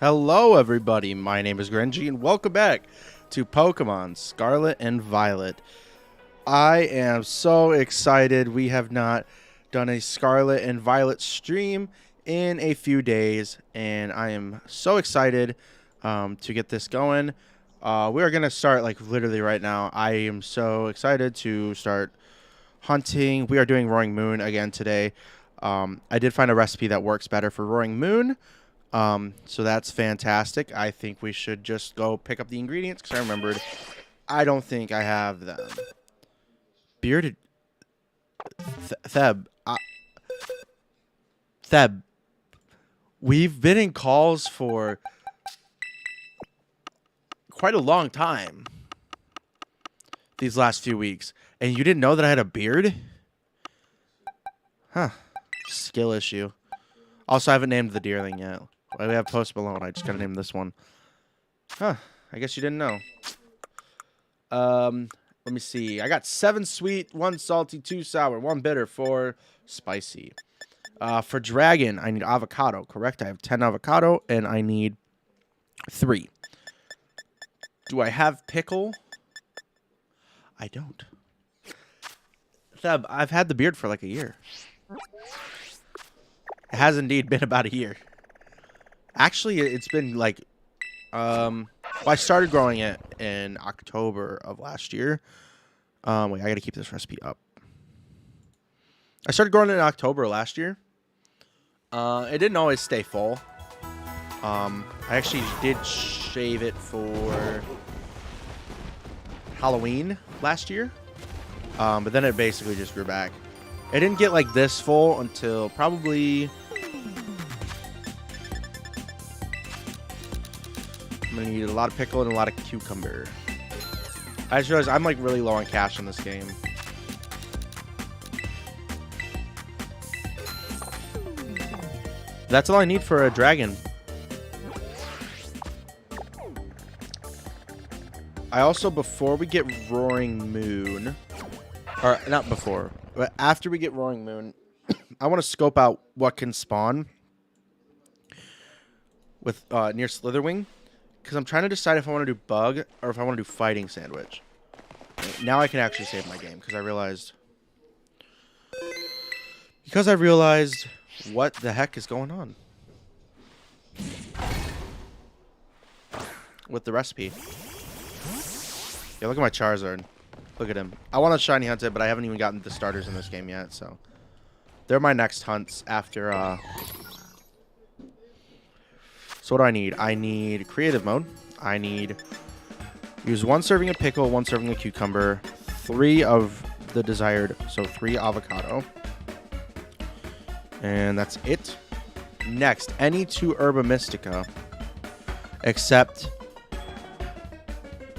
Hello everybody, my name is Grenji and welcome back to Pokemon Scarlet and Violet. I am so excited. We have not done a Scarlet and Violet stream in a few days and I am so excited to get this going. We are going to start like literally right now. I am so excited to start hunting. We are doing Roaring Moon again today. I did find a recipe that works better for Roaring Moon. So that's fantastic. I think we should just go pick up the ingredients because I remembered I don't think I have them. Bearded Theb. Theb. We've been in calls for quite a long time these last few weeks. And you didn't know that I had a beard? Huh. Skill issue. Also, I haven't named the deerling yet. We have Post Malone. I just gotta name this one. Huh. I guess you didn't know. Let me see. I got 7 sweet, 1 salty, 2 sour, 1 bitter, 4 spicy. For dragon, I need avocado. Correct? I have 10 avocado, and I need 3. Do I have pickle? I don't. Theb, I've had the beard for like a year. It has indeed been about a year. Actually, it's been like, well, I started growing it in October of last year. Wait, I gotta keep this recipe up. I started growing it in October last year. It didn't always stay full. I actually did shave it for Halloween last year. But then it basically just grew back. It didn't get like this full until probably... I'm going to need a lot of pickle and a lot of cucumber. I just realized I'm like really low on cash in this game. That's all I need for a dragon. I also, before we get Roaring Moon... Or, not before. But after we get Roaring Moon, I want to scope out what can spawn with near Slitherwing. Because I'm trying to decide if I want to do Bug or if I want to do Fighting Sandwich. Now I can actually save my game because I realized... what the heck is going on with the recipe. Yeah, look at my Charizard. Look at him. I want to shiny hunt it, but I haven't even gotten the starters in this game yet, so... They're my next hunts after, So what do I need? I need creative mode. I need... Use 1 serving of pickle, 1 serving of cucumber, 3 of the desired... So 3 avocado. And that's it. Next, any 2 Herba Mystica. Except...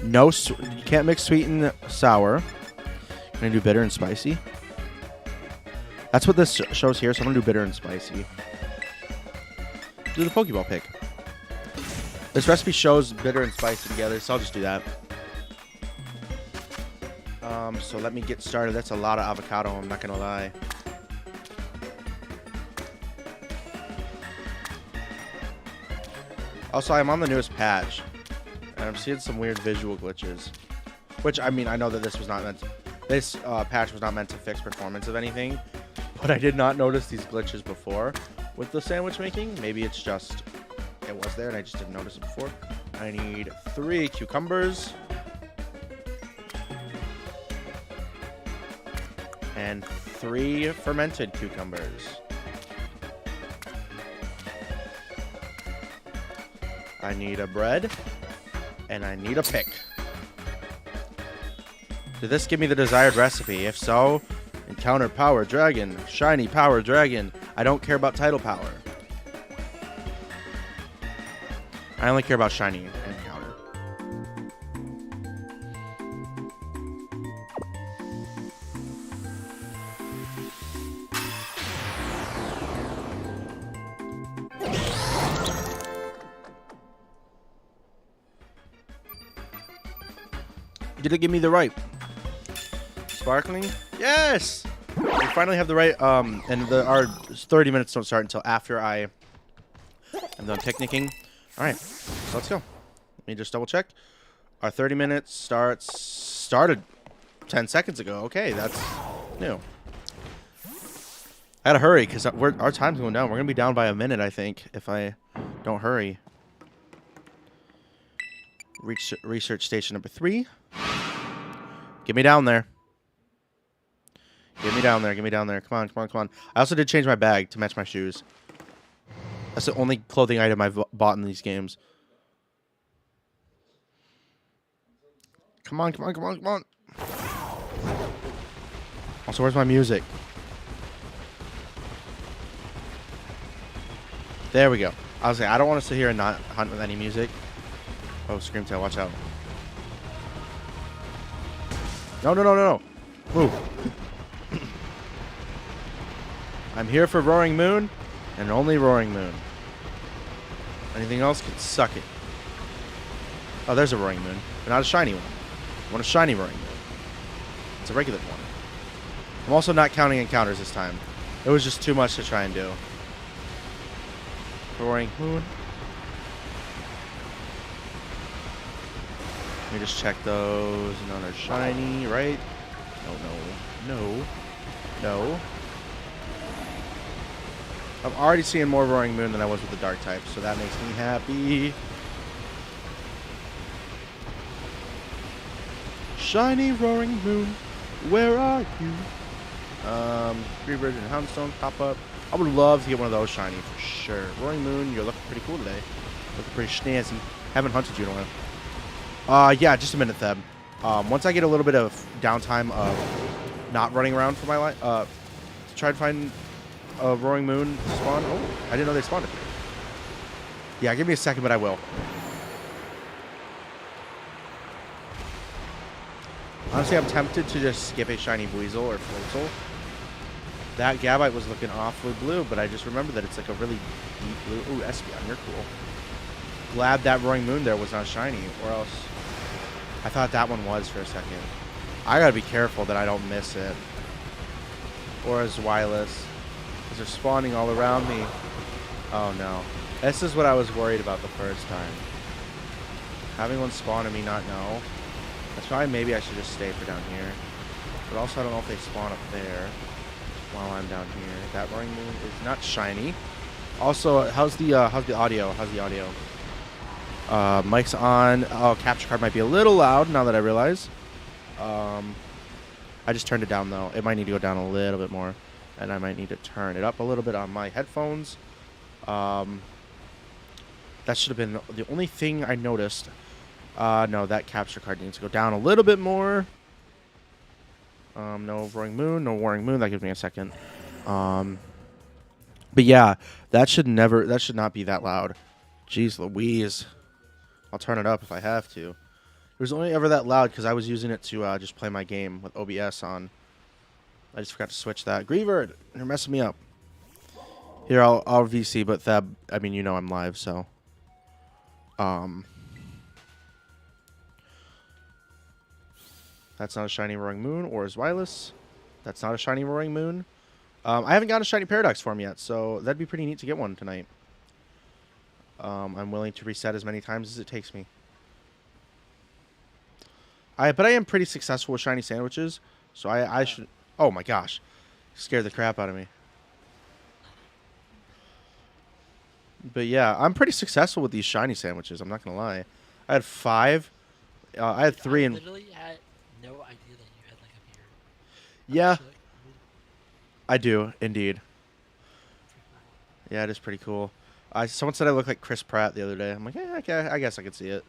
No, you can't mix sweet and sour. Can I do bitter and spicy? That's what this shows here, so I'm going to do bitter and spicy. Do the Pokeball pick. This recipe shows bitter and spicy together, so I'll just do that. So let me get started. That's a lot of avocado, I'm not going to lie. Also, I'm on the newest patch. And I'm seeing some weird visual glitches. Which, I mean, I know that this was not meant to... This patch was not meant to fix performance of anything. But I did not notice these glitches before with the sandwich making. Maybe it's just... It was there and I just didn't notice it before. I need 3 cucumbers. And 3 fermented cucumbers. I need a bread. And I need a pick. Did this give me the desired recipe? If so, encounter power dragon, shiny power dragon. I don't care about title power. I only care about shiny encounter. Did it give me the right? Sparkling? Yes! We finally have the right, and our 30 minutes don't start until after I am done picnicking. right, so let's go. Let me just double check. Our 30 minutes started 10 seconds ago. Okay, that's new. I gotta hurry because our time's going down. We're gonna be down by a minute, I think, if I don't hurry. Research station number 3. Get me down there. Get me down there. Get me down there. Come on, come on, come on. I also did change my bag to match my shoes. That's the only clothing item I've bought in these games. Come on, come on, come on, come on. Also, where's my music? There we go. I was like, I don't want to sit here and not hunt with any music. Oh, Screamtail, watch out. No, no, no, no, no. Move. I'm here for Roaring Moon, and only Roaring Moon. Anything else can suck it. Oh, there's a Roaring Moon, but not a shiny one. I want a shiny Roaring Moon. It's a regular one. I'm also not counting encounters this time. It was just too much to try and do. Roaring Moon. Let me just check those. None are shiny, right? No, no, no, no. I'm already seeing more Roaring Moon than I was with the Dark type, so that makes me happy. Shiny Roaring Moon, where are you? Green Virgin Houndstone pop up. I would love to get one of those shiny for sure. Roaring Moon, you're looking pretty cool today. Looking pretty snazzy. Haven't hunted you in a while. Yeah, just a minute, Theb. Once I get a little bit of downtime of not running around for my life, to try to find a Roaring Moon spawn. Oh, I didn't know they spawned it. Yeah, give me a second, but I will. Honestly, I'm tempted to just skip a shiny Weasel or Floatzel. That Gabite was looking awfully blue, but I just remember that it's like a really deep blue. Ooh, Espeon, you're cool. Glad that Roaring Moon there was not shiny, or else I thought that one was for a second. I gotta be careful that I don't miss it. Or as Wireless, because they're spawning all around me. Oh no. This is what I was worried about the first time. Having one spawn and me not know. That's why maybe I should just stay for down here. But also I don't know if they spawn up there while I'm down here. That Roaring Moon is not shiny. Also, how's the audio? How's the audio? Mic's on. Oh, capture card might be a little loud now that I realize. I just turned it down though. It might need to go down a little bit more. And I might need to turn it up a little bit on my headphones. That should have been the only thing I noticed. No, that capture card needs to go down a little bit more. No Roaring Moon, no Roaring Moon. That gives me a second. But yeah, that should not be that loud. Jeez Louise. I'll turn it up if I have to. It was only ever that loud because I was using it to just play my game with OBS on. I just forgot to switch that. Greaver, you're messing me up. Here, I'll VC, but Theb, I mean, you know I'm live, so. That's not a shiny Roaring Moon, or is Wireless. That's not a shiny Roaring Moon. I haven't got a shiny Paradox form yet, so that'd be pretty neat to get one tonight. I'm willing to reset as many times as it takes me. But I am pretty successful with shiny sandwiches, so I should... Oh my gosh. Scared the crap out of me. But yeah, I'm pretty successful with these shiny sandwiches, I'm not going to lie. I had 5. I had 3 and... literally had no idea that you had like a beard. Yeah. I do, indeed. Yeah, it is pretty cool. Someone said I look like Chris Pratt the other day. I'm like, yeah, okay, I guess I could see it.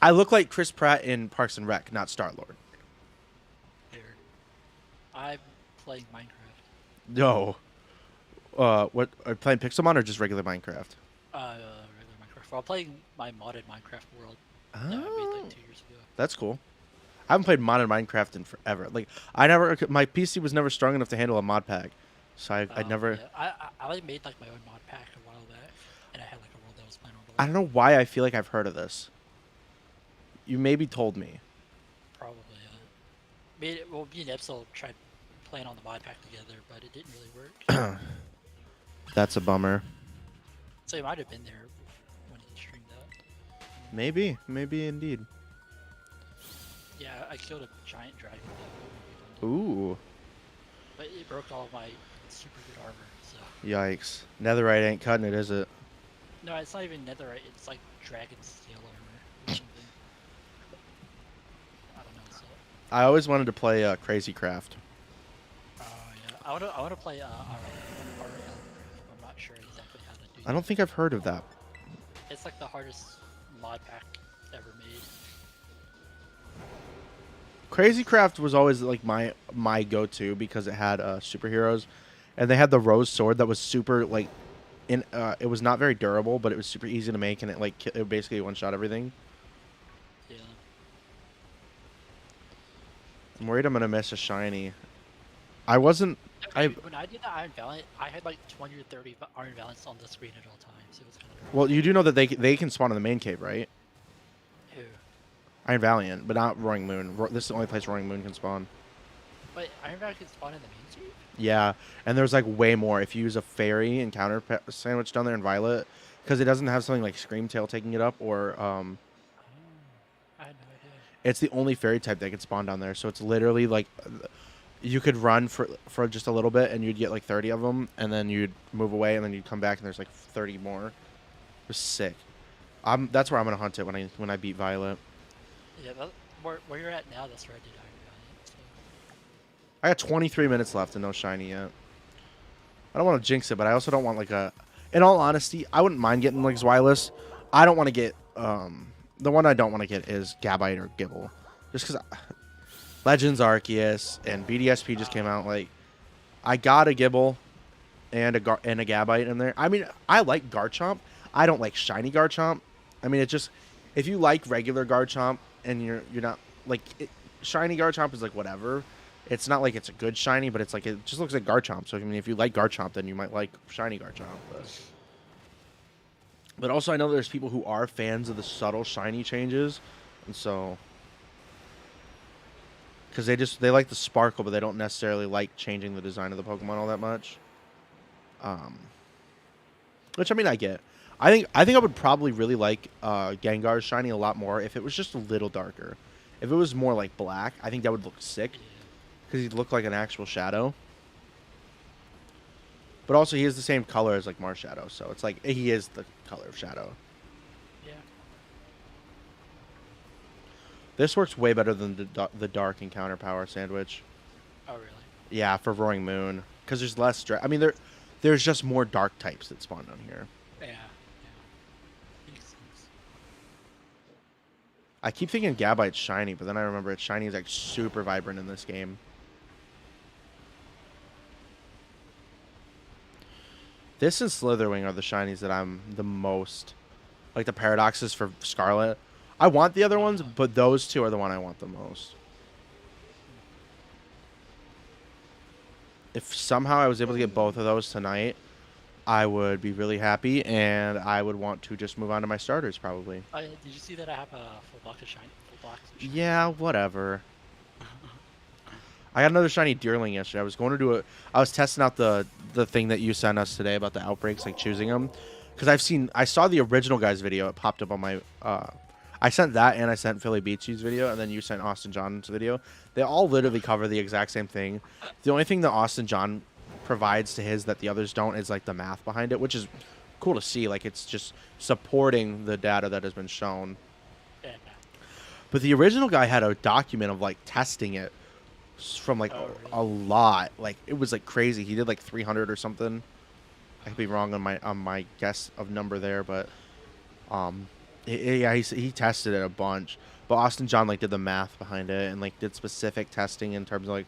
I look like Chris Pratt in Parks and Rec, not Star-Lord. I'm playing Minecraft. No. What? Are you playing Pixelmon or just regular Minecraft? Regular Minecraft. Well, I'm playing my modded Minecraft world that I made like 2 years ago. That's cool. I haven't played modded Minecraft in forever. Like, my PC was never strong enough to handle a mod pack. So I never... Yeah. I like made like my own mod pack a while back, and I had like a world that was playing on. I don't know why I feel like I've heard of this. You maybe told me. Probably, yeah. Me and Epsil tried playing on the mod pack together, but it didn't really work. That's a bummer. So you might have been there when he Maybe indeed. Yeah, I killed a giant dragon though. Ooh, But it broke all of my super good armor, so. yikes! Netherite ain't cutting it, is it? No, it's not even netherite, it's like dragon steel armor or something. I don't know what's up. I always wanted to play Crazy Craft. Oh yeah, I wanna play RL. I'm not sure exactly how to do I don't think I've heard of that. It's like the hardest mod pack ever made. Crazy Craft was always like my go-to because it had superheroes, and they had the rose sword that was super like, it was not very durable, but it was super easy to make, and it basically one-shot everything. Yeah. I'm worried I'm gonna miss a shiny. I wasn't. When I did the Iron Valiant, I had like 20 or 30 Iron Valiants on the screen at all times. It was kind of Well, you do know that they can spawn in the main cave, right? Who? Iron Valiant, but not Roaring Moon. This is the only place Roaring Moon can spawn. Wait, Iron Valiant can spawn in the main cave? Yeah, and there's like way more if you use a fairy encounter sandwich down there in Violet, because it doesn't have something like Screamtail taking it up, or Oh, I had no idea. it's the only fairy type that can spawn down there. So it's literally like you could run for just a little bit and you'd get like 30 of them, and then you'd move away and then you'd come back and there's like 30 more. It was sick. That's where I'm gonna hunt it when I beat Violet. Yeah, where you're at now, that's where I did Iron Valiant. So. I got 23 minutes left and no shiny yet. I don't want to jinx it, but I also don't want like a. In all honesty, I wouldn't mind getting like Zweilous. I don't want to get the one I don't want to get is Gabite or Gibble, just because Legends Arceus and BDSP just came out. Like, I got a Gibble and a Gabite in there. I mean, I like Garchomp. I don't like shiny Garchomp. I mean, it just if you like regular Garchomp and you're not like shiny Garchomp is like whatever. It's not like it's a good shiny, but it's like it just looks like Garchomp. So I mean, if you like Garchomp, then you might like shiny Garchomp. But also, I know there's people who are fans of the subtle shiny changes, and so because they like the sparkle, but they don't necessarily like changing the design of the Pokemon all that much. Which I mean, I get. I think I would probably really like Gengar's shiny a lot more if it was just a little darker. If it was more like black, I think that would look sick. Because he'd look like an actual Shadow. But also, he is the same color as, like, Marshadow. So, it's like, he is the color of Shadow. Yeah. This works way better than the Dark Encounter Power Sandwich. Oh, really? Yeah, for Roaring Moon. Because there's less... I mean, there's just more Dark types that spawn on here. Yeah. Makes sense. I keep thinking Gabite's shiny, but then I remember its shiny is, like, super vibrant in this game. This and Slitherwing are the shinies that I'm the most... Like, the paradoxes for Scarlet. I want the other ones, but those two are the one I want the most. If somehow I was able to get both of those tonight, I would be really happy, and I would want to just move on to my starters, probably. Did you see that I have a full box of shiny? Yeah, whatever. I got another shiny Deerling yesterday. I was going to do I was testing out the thing that you sent us today about the outbreaks, like choosing them, because I saw the original guy's video. It popped up on my. I sent that and I sent Philly Beachy's video, and then you sent Austin John's video. They all literally cover the exact same thing. The only thing that Austin John provides to his that the others don't is like the math behind it, which is cool to see. Like it's just supporting the data that has been shown. Yeah. But the original guy had a document of like testing it from like a lot. Like it was like crazy. He did like 300 or something. I could be wrong on my guess of number there, but yeah, he tested it a bunch. But Austin John like did the math behind it and like did specific testing in terms of like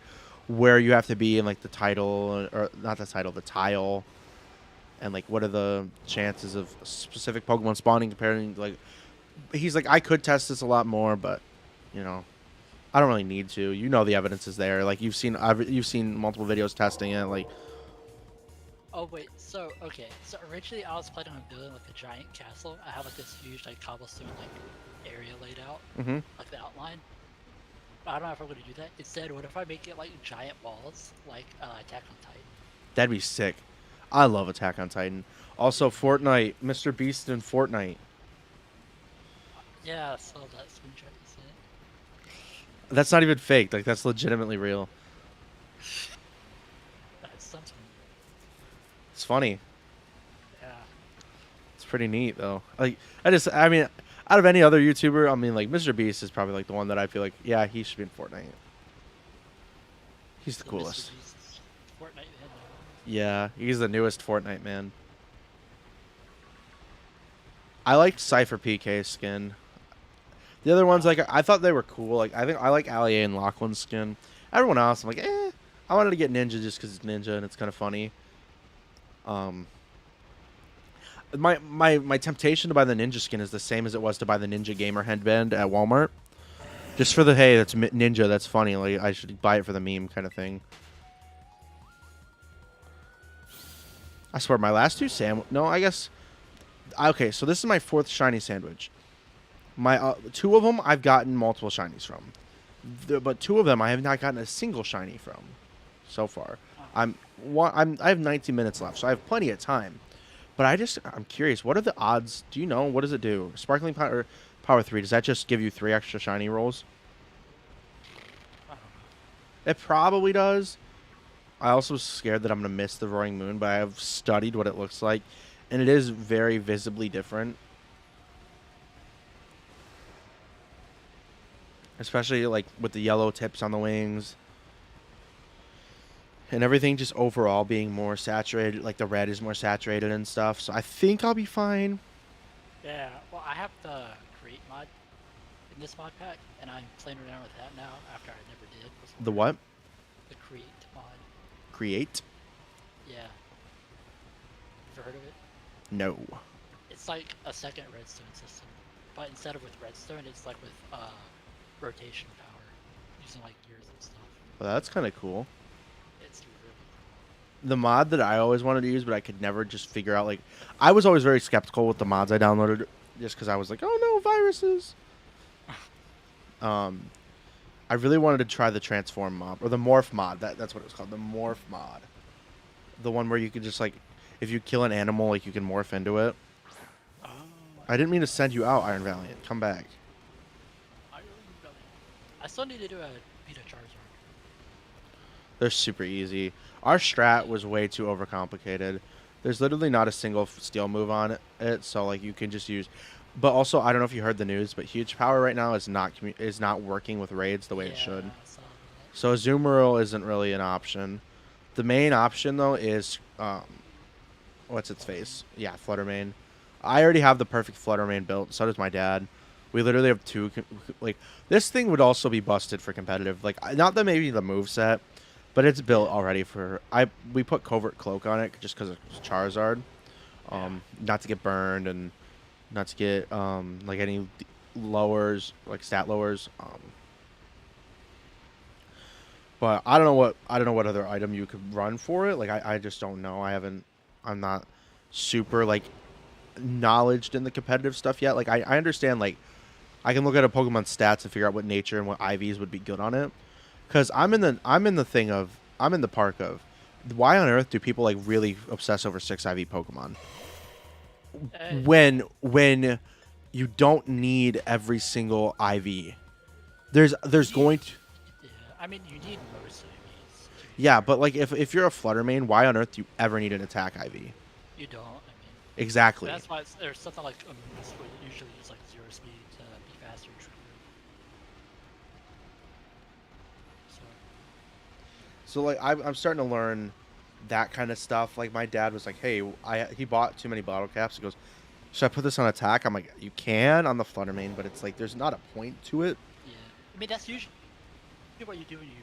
where you have to be in like the title, or not the title, the tile, and like what are the chances of specific Pokemon spawning comparing like. He's like, I could test this a lot more, but you know, I don't really need to. You know, the evidence is there. Like you've seen multiple videos testing it. Like, oh wait, so okay, so originally I was planning on building like a giant castle. I have like this huge like cobblestone like area laid out, like the outline. But I don't know if I'm gonna do that. Instead, what if I make it like giant walls, like Attack on Titan? that'd be sick. I love Attack on Titan. Also, Fortnite, Mr. Beast in Fortnite. Yeah, I saw that screenshot you sent. That's not even fake. Like that's legitimately real. That's something. It's funny. Yeah. It's pretty neat though. Like I mean, out of any other YouTuber, I mean, like Mr. Beast is probably like the one that I feel like, yeah, he should be in Fortnite. He's the The Mr. coolest. Beast Fortnite man. Yeah, he's the newest Fortnite man. I like Cypher PK skin. The other ones, like I thought they were cool. Like I think I like Allier and Lachlan's skin. Everyone else, I'm like, eh. I wanted to get Ninja just because it's Ninja and it's kind of funny. Um, my temptation to buy the Ninja skin is the same as it was to buy the Ninja Gamer headband at Walmart. Just for the hey, that's Ninja, that's funny. Like I should buy it for the meme kind of thing. I swear, my last two no, I guess. Okay, so this is my fourth shiny sandwich. My two of them I've gotten multiple shinies from, but two of them I have not gotten a single shiny from, so far. I have 19 minutes left, so I have plenty of time. But I'm curious. What are the odds? Do you know what does it do? Sparkling Power 3. Does that just give you 3 extra shiny rolls? I don't know. It probably does. I also was scared that I'm gonna miss the Roaring Moon, but I have studied what it looks like, and it is very visibly different. Especially like with the yellow tips on the wings. And everything just overall being more saturated, like the red is more saturated and stuff. So I think I'll be fine. Yeah, well, I have the Create mod in this mod pack, and I'm playing around with that now after I never did before. The what? The Create mod. Create? Yeah. Ever heard of it? No. It's like a second redstone system, but instead of with redstone, it's like with rotation power, using like gears and stuff. Well, that's kind of cool. It's really cool. The mod that I always wanted to use, but I could never just figure out, like, I was always very skeptical with the mods I downloaded, just because I was like, oh no, viruses. I really wanted to try the transform mod or the morph mod. That's what it was called, the morph mod. The one where you could just like, if you kill an animal, like you can morph into it. Oh. I didn't mean to send you out, Iron Valiant. Come back. I still need to do a beat a Charizard. They're super easy. Our strat was way too overcomplicated. There's literally not a single steal move on it, so like you can just use. But also, I don't know if you heard the news, but huge power right now is not working with raids the way it should. I saw that. So Azumarill isn't really an option. The main option though is what's its face? Yeah, Fluttermane. I already have the perfect Fluttermane built. So does my dad. We literally have two. Like this thing would also be busted for competitive. Like not that maybe the move set, but it's built already for. We put Covert Cloak on it just because of Charizard, not to get burned and not to get like any lowers, like stat lowers. But I don't know what other item you could run for it. Like I just don't know. I'm not super like knowledged in the competitive stuff yet. Like I understand like I can look at a Pokemon stats and figure out what nature and what IVs would be good on it. Cause I'm in the park of why on earth do people like really obsess over 6 IV Pokemon? When you don't need every single IV. There's going to Yeah, I mean you need most IVs. yeah, but like if you're a Fluttermane, why on earth do you ever need an attack IV? You don't. I mean. Exactly. That's why there's something like a Moose would usually use like 0 speed to be faster and trigger. So like I'm starting to learn that kind of stuff. Like my dad was like, "Hey, he bought too many bottle caps." He goes, "Should I put this on attack?" I'm like, "You can on the Fluttermane, but it's like there's not a point to it." Yeah, I mean that's usually what you do when you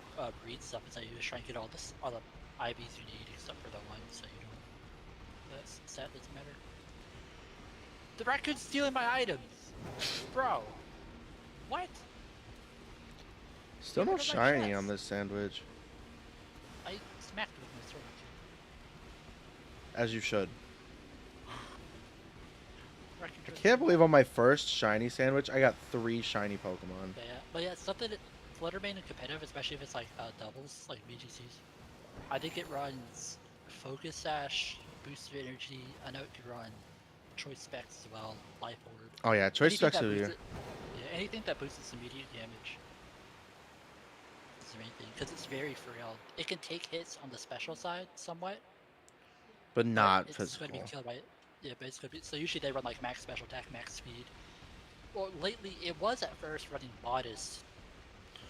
breed stuff. Is that you just try and get all the IVs you need except for the one, so you don't. That stat doesn't matter. The raccoon's stealing my items, bro. What? Still Get no rid of my shiny chest. on this sandwich, I smacked it with my sword. as you should. Raccoon I tried can't to- believe on my first shiny sandwich, I got 3 shiny Pokemon. But yeah, something that Fluttermane and competitive, especially if it's like doubles, like BGCs. I think it runs Focus Sash, Boosted Energy. I know it could run Choice Specs as well, Life Orb. Oh yeah, choice Anything specs that of boosts your. it, yeah, anything that boosts its immediate damage is the main thing because it's very frail. It can take hits on the special side somewhat, But but not it's going to be physical. killed by it. Yeah, but it's going to be so usually they run like max special attack, max speed. Well, lately it was at first running modest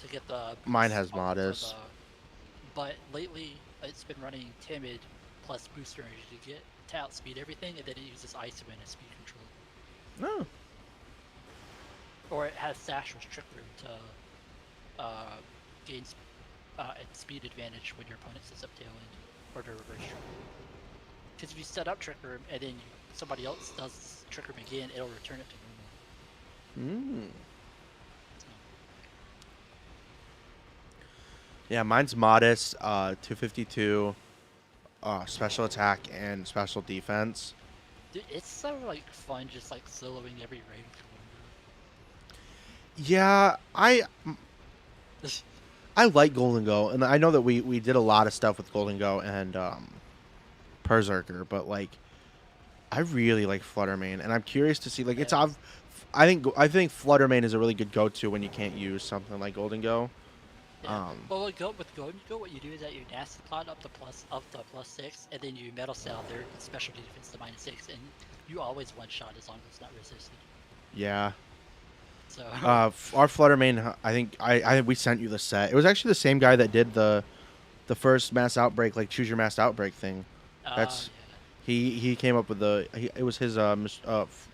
to get the Mine boost has for the, modest. but lately it's been running timid plus booster energy to get to outspeed everything, and then it uses ice wind as speed control. No. Or it has Sash with Trick Room to gain speed advantage when your opponent sets up tail end, or to reverse Trick Room. Because if you set up Trick Room and then somebody else does Trick Room again, it'll return it to normal. Mm. So, Yeah, mine's modest. 252. Special attack and special defense. dude, it's so like fun just like soloing every raid with Yeah, I like Golden Go, and I know that we did a lot of stuff with Golden Go and Berserker, but like I really like Fluttermane, and I'm curious to see like it's Commander. I think Fluttermane is a really good go-to when you can't use something like Golden Go. Yeah. Well, with Golden Go, what you do is that you nasty plot up to +6, and then you metal cell their special defense to -6, and you always one shot as long as it's not resisted. Yeah. So. Our Fluttermane, I we sent you the set. It was actually the same guy that did the first mass outbreak, like choose your mass outbreak thing. That's he came up with it was his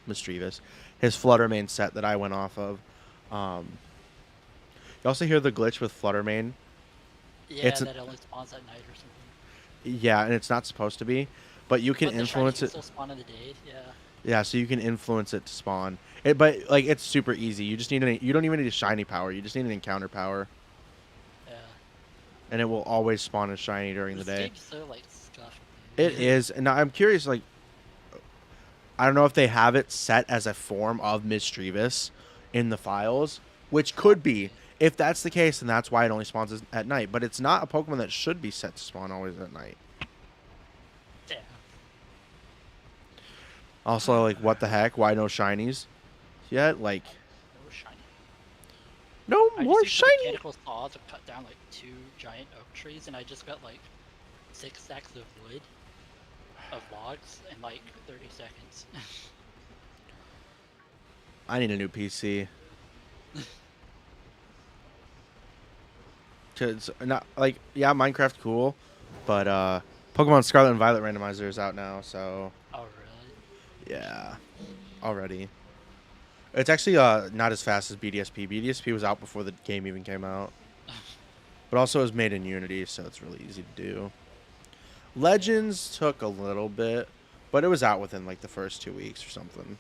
Mischievous, his Fluttermane set that I went off of. You also hear the glitch with Fluttermane. Yeah, that only spawns at night or something. Yeah, and it's not supposed to be, but you can influence it. Still spawn in the day, yeah. Yeah, so you can influence it to spawn. But like it's super easy. You just you don't even need a shiny power. You just need an encounter power. Yeah. And it will always spawn as shiny during the day. Game's so like scuffed. It is, and I'm curious. Like, I don't know if they have it set as a form of Mischievous in the files, which could be. If that's the case, then that's why it only spawns at night. But it's not a Pokemon that should be set to spawn always at night. Yeah. Also, like, what the heck? Why no shinies yet? Like, No shiny. no more I just used a shiny. mechanical saw to cut down like 2 giant oak trees, and I just got like 6 stacks of wood, of logs, in like 30 seconds. I need a new PC. Cause not like yeah, Minecraft cool, but Pokemon Scarlet and Violet randomizer is out now, so Oh really? yeah, already. It's actually not as fast as BDSP. BDSP was out before the game even came out, but also it was made in Unity, so it's really easy to do. Legends took a little bit, but it was out within like the first 2 weeks or something.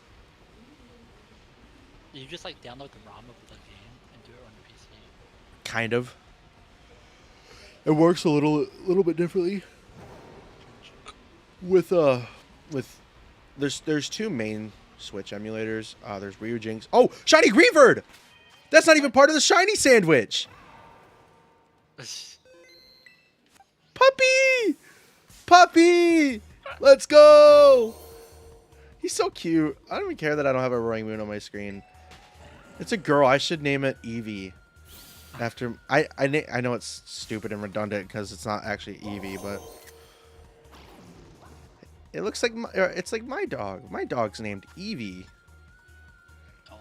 You just like download the ROM of the game and do it on your PC. Kind of. It works a little bit differently. With there's 2 main Switch emulators. There's Ryujinx. Oh, Shiny Greavard! That's not even part of the Shiny Sandwich. Puppy! Puppy! Let's go! He's so cute. I don't even care that I don't have a Roaring Moon on my screen. It's a girl. I should name it Eevee. After I know it's stupid and redundant because it's not actually Eevee, but it looks like it's like my dog. My dog's named Eevee. Oh.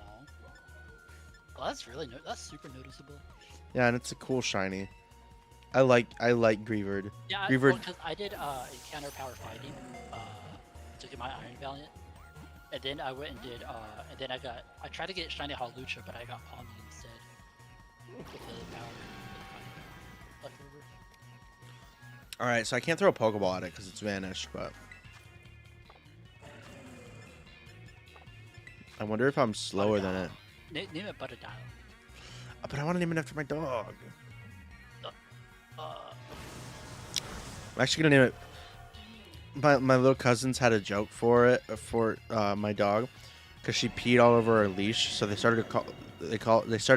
Well, that's super noticeable. Yeah, and it's a cool shiny. I like Greavard. Yeah, Greavard. because I did encounter power fighting to get my Iron Valiant, and then I went and did and then I tried to get shiny Hawlucha, but I got Palmy instead. With the power left over. All right, so I can't throw a Pokeball at it because it's vanished, but I wonder if I'm slower than it. Name it Butterdile. But I want to name it after my dog. I'm actually gonna name it. My little cousins had a joke for my dog, because she peed all over her leash. So they started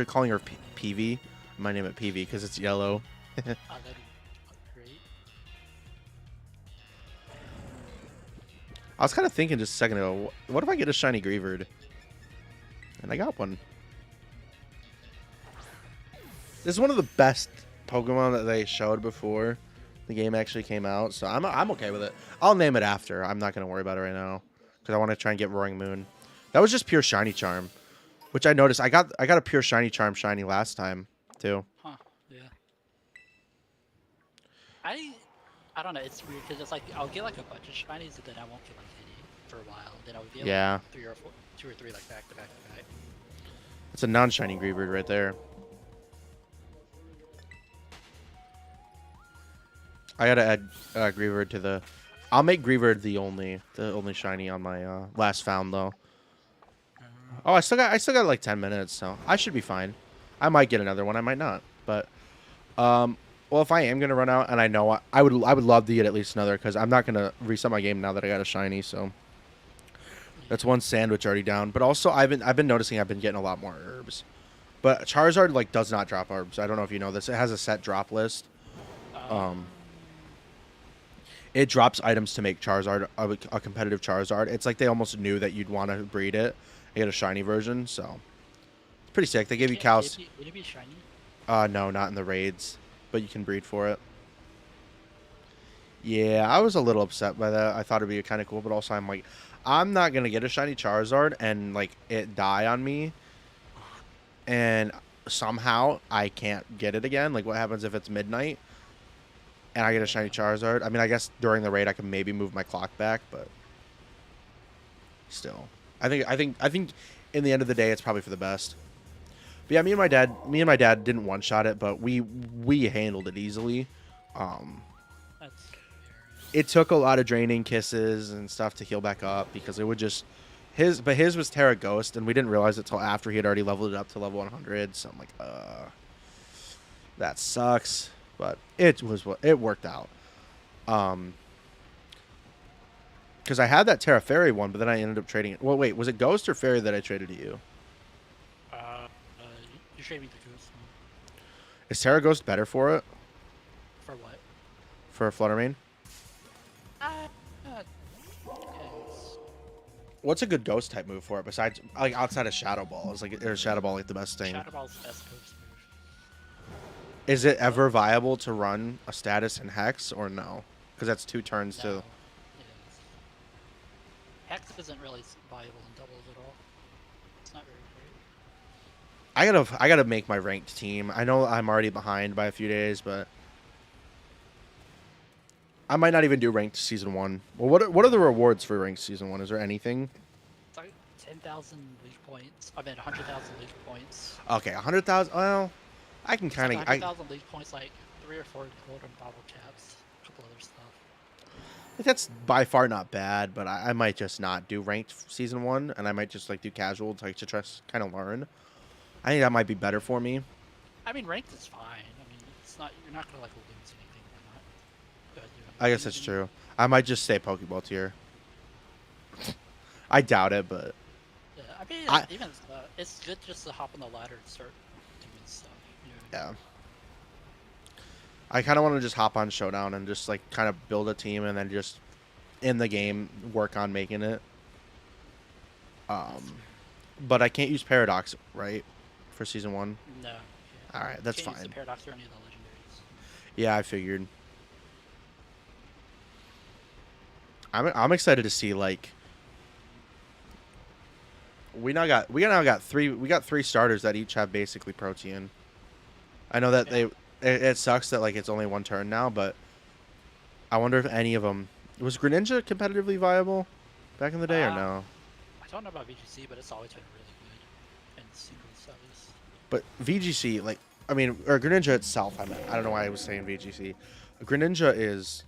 calling her Peevee. I might name it Peevee because it's yellow. That'd be great. I was kind of thinking just a second ago, what if I get a shiny Greavard? And I got one. This is one of the best Pokemon that they showed before the game actually came out, so I'm okay with it. I'll name it after. I'm not gonna worry about it right now because I want to try and get Roaring Moon. That was just pure Shiny Charm, which I noticed. I got a pure Shiny Charm shiny last time too. Huh? Yeah. I don't know. It's weird because it's like I'll get like a bunch of shinies and then I won't get like any for a while. Then I'll get like 2 or 3 like back to back to back. It's a non-shiny Greavard right there. I gotta add Greavard to the. I'll make Greavard the only shiny on my last found though. Oh, I still got like 10 minutes, so I should be fine. I might get another one, I might not, but well, if I am gonna run out, and I know I would love to get at least another because I'm not gonna reset my game now that I got a shiny. So that's one sandwich already down. But also I've been noticing I've been getting a lot more herbs. But Charizard like does not drop herbs. I don't know if you know this. It has a set drop list. It drops items to make Charizard a competitive Charizard. It's like they almost knew that you'd want to breed it and get a shiny version. So it's pretty sick. They give you cows. Would it be shiny? No, not in the raids, but you can breed for it. Yeah, I was a little upset by that. I thought it'd be kind of cool, but also I'm like, I'm not gonna get a shiny Charizard and like it die on me, and somehow I can't get it again. Like, what happens if it's midnight and I get a shiny Charizard? I mean, I guess during the raid I can maybe move my clock back, but still, I think in the end of the day, it's probably for the best. But yeah, me and my dad didn't one shot it, but we handled it easily. It took a lot of draining kisses and stuff to heal back up because it would just his was Terra Ghost, and we didn't realize it till after he had already leveled it up to level 100. So I'm like, that sucks, but it worked out. Because I had that Terra Fairy one, but then I ended up trading it. Well, wait, was it Ghost or Fairy that I traded to you? You traded me the Ghost one. Is Terra Ghost better for it? For what? For a Fluttermane? What's a good Ghost type move for it besides like outside of Shadow Ball? Is Shadow Ball like the best thing? Shadow Ball's the best Ghost move. Is it ever viable to run a status in Hex or no? Because that's 2 turns to. Hex isn't really viable in doubles at all. It's not very great. I gotta make my ranked team. I know I'm already behind by a few days, but I might not even do ranked season 1. Well, what are the rewards for ranked season 1? Is there anything? It's like 10,000 league points. I mean 100,000 league points. Okay, 100,000. Well, I can kind of. 100,000 league points, like 3 or 4 golden bottle caps, a couple other stuff. That's by far not bad, but I might just not do ranked season 1, and I might just like do casual to try to kind of learn. I think that might be better for me. I mean, ranked is fine. I mean, it's not. You're not gonna like lose anything by not. I guess that's true. I might just stay Pokeball tier. I doubt it, but yeah, I mean, even it's good just to hop on the ladder and start doing stuff. You know? Yeah. I kind of want to just hop on Showdown and just like kind of build a team and then just in the game work on making it. But I can't use Paradox, right, for season 1? No. All right, that's can't fine. Use the Paradox or any of the legendaries. Yeah, I figured. I'm excited to see like we now got 3 starters that each have basically Protean. I know that it sucks that like it's only 1 turn now, but I wonder if any of them was Greninja competitively viable back in the day or no. I don't know about VGC, but it's always been really good in single studies. But VGC, like I mean, or Greninja itself, I don't know why I was saying VGC. Greninja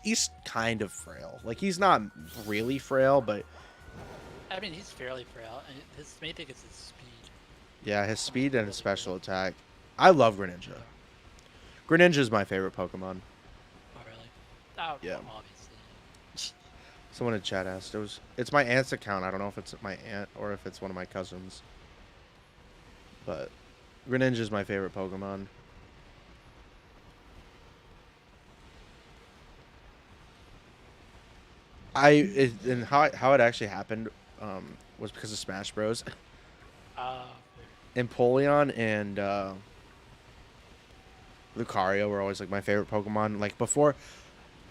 he's kind of frail. Like he's not really frail, but I mean he's fairly frail, and his main thing is his speed. Yeah, his speed and his special attack. I love Greninja. Greninja is my favorite Pokemon. Oh really? Oh, yeah. Well, obviously. Someone in chat asked. It's my aunt's account. I don't know if it's my aunt or if it's one of my cousins. But Greninja is my favorite Pokemon. And how it actually happened. was because of Smash Bros. Uh, Empoleon and Lucario were always like my favorite Pokemon. Like before,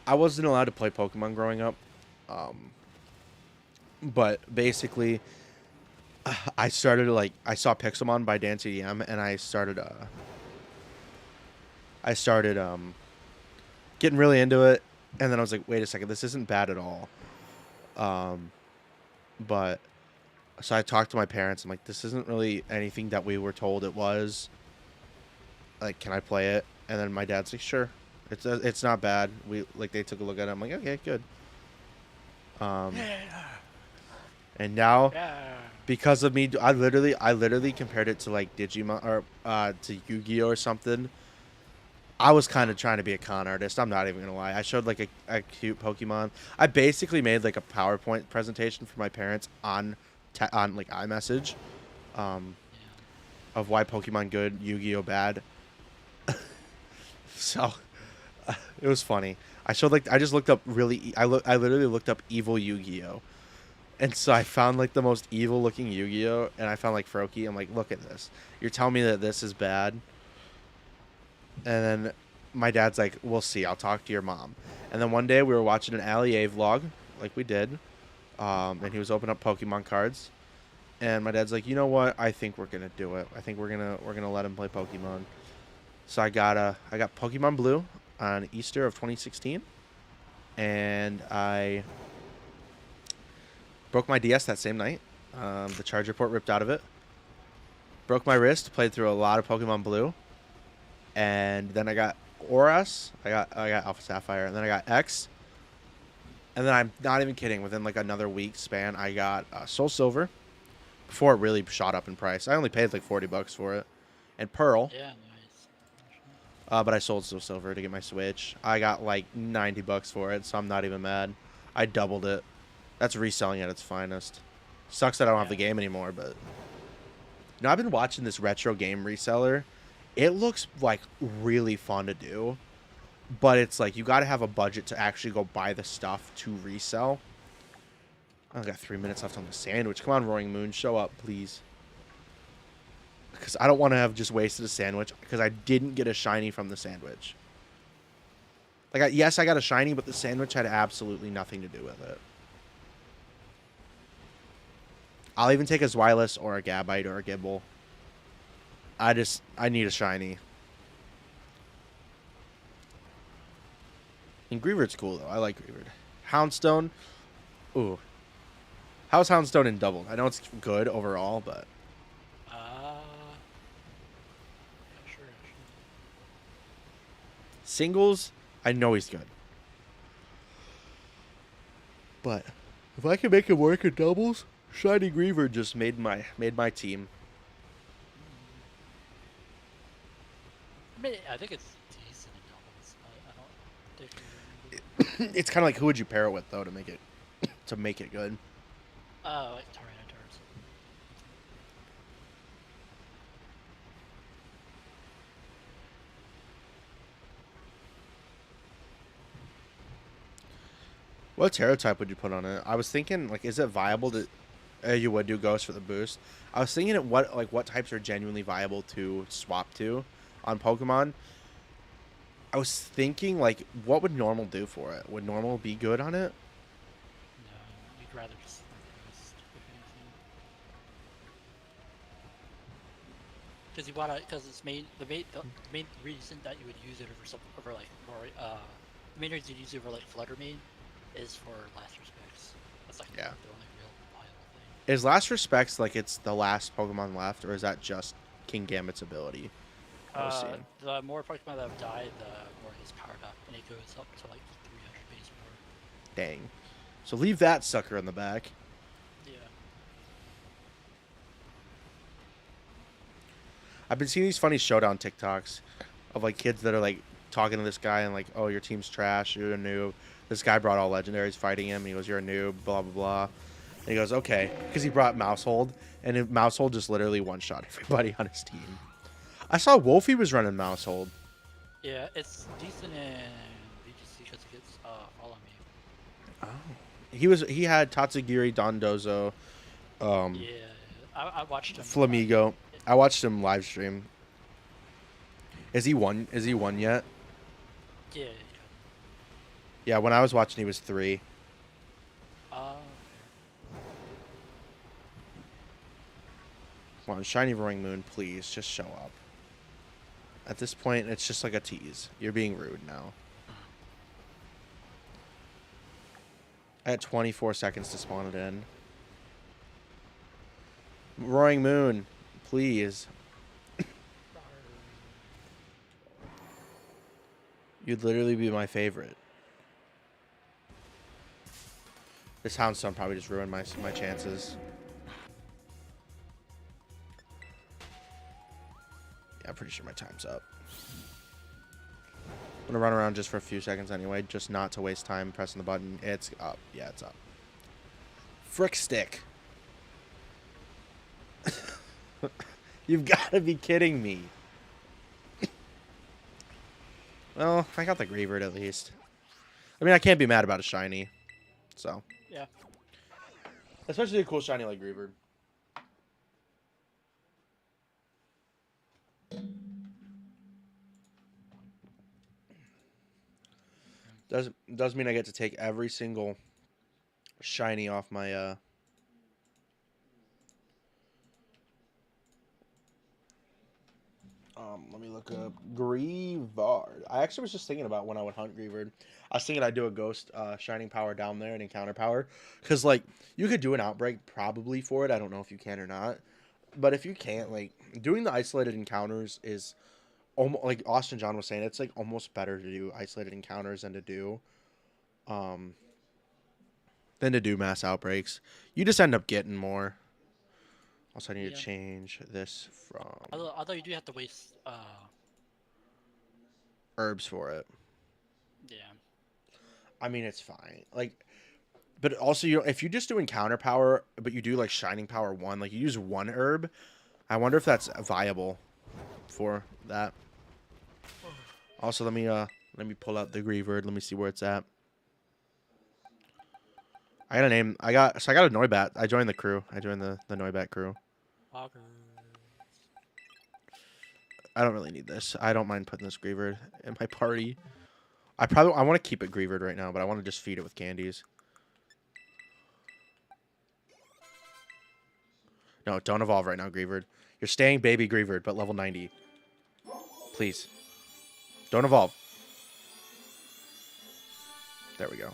I wasn't allowed to play Pokemon growing up, but basically, I started like I saw Pixelmon by Dan CDM, and I started getting really into it, and then I was like, wait a second, this isn't bad at all. But so I talked to my parents. I'm like, this isn't really anything that we were told it was. Like, can I play it? And then my dad's like, sure. It's not bad. They took a look at it. I'm like, okay, good. And now, yeah. because of me, I literally compared it to like Digimon or to Yu-Gi-Oh or something. I was kind of trying to be a con artist. I'm not even gonna lie. I showed like a cute Pokemon. I basically made like a PowerPoint presentation for my parents on like iMessage, of why Pokemon good, Yu-Gi-Oh bad. So it was funny. I just looked up I literally looked up evil Yu-Gi-Oh, and so I found like the most evil looking Yu-Gi-Oh, and I found like Froakie. I'm like, look at this. You're telling me that this is bad? And then my dad's like, we'll see. I'll talk to your mom. And then one day we were watching an Allier vlog, like we did, and he was opening up Pokemon cards. And my dad's like, you know what? I think we're gonna do it. I think we're gonna let him play Pokemon. So I got Pokemon Blue on Easter of 2016, and I broke my DS that same night. The charger port ripped out of it. Broke my wrist. Played through a lot of Pokemon Blue, and then I got Oras. I got Alpha Sapphire, and then I got X. And then I'm not even kidding. Within like another week span, I got Soul Silver. Before it really shot up in price, I only paid like $40 for it, and Pearl. Yeah, nice. But I sold Soul Silver to get my Switch. I got like $90 for it, so I'm not even mad. I doubled it. That's reselling at its finest. Sucks that I don't have the game anymore, but I've been watching this retro game reseller. It looks like really fun to do, but it's like you got to have a budget to actually go buy the stuff to resell. I got 3 minutes left on the sandwich. Come on, Roaring Moon, show up, please. Because I don't want to have just wasted a sandwich because I didn't get a shiny from the sandwich. Like, yes, I got a shiny, but the sandwich had absolutely nothing to do with it. I'll even take a Zweilous or a Gabite or a Gibble. I need a shiny. And Greaver's cool, though. I like Greaver. Houndstone. Ooh. How's Houndstone in double? I know it's good overall, but... Yeah, sure. Singles, I know he's good. But if I can make him work in doubles, Shiny Greaver just made my team. I mean, I think it's decent in doubles. I don't think It's kind of like who would you pair it with though to make it good. like Tyranitar's. What tarot type would you put on it? I was thinking, like, is it viable to... you would do Ghost for the boost. I was thinking what types are genuinely viable to swap to on Pokemon. I was thinking, like, what would Normal do for it? Would Normal be good on it? No, you'd rather just Ghost, if anything. Because it's the main reason that you would use it over like more the main reason you use it over like Flutter Mane is for last respects. That's like the only real viable thing. Is Last Respects like it's the last Pokemon left, or is that just King Gambit's ability? The more Pokemon that have died, the more it gets powered up, and it goes up to like 300 base more. Dang. So leave that sucker in the back. Yeah. I've been seeing these funny showdown TikToks of like kids that are like talking to this guy and like, oh, your team's trash, you're a noob. This guy brought all legendaries fighting him. And he goes, you're a noob, blah, blah, blah. And he goes, okay. Because he brought Mousehold. And Mousehold just literally one-shot everybody on his team. I saw Wolfie was running Mousehold. Yeah, it's decent in VGC because it gets Follow Me. Oh. He had Tatsugiri, Dondozo, Yeah, I watched him. Flamigo. I watched him live stream. Is he one? Is he one yet? Yeah. Yeah, when I was watching, he was 3. Come on, Shiny Roaring Moon, please, just show up. At this point, it's just like a tease. You're being rude now. I had 24 seconds to spawn it in. Roaring Moon, please. You'd literally be my favorite. This Houndstone probably just ruined my chances. Yeah, I'm pretty sure my time's up. I'm gonna run around just for a few seconds anyway, just not to waste time pressing the button. It's up. Yeah, it's up. Frick stick. You've got to be kidding me. Well, I got the Greavard at least. I mean, I can't be mad about a shiny. So. Yeah. Especially a cool shiny like Greavard. Does mean I get to take every single shiny off my let me look up Greavard. I actually was just thinking about when I would hunt Greavard. I was thinking I'd do a ghost shining power down there and encounter power, because like you could do an outbreak probably for it. I don't know if you can or not, but if you can't, like doing the isolated encounters is almost like Austin John was saying. It's like almost better to do isolated encounters than to do mass outbreaks. You just end up getting more. Also, I need to change this from... Although you do have to waste herbs for it. Yeah. I mean, it's fine. Like, but also, you know, if you just do encounter power, but you do like shining power 1, like you use 1 herb, I wonder if that's viable for that. Also, let me pull out the Greavard. Let me see where it's at. I got a name. I got a Noibat. I joined the crew. I joined the Noibat crew. I don't really need this. I don't mind putting this Greavard in my party. I want to keep it Greavard right now, but I want to just feed it with candies. No, don't evolve right now, Greavard. You're staying baby Greavard, but level 90. Please. Don't evolve. There we go.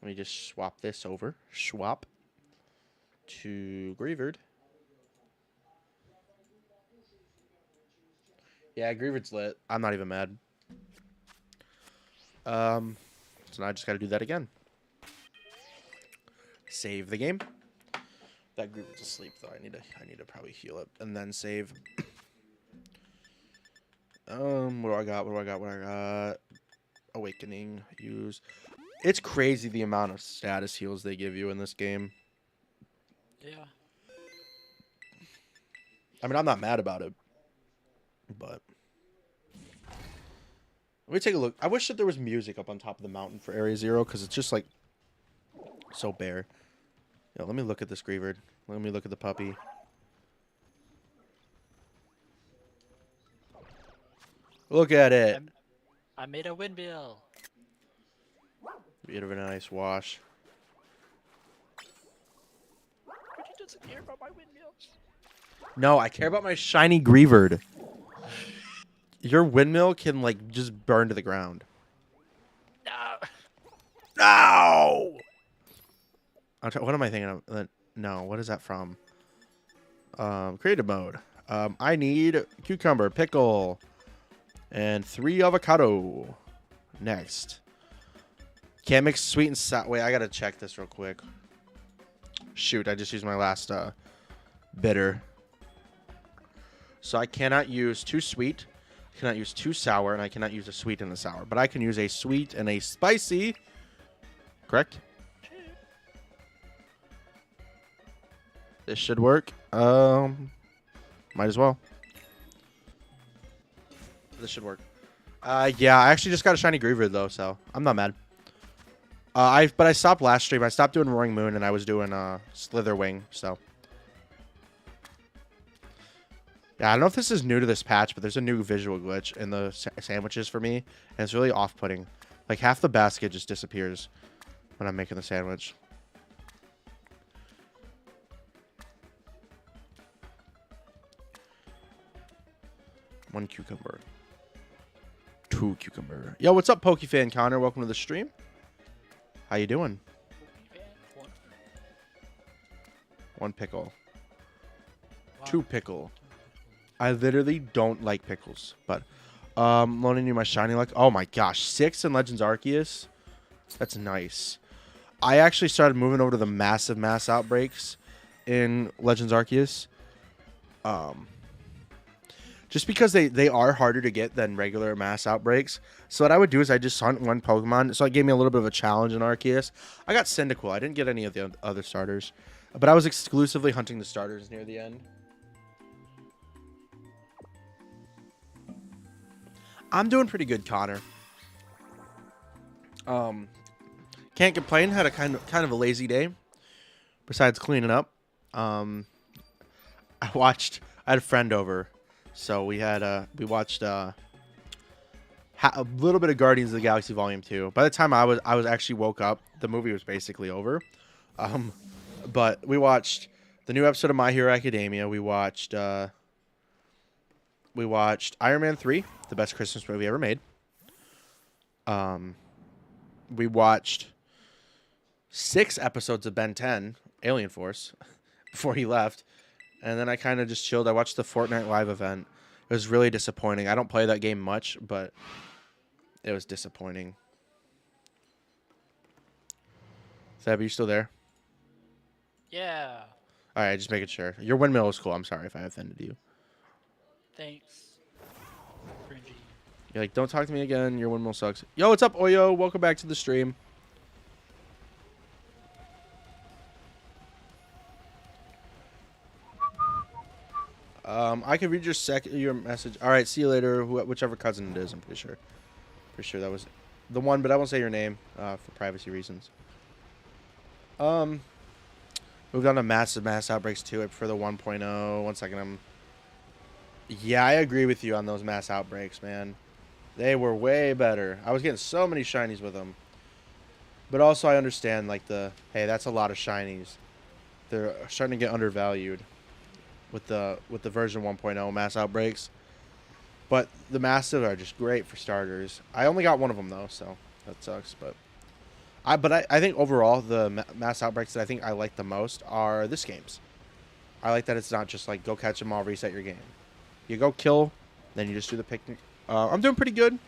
Let me just swap this over. Swap to Greavard. Yeah, Greavard's lit. I'm not even mad. So now I just got to do that again. Save the game. That Greavard's asleep though. I need to probably heal it and then save. What do I got? Awakening. Use. It's crazy the amount of status heals they give you in this game. Yeah. I mean, I'm not mad about it, but let me take a look. I wish that there was music up on top of the mountain for Area 0, because it's just like so bare. Yo, let me look at this Greavard. Let me look at the puppy. Look at it. I made a windmill. Bit of a nice wash. But he doesn't care about my windmills. No, I care about my shiny Greavard. Your windmill can like just burn to the ground. No. No. What am I thinking of? No, what is that from? Creative mode. I need cucumber, pickle, and 3 avocado. Next. Can't mix sweet and sour. Wait, I gotta check this real quick. Shoot, I just used my last bitter. So I cannot use too sweet, I cannot use too sour, and I cannot use a sweet and a sour. But I can use a sweet and a spicy. Correct? This should work. Might as well. This should work. Yeah, I actually just got a shiny Griever though, so I'm not mad. But I stopped last stream. I stopped doing Roaring Moon and I was doing Slitherwing. So yeah, I don't know if this is new to this patch, but there's a new visual glitch in the sandwiches for me, and it's really off-putting. Like half the basket just disappears when I'm making the sandwich. One cucumber. Two cucumber. Yo, what's up, Pokefan Connor? Welcome to the stream. How you doing? One pickle. Wow. Two pickle. I literally don't like pickles, but loaning you my shiny luck. Oh my gosh, 6 in Legends Arceus. That's nice. I actually started moving over to the massive mass outbreaks in Legends Arceus. Just because they are harder to get than regular mass outbreaks. So what I would do is I just hunt one Pokemon. So it gave me a little bit of a challenge in Arceus. I got Cyndaquil. I didn't get any of the other starters. But I was exclusively hunting the starters near the end. I'm doing pretty good, Connor. Can't complain. Had a kind of a lazy day. Besides cleaning up. I had a friend over. So we watched a little bit of Guardians of the Galaxy Volume 2. By the time I was actually woke up, the movie was basically over. But we watched the new episode of My Hero Academia. We watched Iron Man 3, the best Christmas movie ever made. We watched 6 episodes of Ben 10, Alien Force, before he left. And then I kind of just chilled. I watched the Fortnite live event. It was really disappointing. I don't play that game much, but it was disappointing. Seb, are you still there? Yeah. All right, just making sure. Your windmill is cool. I'm sorry if I offended you. Thanks. Cringy. You're like, don't talk to me again. Your windmill sucks. Yo, what's up, Oyo? Welcome back to the stream. I can read your message. All right, see you later. Whichever cousin it is, I'm pretty sure. Pretty sure that was the one, but I won't say your name for privacy reasons. Moved on to massive mass outbreaks too for the 1.0. 1 second, Yeah, I agree with you on those mass outbreaks, man. They were way better. I was getting so many shinies with them. But also I understand like hey, that's a lot of shinies. They're starting to get undervalued with the version 1.0 mass outbreaks. But the massive are just great for starters. I only got one of them though, so that sucks, but I think overall the mass outbreaks that I think I like the most are this game's. I like that it's not just like go catch them all, reset your game. You go kill, then you just do the picnic. I'm doing pretty good.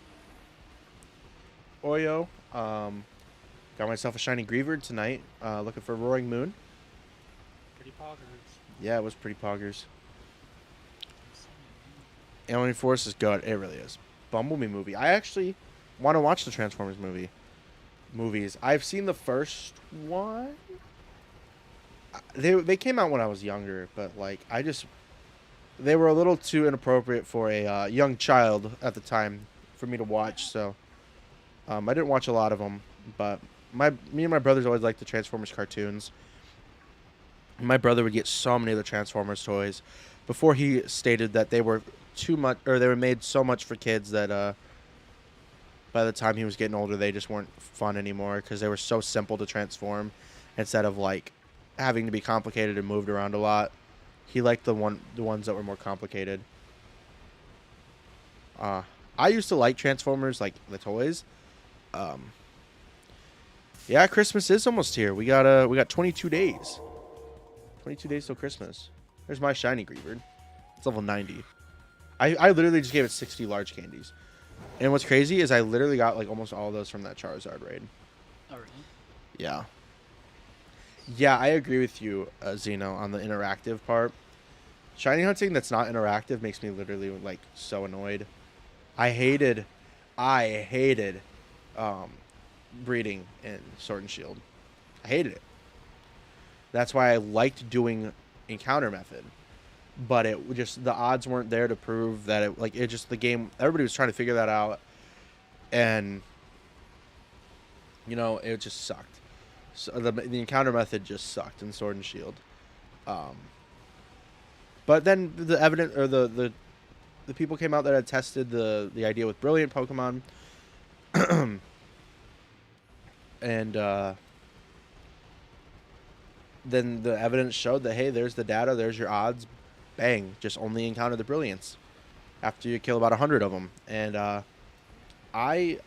Oyo, got myself a shiny Griever tonight. Looking for Roaring Moon. Pretty poggers. Yeah, it was pretty poggers. Alien Force is good. It really is. Bumblebee movie. I actually want to watch the Transformers movies. I've seen the first one. They came out when I was younger, but like they were a little too inappropriate for a young child at the time for me to watch. So I didn't watch a lot of them, but me and my brothers always liked the Transformers cartoons. My brother would get so many of the Transformers toys before he stated that they were too much, or they were made so much for kids that by the time he was getting older, they just weren't fun anymore because they were so simple to transform instead of like having to be complicated and moved around a lot. He liked the ones that were more complicated. I used to like Transformers, like the toys. Yeah, Christmas is almost here. We got 22 days. 22 days till Christmas. There's my shiny Griever. It's level 90. I literally just gave it 60 large candies. And what's crazy is I literally got like almost all of those from that Charizard raid. Oh, really? Yeah. Yeah, I agree with you, Zeno, on the interactive part. Shiny hunting that's not interactive makes me literally like so annoyed. I hated breeding in Sword and Shield. I hated it. That's why I liked doing encounter method. but it just the odds weren't there to prove that it just the game. Everybody was trying to figure that out, and it just sucked. So the encounter method just sucked in Sword and Shield. But then the evidence or the people came out that had tested the idea with Brilliant Pokemon, and then the evidence showed that, hey, there's the data, there's your odds, bang, just only encounter the Brilliants after you kill about 100 of them. And I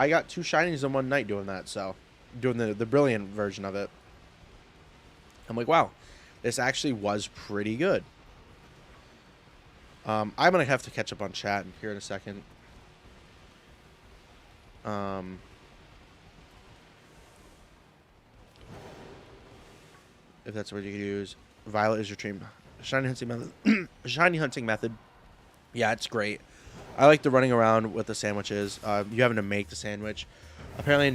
got 2 shinies in one night doing that, so doing the Brilliant version of it. I'm like, wow, this actually was pretty good. I'm going to have to catch up on chat here in a second. If that's what you can use. Violet is your dream. Shiny hunting method. Shiny hunting method. Yeah, it's great. I like the running around with the sandwiches. You having to make the sandwich. Apparently,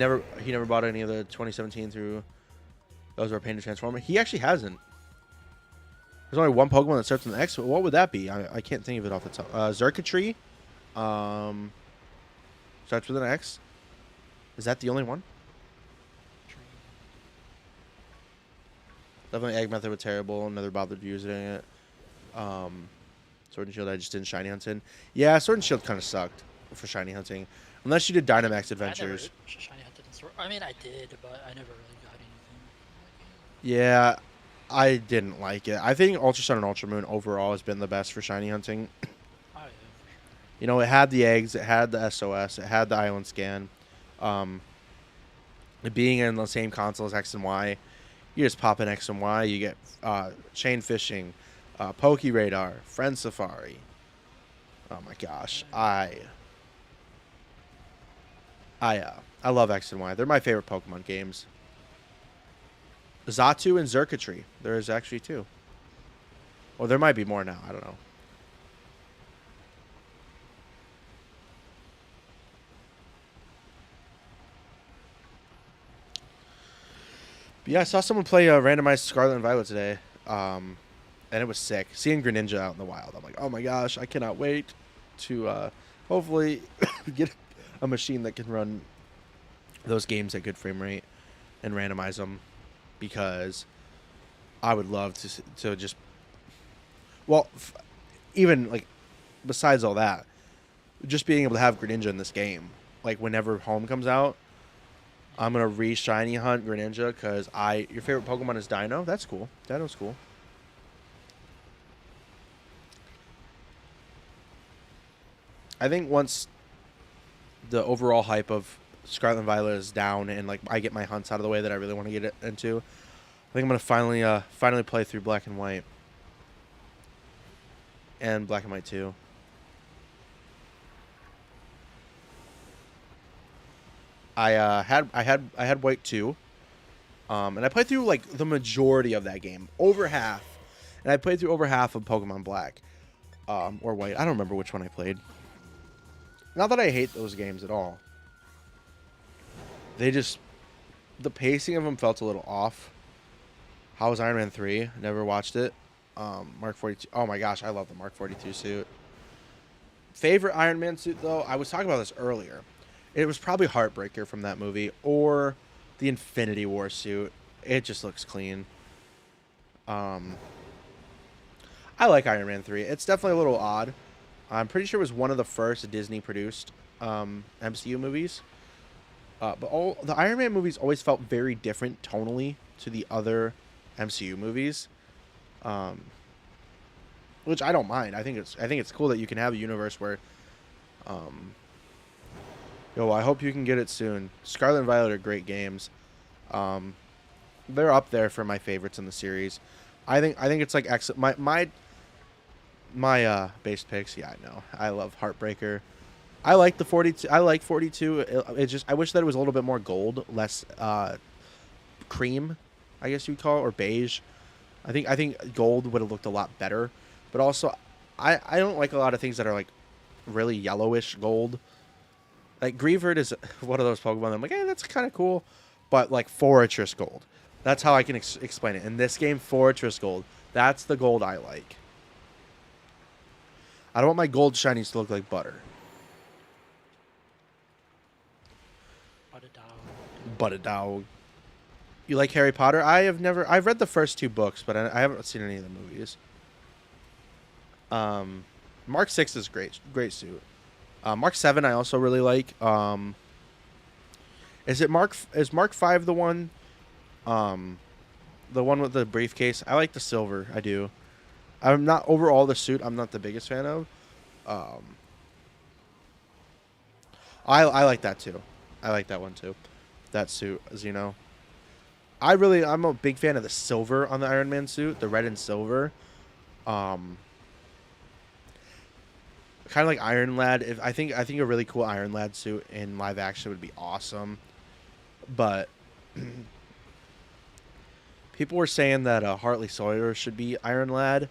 he never bought any of the 2017 through those were painted to transform. He actually hasn't. There's only one Pokemon that starts with an X. What would that be? I can't think of it off the top. Xurkitree. Starts with an X. Is that the only one? Definitely Egg Method was terrible. Never bothered using it. Sword and Shield I just didn't shiny hunt in. Yeah, Sword and Shield kind of sucked for shiny hunting. Unless you did Dynamax Adventures. I never shiny hunted in Sword. I mean, I did, but I never really got anything. Yeah, I didn't like it. I think Ultra Sun and Ultra Moon overall has been the best for shiny hunting. Oh, yeah, for sure. It had the eggs, it had the SOS, it had the island scan. Being in the same console as X and Y, you just pop in X and Y, you get chain fishing, Poke Radar, Friend Safari. Oh my gosh, I love X and Y. They're my favorite Pokemon games. Xatu and Xurkitree. There is actually 2. Well, there might be more now. I don't know. But yeah, I saw someone play randomized Scarlet and Violet today, and it was sick. Seeing Greninja out in the wild, I'm like, oh my gosh, I cannot wait to hopefully get a machine that can run those games at good frame rate and randomize them, because I would love to just, well, even like besides all that, just being able to have Greninja in this game, like whenever Home comes out. I'm going to re-shiny hunt Greninja because your favorite Pokemon is Dino? That's cool. Dino's cool. I think once the overall hype of Scarlet and Violet is down and like I get my hunts out of the way that I really want to get it into, I think I'm going to finally play through Black and White. And Black and White 2. I had White 2, and I played through like the majority of that game, over half, and I played through over half of Pokemon Black, or White. I don't remember which one I played. Not that I hate those games at all. The pacing of them felt a little off. How was Iron Man 3? Never watched it. Mark 42. Oh my gosh, I love the Mark 42 suit. Favorite Iron Man suit though? I was talking about this earlier. It was probably Heartbreaker from that movie, or the Infinity War suit. It just looks clean. I like Iron Man 3. It's definitely a little odd. I'm pretty sure it was one of the first Disney-produced MCU movies. But all the Iron Man movies always felt very different tonally to the other MCU movies, which I don't mind. I think it's cool that you can have a universe where. I hope you can get it soon. Scarlet and Violet are great games. They're up there for my favorites in the series. I think it's like excellent. My base picks. Yeah, I know. I love Heartbreaker. I like the 42. I like 42. It just I wish that it was a little bit more gold, less cream, I guess you'd call it, or beige. I think gold would have looked a lot better. But also, I don't like a lot of things that are like really yellowish gold. Like, Greavard is one of those Pokemon I'm like, hey, that's kind of cool. But, like, Fortress Gold. That's how I can explain it. In this game, Fortress Gold. That's the gold I like. I don't want my gold shinies to look like butter. What a dog. But a dog. You like Harry Potter? I've read the first 2 books, but I haven't seen any of the movies. Mark 6 is great suit. Mark 7 I also really like. Is Mark 5 the one? The one with the briefcase? I like the silver. I do. I'm not overall the suit. I'm not the biggest fan of. I like that too. I like that one too. That suit, as you know. I'm a big fan of the silver on the Iron Man suit, the red and silver. Kind of like Iron Lad. I think a really cool Iron Lad suit in live action would be awesome. But people were saying that Hartley Sawyer should be Iron Lad.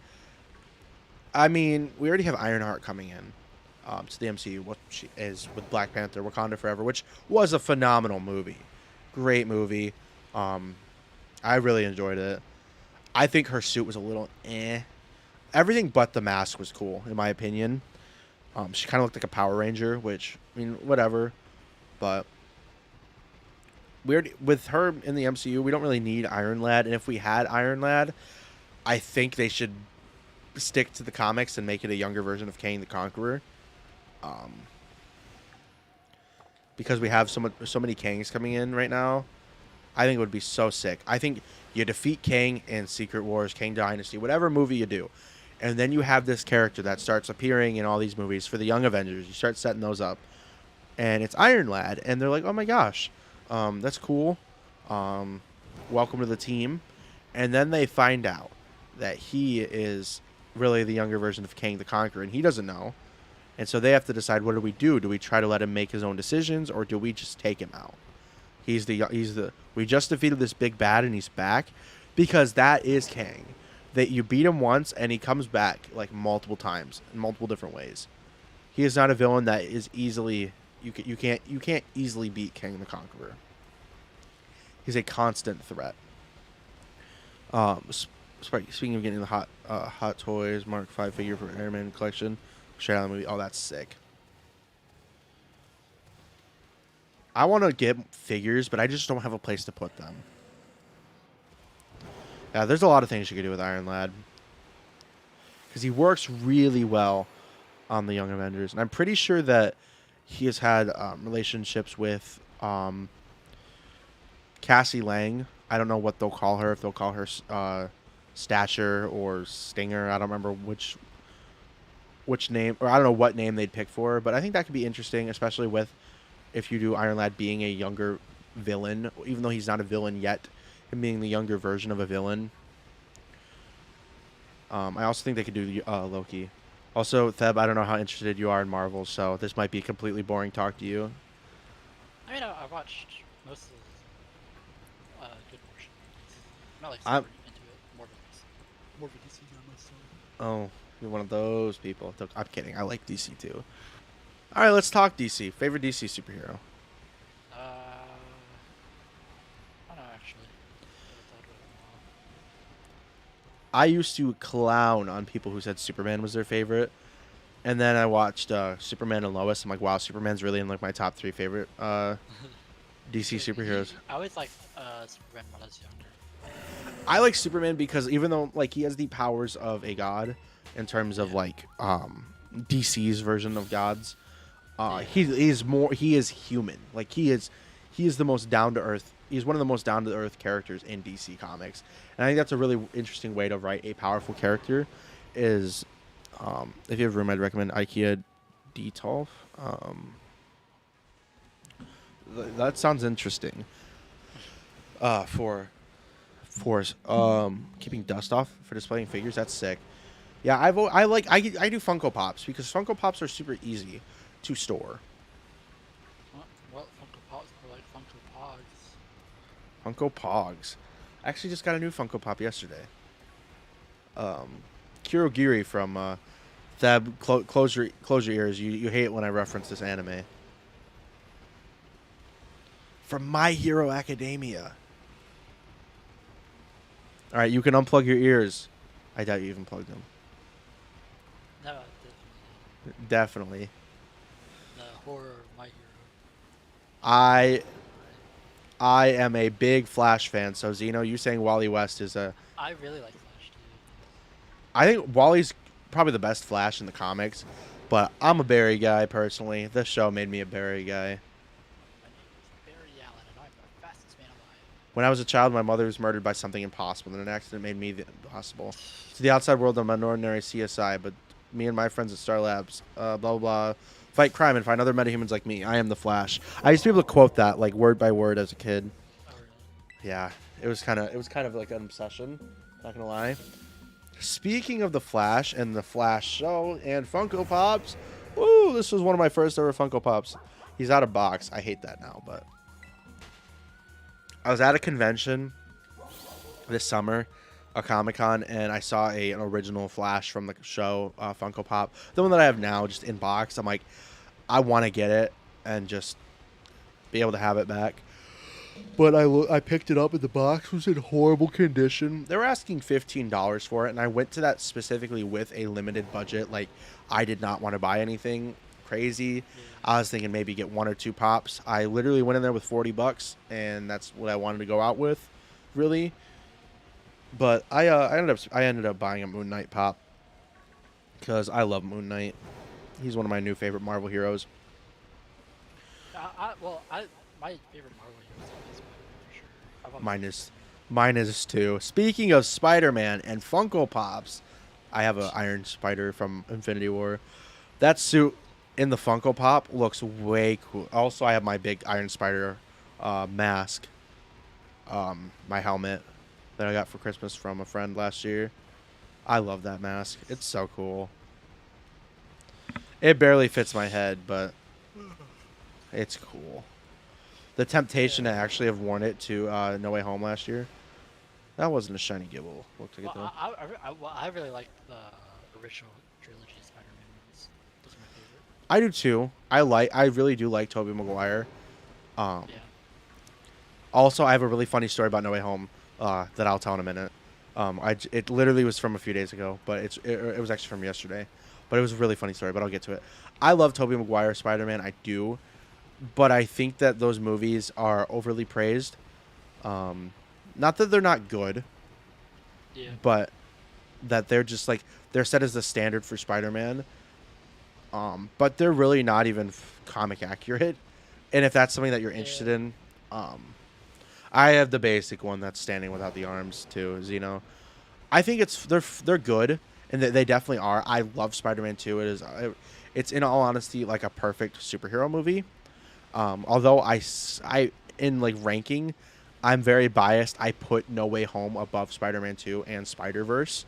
I mean, we already have Ironheart coming in to the MCU. What she is with Black Panther, Wakanda Forever, which was a phenomenal movie. Great movie. I really enjoyed it. I think her suit was a little eh. Everything but the mask was cool, in my opinion. She kind of looked like a Power Ranger, which, I mean, whatever. But with her in the MCU, we don't really need Iron Lad. And if we had Iron Lad, I think they should stick to the comics and make it a younger version of Kang the Conqueror. Because we have so many Kangs coming in right now, I think it would be so sick. I think you defeat Kang in Secret Wars, Kang Dynasty, whatever movie you do, and then you have this character that starts appearing in all these movies for the Young Avengers. You start setting those up, and it's Iron Lad, and they're like, oh my gosh, that's cool. Welcome to the team. And then they find out that he is really the younger version of Kang the Conqueror, and he doesn't know. And so they have to decide, what do we do? Do we try to let him make his own decisions, or do we just take him out? We just defeated this big bad, and he's back, because that is Kang. That you beat him once, and he comes back like multiple times in multiple different ways. He is not a villain that is easily you can't easily beat Kang the Conqueror. He's a constant threat. Speaking of getting the Hot Toys Mark 5 figure for Iron Man collection, straight out of the movie. Oh, that's sick. I want to get figures, but I just don't have a place to put them. Yeah, there's a lot of things you could do with Iron Lad. Because he works really well on the Young Avengers. And I'm pretty sure that he has had relationships with Cassie Lang. I don't know what they'll call her. If they'll call her Stature or Stinger. I don't remember which name. Or I don't know what name they'd pick for her. But I think that could be interesting, especially with if you do Iron Lad being a younger villain. Even though he's not a villain yet. Him being the younger version of a villain. I also think they could do Loki. Also, Theb, I don't know how interested you are in Marvel, so this might be a completely boring talk to you. I mean, I watched most of the good portion. I'm not like super into it. More of a DC guy myself. Oh, you're one of those people. I'm kidding. I like DC too. All right, let's talk DC. Favorite DC superhero? I don't know, actually. I haven't thought about it in a while. I used to clown on people who said Superman was their favorite. And then I watched Superman and Lois. I'm like, wow, Superman's really in like my top 3 favorite DC superheroes. I always liked Superman when I was younger. I like Superman because even though like he has the powers of a god in terms of like DC's version of gods, he is human. Like he is the most down to earth. He's one of the most down to earth characters in DC Comics, and I think that's a really interesting way to write a powerful character. Is if you have room, I'd recommend IKEA Detolf. That sounds interesting. For keeping dust off for displaying figures, that's sick. Yeah, I do Funko Pops because Funko Pops are super easy to store. What Funko Pops are like Funko Pogs? Funko Pogs. I actually just got a new Funko Pop yesterday. Kurogiri from Theb. Close your ears. You hate it when I reference this anime. From My Hero Academia. All right, you can unplug your ears. I doubt you even plugged them. No, definitely. Definitely. The horror of My Hero. I I am a big Flash fan, so Zeno, you saying Wally West is a I really like Flash too. I think Wally's probably the best Flash in the comics, but I'm a Barry guy personally. This show made me a Barry guy. My name is Barry Allen, and I'm the fastest man alive. When I was a child, my mother was murdered by something impossible, and an accident made me the impossible. To the outside world, I'm an ordinary CSI, but me and my friends at Star Labs, blah, blah, blah, fight crime and find other metahumans like me. I am the Flash. I used to be able to quote that, like, word by word as a kid. Oh really? Yeah, it was kind of like an obsession, not gonna lie. Speaking of the Flash and the Flash show and Funko Pops, woo, this was one of my first ever Funko Pops. He's out of box. I hate that now, but I was at a convention this summer, a Comic-Con, and I saw an original Flash from the show, Funko Pop. The one that I have now, just in box. I'm like, I want to get it and just be able to have it back. But I picked it up and the box was in horrible condition. They were asking $15 for it, and I went to that specifically with a limited budget. Like, I did not want to buy anything crazy. Yeah. I was thinking maybe get 1 or 2 pops. I literally went in there with $40, and that's what I wanted to go out with, really. But I ended up buying a Moon Knight pop because I love Moon Knight. He's one of my new favorite Marvel heroes. My favorite Marvel hero is always Spider-Man for sure. How about Mine is too. Speaking of Spider-Man and Funko Pops, I have an Iron Spider from Infinity War. That suit in the Funko Pop looks way cool. Also, I have my big Iron Spider mask, my helmet that I got for Christmas from a friend last year. I love that mask. It's so cool. It barely fits my head, but it's cool. The temptation to actually have worn it to No Way Home last year. That wasn't a shiny Gibble. Looked like it though. I really like the original trilogy of Spider-Man movies. Those are my favorite. I do too. I really do like Tobey Maguire. Yeah. Also, I have a really funny story about No Way Home that I'll tell in a minute. It literally was from a few days ago, but it was actually from yesterday. But it was a really funny story, but I'll get to it. I love Tobey Maguire Spider-Man. I do. But I think that those movies are overly praised. Not that they're not good, Yeah. but that they're just like they're set as the standard for Spider-Man. But they're really not even comic accurate. And if that's something that you're interested in, I have the basic one that's standing without the arms too, Zeno. I think they're good, and they definitely are. I love Spider-Man 2. It's in all honesty like a perfect superhero movie. Although I in like ranking, I'm very biased. I put No Way Home above Spider-Man 2 and Spider-Verse.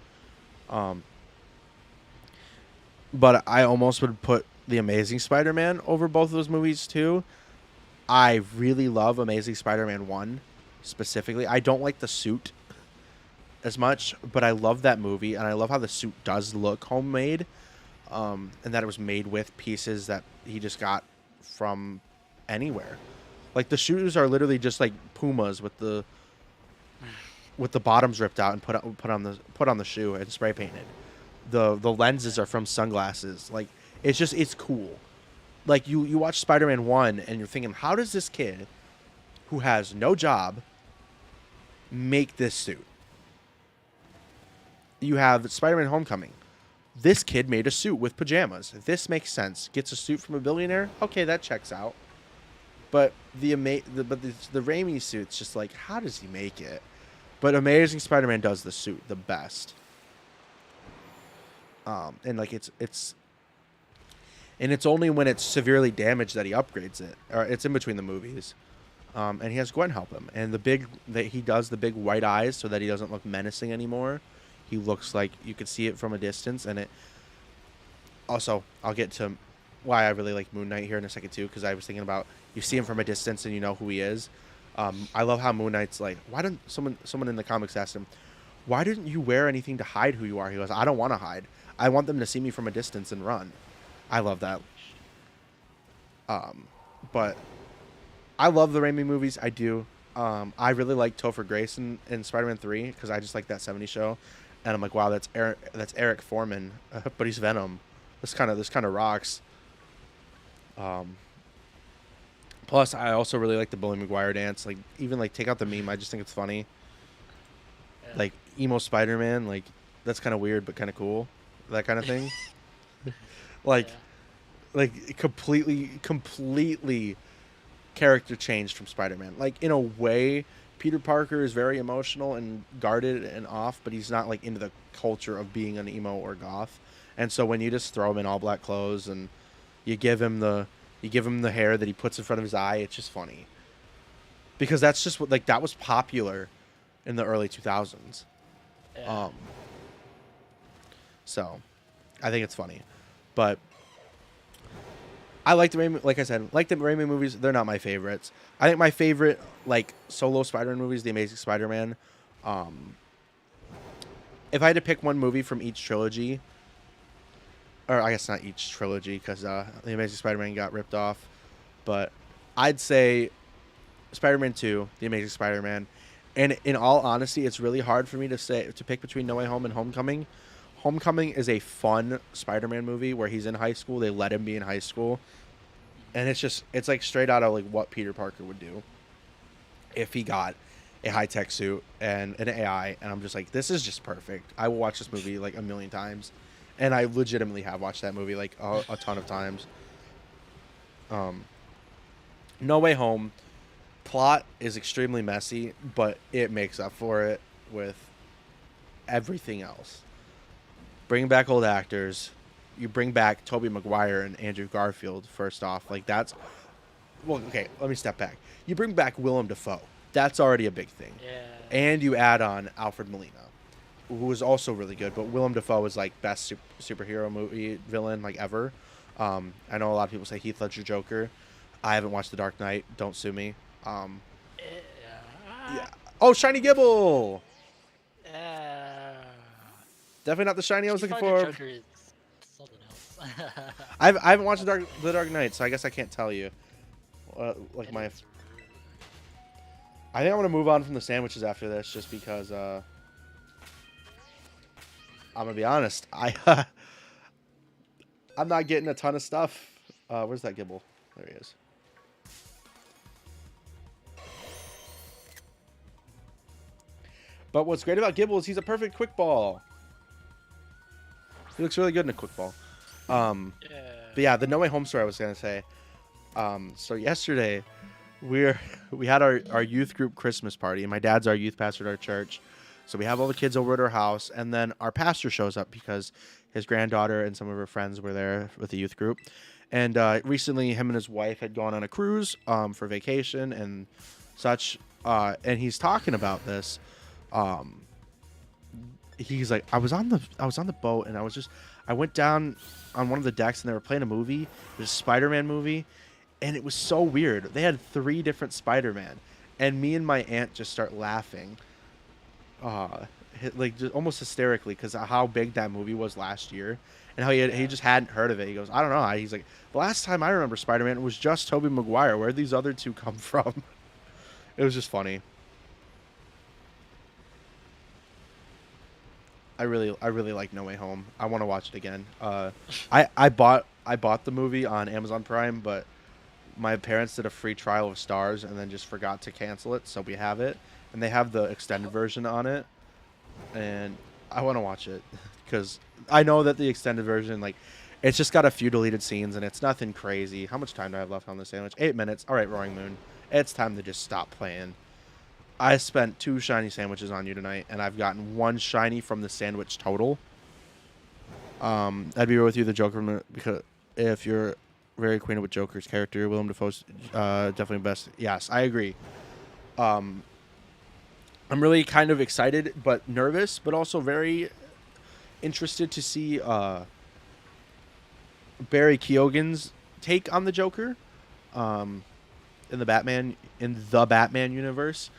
But I almost would put The Amazing Spider-Man over both of those movies too. I really love Amazing Spider-Man 1 specifically. I don't like the suit as much, but I love that movie, and I love how the suit does look homemade, and that it was made with pieces that he just got from anywhere. Like the shoes are literally just like Pumas with the bottoms ripped out and put on the shoe and spray painted. The lenses are from sunglasses. Like it's cool. Like you watch Spider-Man 1 and you're thinking, how does this kid who has no job make this suit? You have Spider-Man Homecoming. This kid made a suit with pajamas. This makes sense. Gets a suit from a billionaire. Okay, that checks out. But the Raimi suit's just like, how does he make it? But Amazing Spider-Man does the suit the best. And like it's only when it's severely damaged that he upgrades it. Or it's in between the movies. And he has Gwen help him. And he does the big white eyes so that he doesn't look menacing anymore. He looks like you could see it from a distance, and it. Also, I'll get to why I really like Moon Knight here in a second too, because I was thinking about you see him from a distance and you know who he is. I love how Moon Knight's like, why didn't someone in the comics asked him, why didn't you wear anything to hide who you are? He goes, I don't want to hide. I want them to see me from a distance and run. I love that. But I love the Raimi movies. I do. I really like Topher Grace in Spider-Man 3 because I just like that '70s show. And I'm like, wow, that's Eric Foreman, but he's Venom. This kind of rocks. Um, Plus, I also really like the Bully Maguire dance. Like, even like take out the meme, I just think it's funny. Yeah. Like emo Spider-Man, like that's kind of weird but kind of cool. That kind of thing. like, Yeah. like completely character changed from Spider-Man. Like in a way, Peter Parker is very emotional and guarded and off, but he's not like into the culture of being an emo or goth. And so when you just throw him in all black clothes and you give him the hair that he puts in front of his eye, it's just funny. Because that's just what like that was popular in the early 2000s. Yeah. So I think it's funny. But I like the Raimi, like I said, like the Raimi movies. They're not my favorites. I think my favorite, like solo Spider-Man movies, The Amazing Spider-Man. If I had to pick one movie from each trilogy, or I guess not each trilogy, because The Amazing Spider-Man got ripped off, but I'd say Spider-Man 2, The Amazing Spider-Man, and in all honesty, it's really hard for me to pick between No Way Home and Homecoming. Homecoming is a fun Spider-Man movie where he's in high school. They let him be in high school. And it's like straight out of like what Peter Parker would do if he got a high-tech suit and an AI. And I'm just like, this is just perfect. I will watch this movie like a million times. And I legitimately have watched that movie like a ton of times. No Way Home. Plot is extremely messy, but it makes up for it with everything else. Bring back old actors. You bring back Tobey Maguire and Andrew Garfield, first off. Like, that's... Well, okay, let me step back. You bring back Willem Dafoe. That's already a big thing. Yeah. And you add on Alfred Molina, who was also really good. But Willem Dafoe is, like, best superhero movie villain, like, ever. I know a lot of people say Heath Ledger Joker. I haven't watched The Dark Knight. Don't sue me. Yeah. Oh, Shiny Gibble! Definitely not the shiny I was looking for. Joker is something else. I haven't watched the Dark Knight, so I guess I can't tell you. Like my, I think I'm gonna move on from the sandwiches after this, just because. I'm gonna be honest. I'm not getting a ton of stuff. Where's that Gibble? There he is. But what's great about Gibble is he's a perfect quick ball. He looks really good in a quick ball. But yeah, the No Way Home story I was gonna say. So yesterday, we had our youth group Christmas party, and my dad's our youth pastor at our church. So we have all the kids over at our house, and then our pastor shows up because his granddaughter and some of her friends were there with the youth group. And recently, him and his wife had gone on a cruise for vacation and such. And he's talking about this. He's like, I was on the boat, and I went down on one of the decks, and they were playing a movie. It was a Spider-Man movie, and it was so weird. They had 3 different Spider-Man, and me and my aunt just start laughing, like just almost hysterically, because of how big that movie was last year, and how he just hadn't heard of it. He goes, I don't know. He's like, the last time I remember Spider-Man was just Tobey Maguire. Where'd these other 2 come from? It was just funny. I really like No Way Home. I want to watch it again. I bought the movie on Amazon Prime, but my parents did a free trial of Stars and then just forgot to cancel it, so we have it, and they have the extended version on it, and I want to watch it because I know that the extended version, like, it's just got a few deleted scenes and it's nothing crazy. How much time do I have left on this sandwich? 8 minutes. All right, Roaring Moon. It's time to just stop playing. I spent 2 shiny sandwiches on you tonight, and I've gotten 1 shiny from the sandwich total. I'd be real with you, the Joker, because if you're very acquainted with Joker's character, Willem Dafoe's definitely best. Yes, I agree. I'm really kind of excited, but nervous, but also very interested to see Barry Keoghan's take on the Joker in the Batman universe.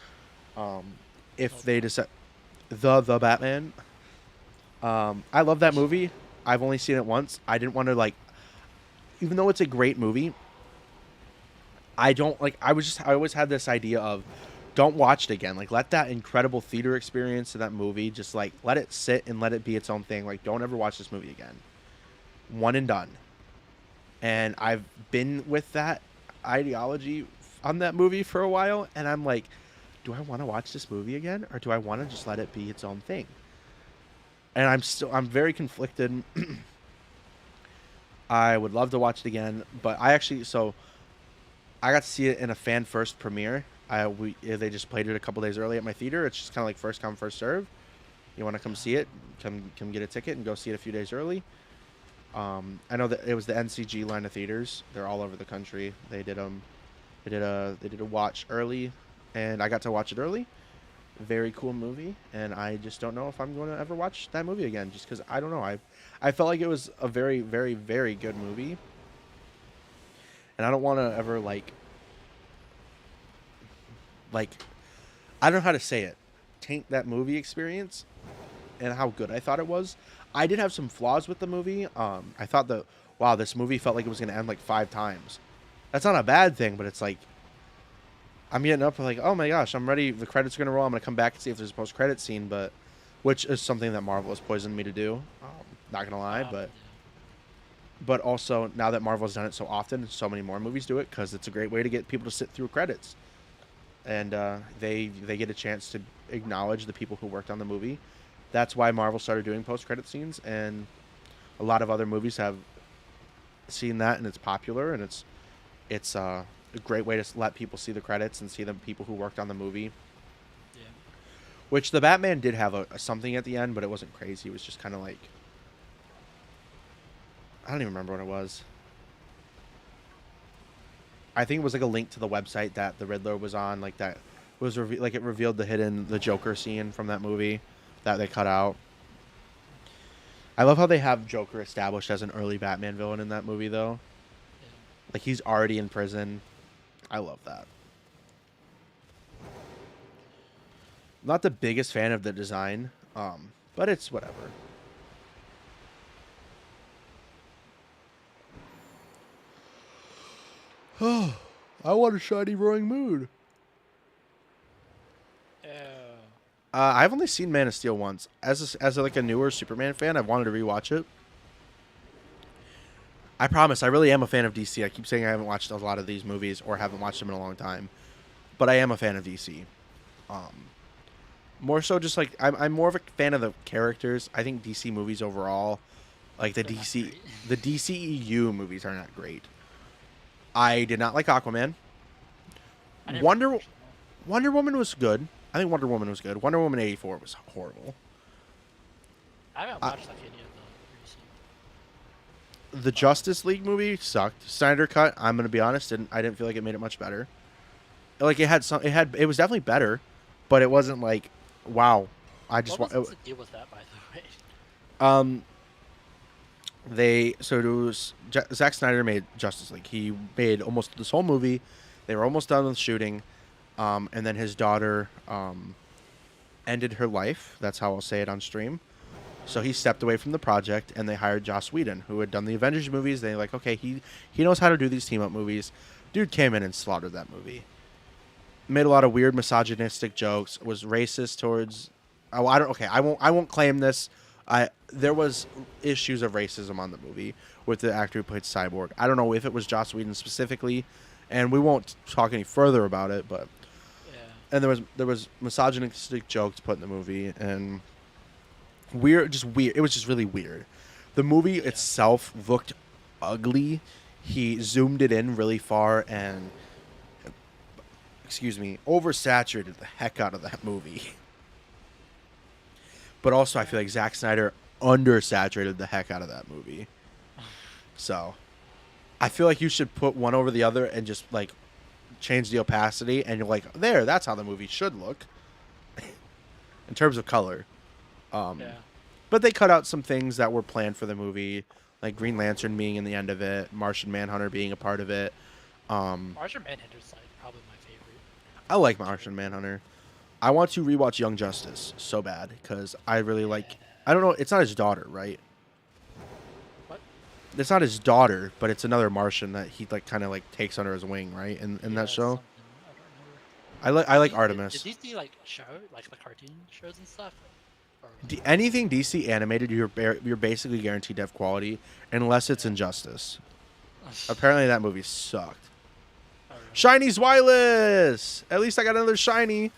If they decide the Batman, I love that movie. I've only seen it once. I didn't want to, like, even though it's a great movie, I always had this idea of don't watch it again. Like, let that incredible theater experience of that movie, just like let it sit and let it be its own thing. Like, don't ever watch this movie again. one and done. And I've been with that ideology on that movie for a while, and I'm like, do I want to watch this movie again, or do I want to just let it be its own thing? And I'm very conflicted. I would love to watch it again, but I got to see it in a fan first premiere. They just played it a couple days early at my theater. It's just kind of like first come first serve. You want to come see it? Come get a ticket and go see it a few days early. I know that it was the NCG line of theaters. They're all over the country. They did a watch early, and I got to watch it early. Very cool movie, and I just don't know if I'm going to ever watch that movie again, just because I don't know. I felt like it was a very, very, very good movie, and I don't want to ever like I don't know how to say it, taint that movie experience and how good I thought it was. I did have some flaws with the movie. I thought wow, this movie felt like it was going to end like 5 times. That's not a bad thing, but it's like I'm getting up like, oh my gosh, I'm ready. The credits are going to roll. I'm going to come back and see if there's a post-credit scene, which is something that Marvel has poisoned me to do. Not going to lie, but also now that Marvel's done it so often, so many more movies do it because it's a great way to get people to sit through credits. And they get a chance to acknowledge the people who worked on the movie. That's why Marvel started doing post-credit scenes, and a lot of other movies have seen that, and it's popular, and it's a great way to let people see the credits and see the people who worked on the movie. Yeah. Which the Batman did have a something at the end, but it wasn't crazy. It was just kind of like, I don't even remember what it was. I think it was like a link to the website that the Riddler was on, like that was like it revealed the Joker scene from that movie that they cut out. I love how they have Joker established as an early Batman villain in that movie, though. Yeah. Like he's already in prison. I love that. Not the biggest fan of the design, but it's whatever. Oh, I want a shiny roaring moon. I've only seen Man of Steel once. As like a newer Superman fan, I've wanted to rewatch it. I promise, I really am a fan of DC. I keep saying I haven't watched a lot of these movies or haven't watched them in a long time, but I am a fan of DC. More so, just like I'm more of a fan of the characters. I think DC movies overall, like the DCEU movies, are not great. I did not like Aquaman. Wonder Woman was good. I think Wonder Woman was good. Wonder Woman 84 was horrible. I haven't watched like any of the Justice League movie sucked. Snyder Cut, I'm gonna be honest, I didn't feel like it made it much better. Like it was definitely better, but it wasn't like, wow. What was the deal with that, by the way? Zack Snyder made Justice League. He made almost this whole movie. They were almost done with shooting. And then his daughter ended her life. That's how I'll say it on stream. So he stepped away from the project, and they hired Joss Whedon, who had done the Avengers movies. They like, okay, he knows how to do these team-up movies. Dude came in and slaughtered that movie. Made a lot of weird misogynistic jokes. Was racist towards. Oh, I won't claim this. There was issues of racism on the movie with the actor who played Cyborg. I don't know if it was Joss Whedon specifically, and we won't talk any further about it, but. And there was misogynistic jokes put in the movie, and weird. It was just really weird. The movie itself looked ugly. He zoomed it in really far and, oversaturated the heck out of that movie. But also, I feel like Zack Snyder undersaturated the heck out of that movie. So, I feel like you should put one over the other and just like change the opacity, and you're like, there, that's how the movie should look in terms of color. But they cut out some things that were planned for the movie, like Green Lantern being in the end of it, Martian Manhunter being a part of it. Martian Manhunter's like probably my favorite. I like Martian Manhunter. I want to rewatch Young Justice so bad because I really like. I don't know. It's not his daughter, right? What? It's not his daughter, but it's another Martian that he like kind of like takes under his wing, right? In that show. I like Artemis. Did these do like show like the cartoon shows and stuff? Anything DC animated, you're basically guaranteed to have quality, unless it's Injustice. Apparently, that movie sucked. Shiny Zwilus! At least I got another shiny.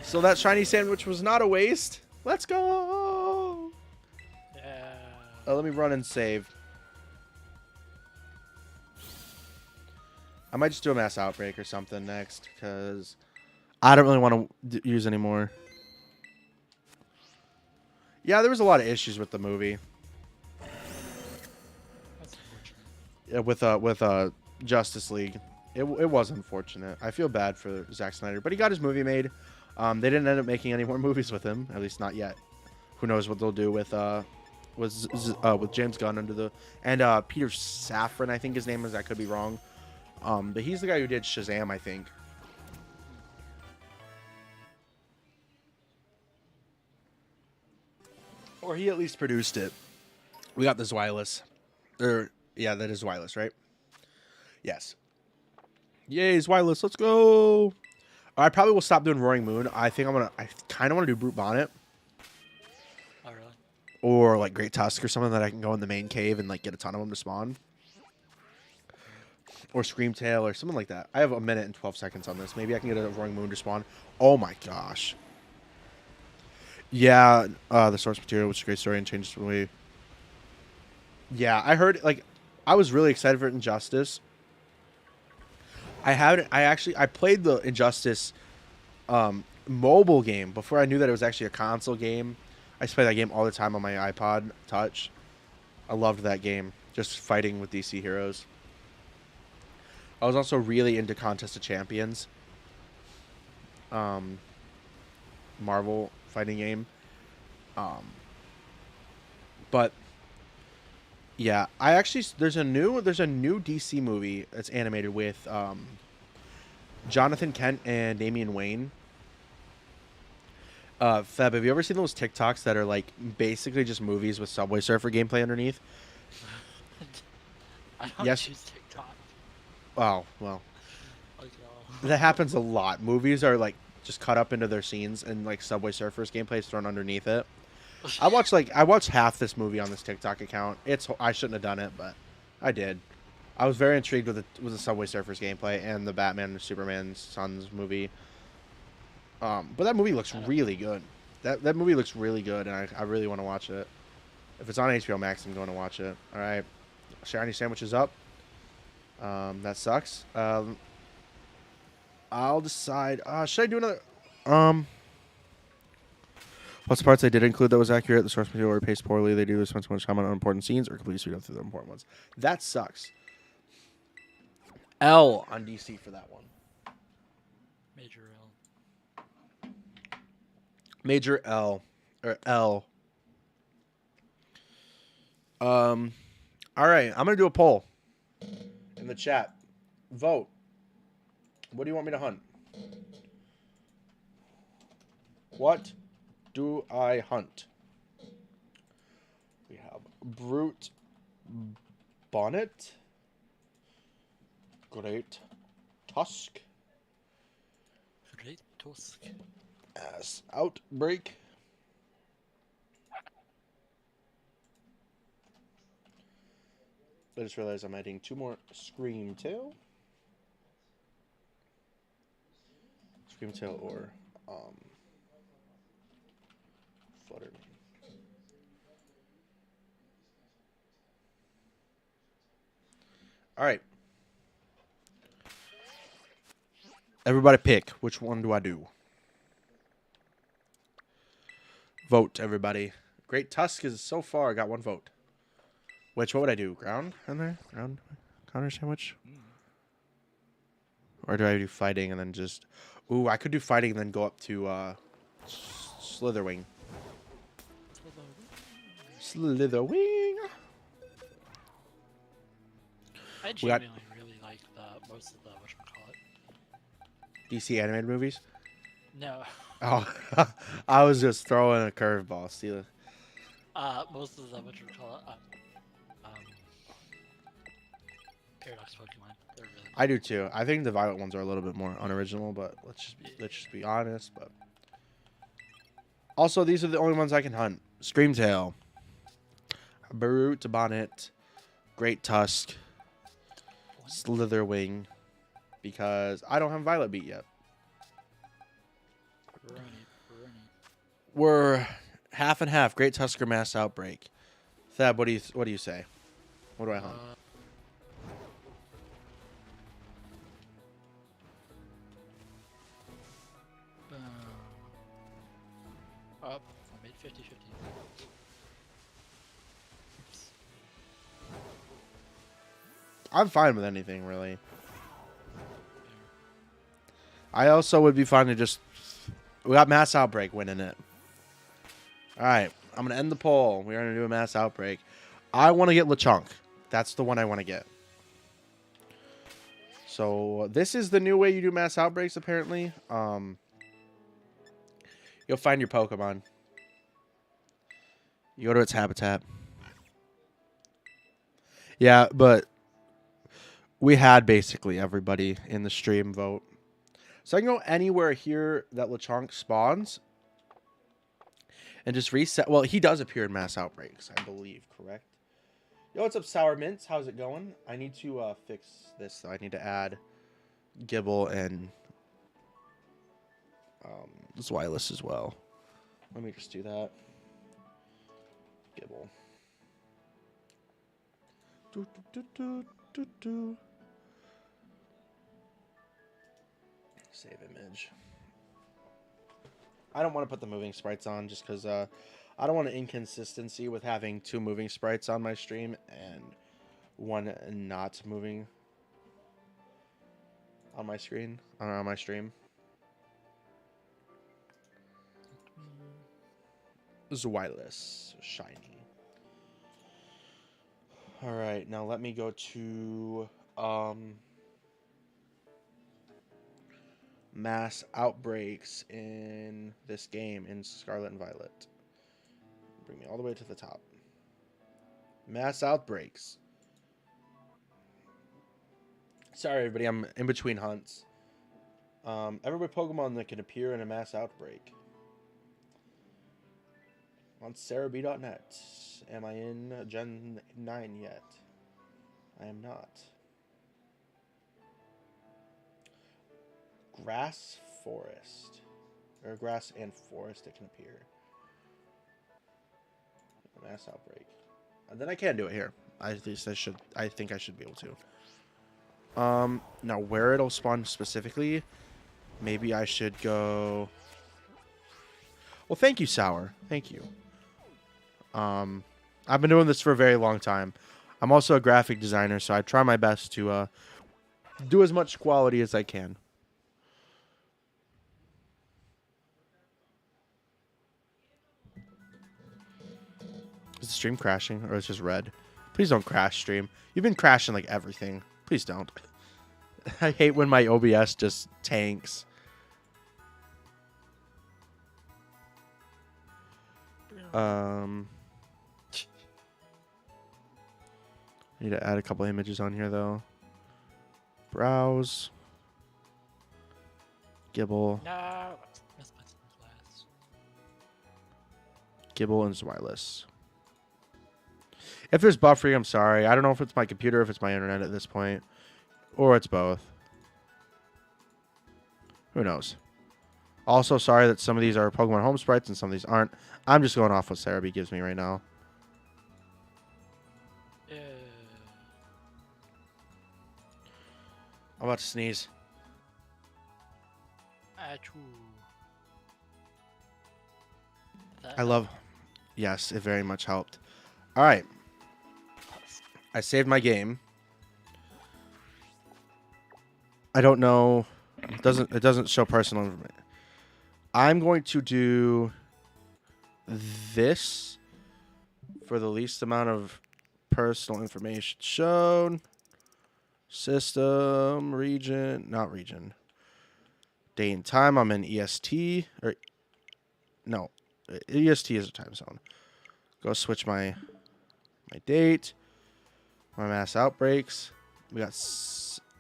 So that shiny sandwich was not a waste. Let's go! Yeah. Let me run and save. I might just do a mass outbreak or something next, because I don't really want to use anymore. Yeah, there was a lot of issues with the movie. That's unfortunate. Yeah, with Justice League. It was unfortunate. I feel bad for Zack Snyder, but he got his movie made. They didn't end up making any more movies with him, at least not yet. Who knows what they'll do with James Gunn under the Peter Safran, I think his name is. I could be wrong. But he's the guy who did Shazam, I think. Or he at least produced it. We got the Zwilus. Yeah, that is Zwilus, right? Yes. Yay, Zwilus, let's go. I probably will stop doing Roaring Moon. I kind of want to do Brute Bonnet. Oh, really? Or like Great Tusk or something that I can go in the main cave and like get a ton of them to spawn. Or Screamtail or something like that. I have a minute and 12 seconds on this. Maybe I can get a Roaring Moon to spawn. Oh my gosh. Yeah, the source material, which is a great story and changes the way. Yeah, I heard, like, I was really excited for Injustice. I played the Injustice mobile game before I knew that it was actually a console game. I used to play that game all the time on my iPod Touch. I loved that game, just fighting with DC heroes. I was also really into Contest of Champions. Marvel fighting game. But yeah, there's a new DC movie that's animated with Jonathan Kent and Damian Wayne. Feb, have you ever seen those TikToks that are like basically just movies with Subway Surfer gameplay underneath? I don't Yes. choose TikTok. Oh, well. Like, no. That happens a lot. Movies are like just cut up into their scenes and like Subway Surfers gameplay is thrown underneath it. I watched half this movie on this TikTok account. I shouldn't have done it, but I did. I was very intrigued with the Subway Surfers gameplay and the Batman and Superman Sons movie. But that movie looks really good. That movie looks really good, and I really want to watch it. If it's on HBO Max, I'm going to watch it. All right, shiny sandwiches up. That sucks. I'll decide. Should I do another? What's the parts they did include that was accurate? The source material were paced poorly. They do spend too much time on unimportant scenes or completely speed up through the important ones. That sucks. L on DC for that one. Major L. Major L. Or L. All right. I'm going to do a poll in the chat. Vote. What do you want me to hunt? What do I hunt? We have Brute Bonnet. Great Tusk. Great Tusk. Ass Outbreak. I just realized I'm adding 2 more Screamtail. Screamtail or Flutterman. All right. Everybody pick. Which one do I do? Vote, everybody. Great Tusk is so far got 1 vote. What would I do? Ground in there? Ground counter sandwich? Or do I do fighting and then just... Ooh, I could do fighting and then go up to Slitherwing. Slitherwing. I genuinely really like most of the whatchamacallit. DC animated movies? No. Oh, I was just throwing a curveball, Steelers. Most of the whatchamacallit, Paradox Pokemon. They're really I do too. I think the Violet ones are a little bit more unoriginal, but let's just be honest. But Also, these are the only ones I can hunt. Screamtail, Brute Bonnet, Great Tusk, Slitherwing, because I don't have Violet Beat yet. We're half and half. Great Tusk or Mass Outbreak. Thab, what do you say? What do I hunt? Up. I made 50-50. I'm fine with anything, really. I also would be fine to just... We got Mass Outbreak winning it. Alright, I'm going to end the poll. We're going to do a Mass Outbreak. I want to get Lechonk. That's the one I want to get. So, this is the new way you do Mass Outbreaks, apparently. You'll find your Pokemon. You go to its habitat. Yeah, but... We had basically everybody in the stream vote. So I can go anywhere here that Lechonk spawns. And just reset. Well, he does appear in Mass Outbreaks, I believe, correct? Yo, what's up, Sour Mints? How's it going? I need to fix this, though. I need to add Gibble and Zwilus as well. Let me just do that. Gibble. Save image. I don't want to put the moving sprites on just because I don't want an inconsistency with having 2 moving sprites on my stream and 1 not moving on my screen, on my stream. Zwilus, shiny. All right, now let me go to Mass Outbreaks in this game in Scarlet and Violet. Bring me all the way to the top. Mass Outbreaks. Sorry, everybody, I'm in between hunts. Every Pokemon that can appear in a Mass Outbreak. On Cerebi.net. Am I in Gen 9 yet? I am not. Grass Forest. Or Grass and Forest that can appear. Mass Outbreak. And then I can do it here. I think I should be able to. Now where it'll spawn specifically, maybe I should go... Well, thank you, Sour. Thank you. I've been doing this for a very long time. I'm also a graphic designer, so I try my best to do as much quality as I can. Is the stream crashing or is it just red? Please don't crash, stream. You've been crashing like everything. Please don't. I hate when my OBS just tanks. I need to add a couple images on here though. Browse. Gibble. No. Gibble and Zwilus. If there's buffering, I'm sorry. I don't know if it's my computer or if it's my internet at this point. Or it's both. Who knows? Also, sorry that some of these are Pokemon home sprites and some of these aren't. I'm just going off what Cerebi gives me right now. I'm about to sneeze. I love... Yes, it very much helped. All right. I saved my game. I don't know. It doesn't show personal information. I'm going to do this for the least amount of personal information shown. System, region, not region. Day and time, I'm in EST. Or no, EST is a time zone. Go switch my date. My Mass Outbreaks. We got...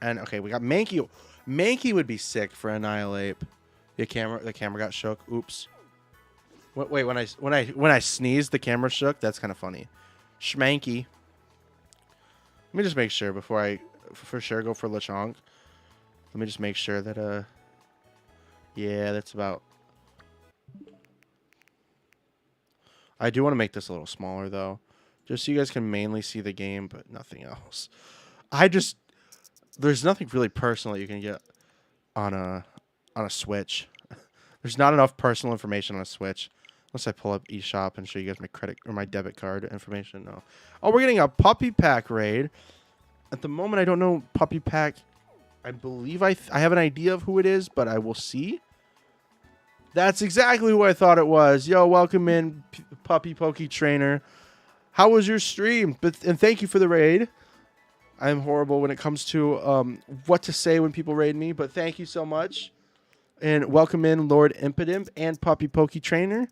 And, okay, we got Mankey. Mankey would be sick for Annihilate. The camera got shook. Oops. Wait, when I sneezed, the camera shook. That's kind of funny. Schmanky. Let me just make sure before I, for sure, go for Lechonk. Let me just make sure that yeah, that's about. I do want to make this a little smaller though, just so you guys can mainly see the game, but nothing else. There's nothing really personal you can get on a Switch. There's not enough personal information on a Switch. Unless I pull up eShop and show you guys my credit or my debit card information. No. Oh, we're getting a Puppy Pack raid. At the moment, I don't know Puppy Pack. I believe I have an idea of who it is, but I will see. That's exactly who I thought it was. Yo, welcome in, Puppy Pokey Trainer. How was your stream? And thank you for the raid. I'm horrible when it comes to what to say when people raid me, but thank you so much. And welcome in, Lord Impidimp and Puppy Pokey Trainer.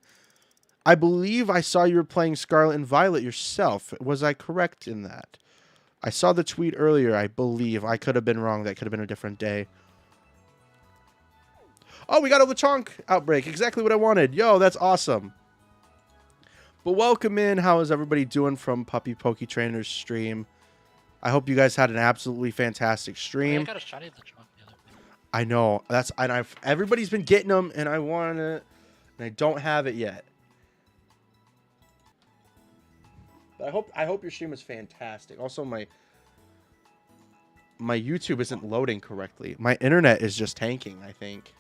I believe I saw you were playing Scarlet and Violet yourself. Was I correct in that? I saw the tweet earlier, I believe. I could have been wrong. That could have been a different day. Oh, we got a Lechonk outbreak. Exactly what I wanted. Yo, that's awesome. But welcome in. How is everybody doing from Puppy Pokey Trainer's stream? I hope you guys had an absolutely fantastic stream. I got a shiny Lechonk the other day. I know. Everybody's been getting them, and I want it, and I don't have it yet. But I hope your stream was fantastic. Also, my YouTube isn't loading correctly. My internet is just tanking, I think.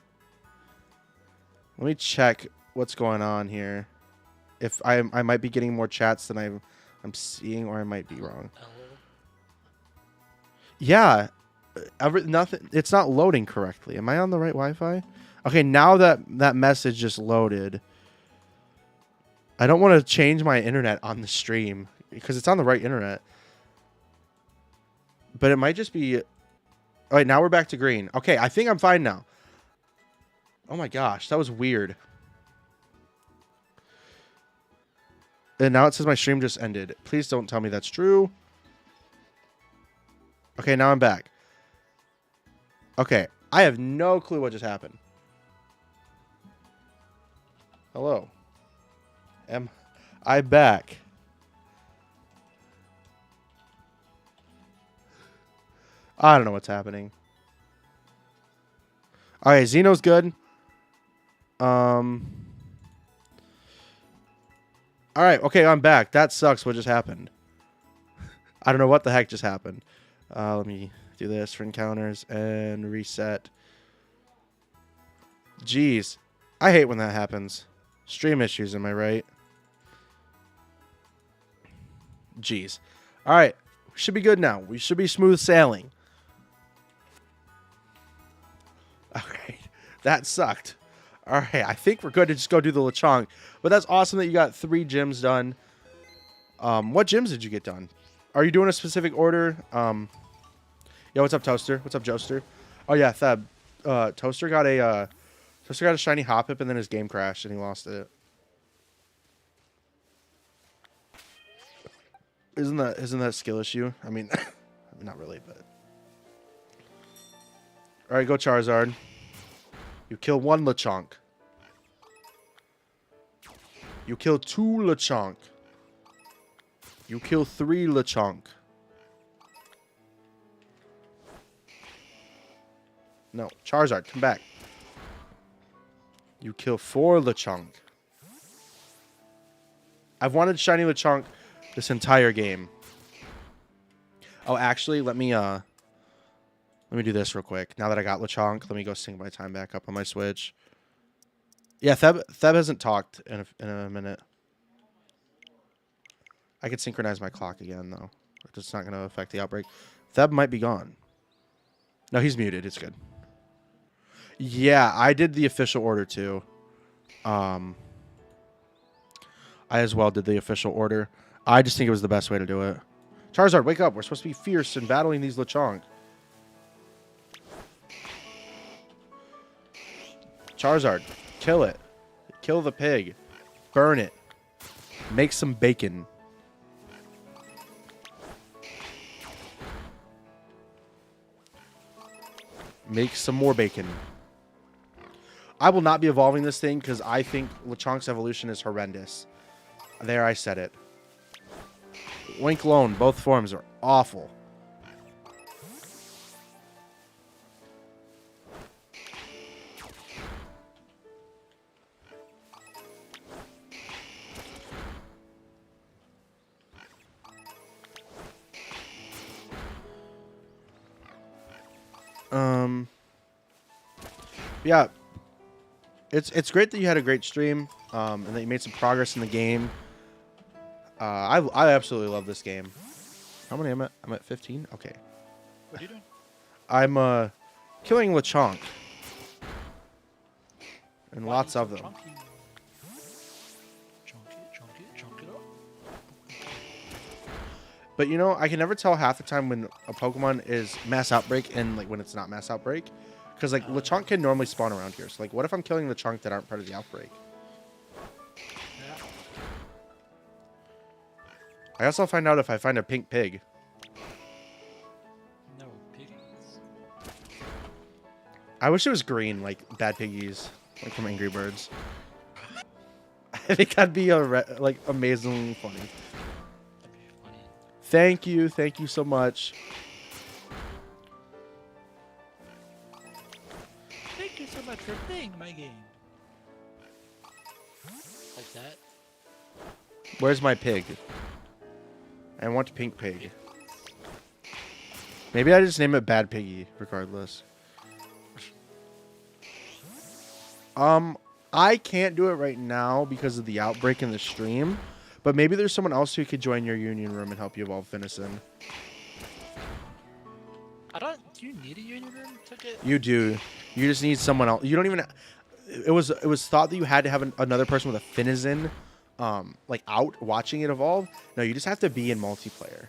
Let me check what's going on here. If I might be getting more chats than I'm seeing, or I might be wrong. Yeah, nothing. It's not loading correctly. Am I on the right Wi-Fi? Okay, now that message just loaded. I don't want to change my internet on the stream because it's on the right internet. But it might just be... All right, now we're back to green. Okay, I think I'm fine now. Oh my gosh, that was weird. And now it says my stream just ended. Please don't tell me that's true. Okay, now I'm back. Okay, I have no clue what just happened. Hello. Am I back? I don't know what's happening. All right, Xeno's good. All right, okay, I'm back. That sucks. What just happened? I don't know what the heck just happened. Let me do this for encounters and reset. Jeez, I hate when that happens. Stream issues, am I right? Jeez. All right, we should be good now. We should be smooth sailing. Okay, that sucked. All right, I think we're good to just go do the Lechonk. But that's awesome that you got 3 gyms done. What gyms did you get done? Are you doing a specific order? Yo, what's up, Toaster? What's up, Joester? Oh yeah, Theb. Toaster got a shiny Hoppip and then his game crashed and he lost it. Isn't that a skill issue? I mean, not really, but. All right, go Charizard. You kill 1 Lechonk. You kill 2 Lechonk. You kill 3 Lechonk. No, Charizard, come back. You kill 4 Lechonk. I've wanted shiny Lechonk this entire game. Oh, actually, let me do this real quick. Now that I got Lechonk, let me go sync my time back up on my Switch. Yeah, Theb hasn't talked in a minute. I could synchronize my clock again, though. It's not going to affect the outbreak. Theb might be gone. No, he's muted. It's good. Yeah, I did the official order, too. I as well did the official order. I just think it was the best way to do it. Charizard, wake up. We're supposed to be fierce in battling these Lechonk. Charizard, kill it. Kill the pig. Burn it. Make some bacon. Make some more bacon. I will not be evolving this thing because I think Lechonk's evolution is horrendous. There, I said it. Wink Lone, both forms are awful. Yeah, it's great that you had a great stream, and that you made some progress in the game. I absolutely love this game. How many am I? I'm at 15. Okay. What are you doing? I'm killing Lechonk, and Why lots are you of so them. chunky? Chunk it up. But you know, I can never tell half the time when a Pokemon is mass outbreak and like when it's not mass outbreak. Because like Lechonk can normally spawn around here. So like what if I'm killing Lechonk that aren't part of the outbreak? Yeah. I guess I'll find out if I find a pink pig. No piggies. I wish it was green, like Bad Piggies, like from Angry Birds. I think that'd be like amazingly funny. That'd be funny. Thank you so much. Thank you so much for playing my game. Like that. Where's my pig? I want pink pig. Maybe I just name it Bad Piggy, regardless. I can't do it right now because of the outbreak in the stream, but maybe there's someone else who could join your union room and help you evolve Finison. Do you need a union room to get? You do. You just need someone else. You don't even. It was thought that you had to have another person with a Finison, like out watching it evolve. No, you just have to be in multiplayer.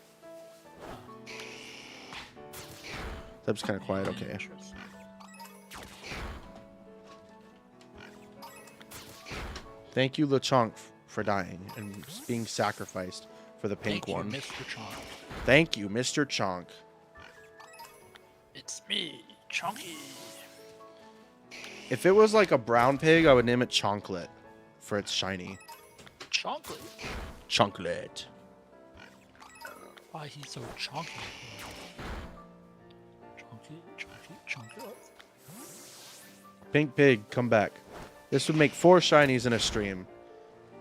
That was kind of quiet. Okay. Interesting. Thank you, Lechonk, for dying and being sacrificed for the pink Thank one. you, Mr. Chonk. Thank you, Mr. Chonk. It's me, Chonky. If it was like a brown pig, I would name it Chonklet for its shiny. Chocolate. Chonklet. Why he's so chonky? Chonky. Pink pig, come back. This would make 4 shinies in a stream,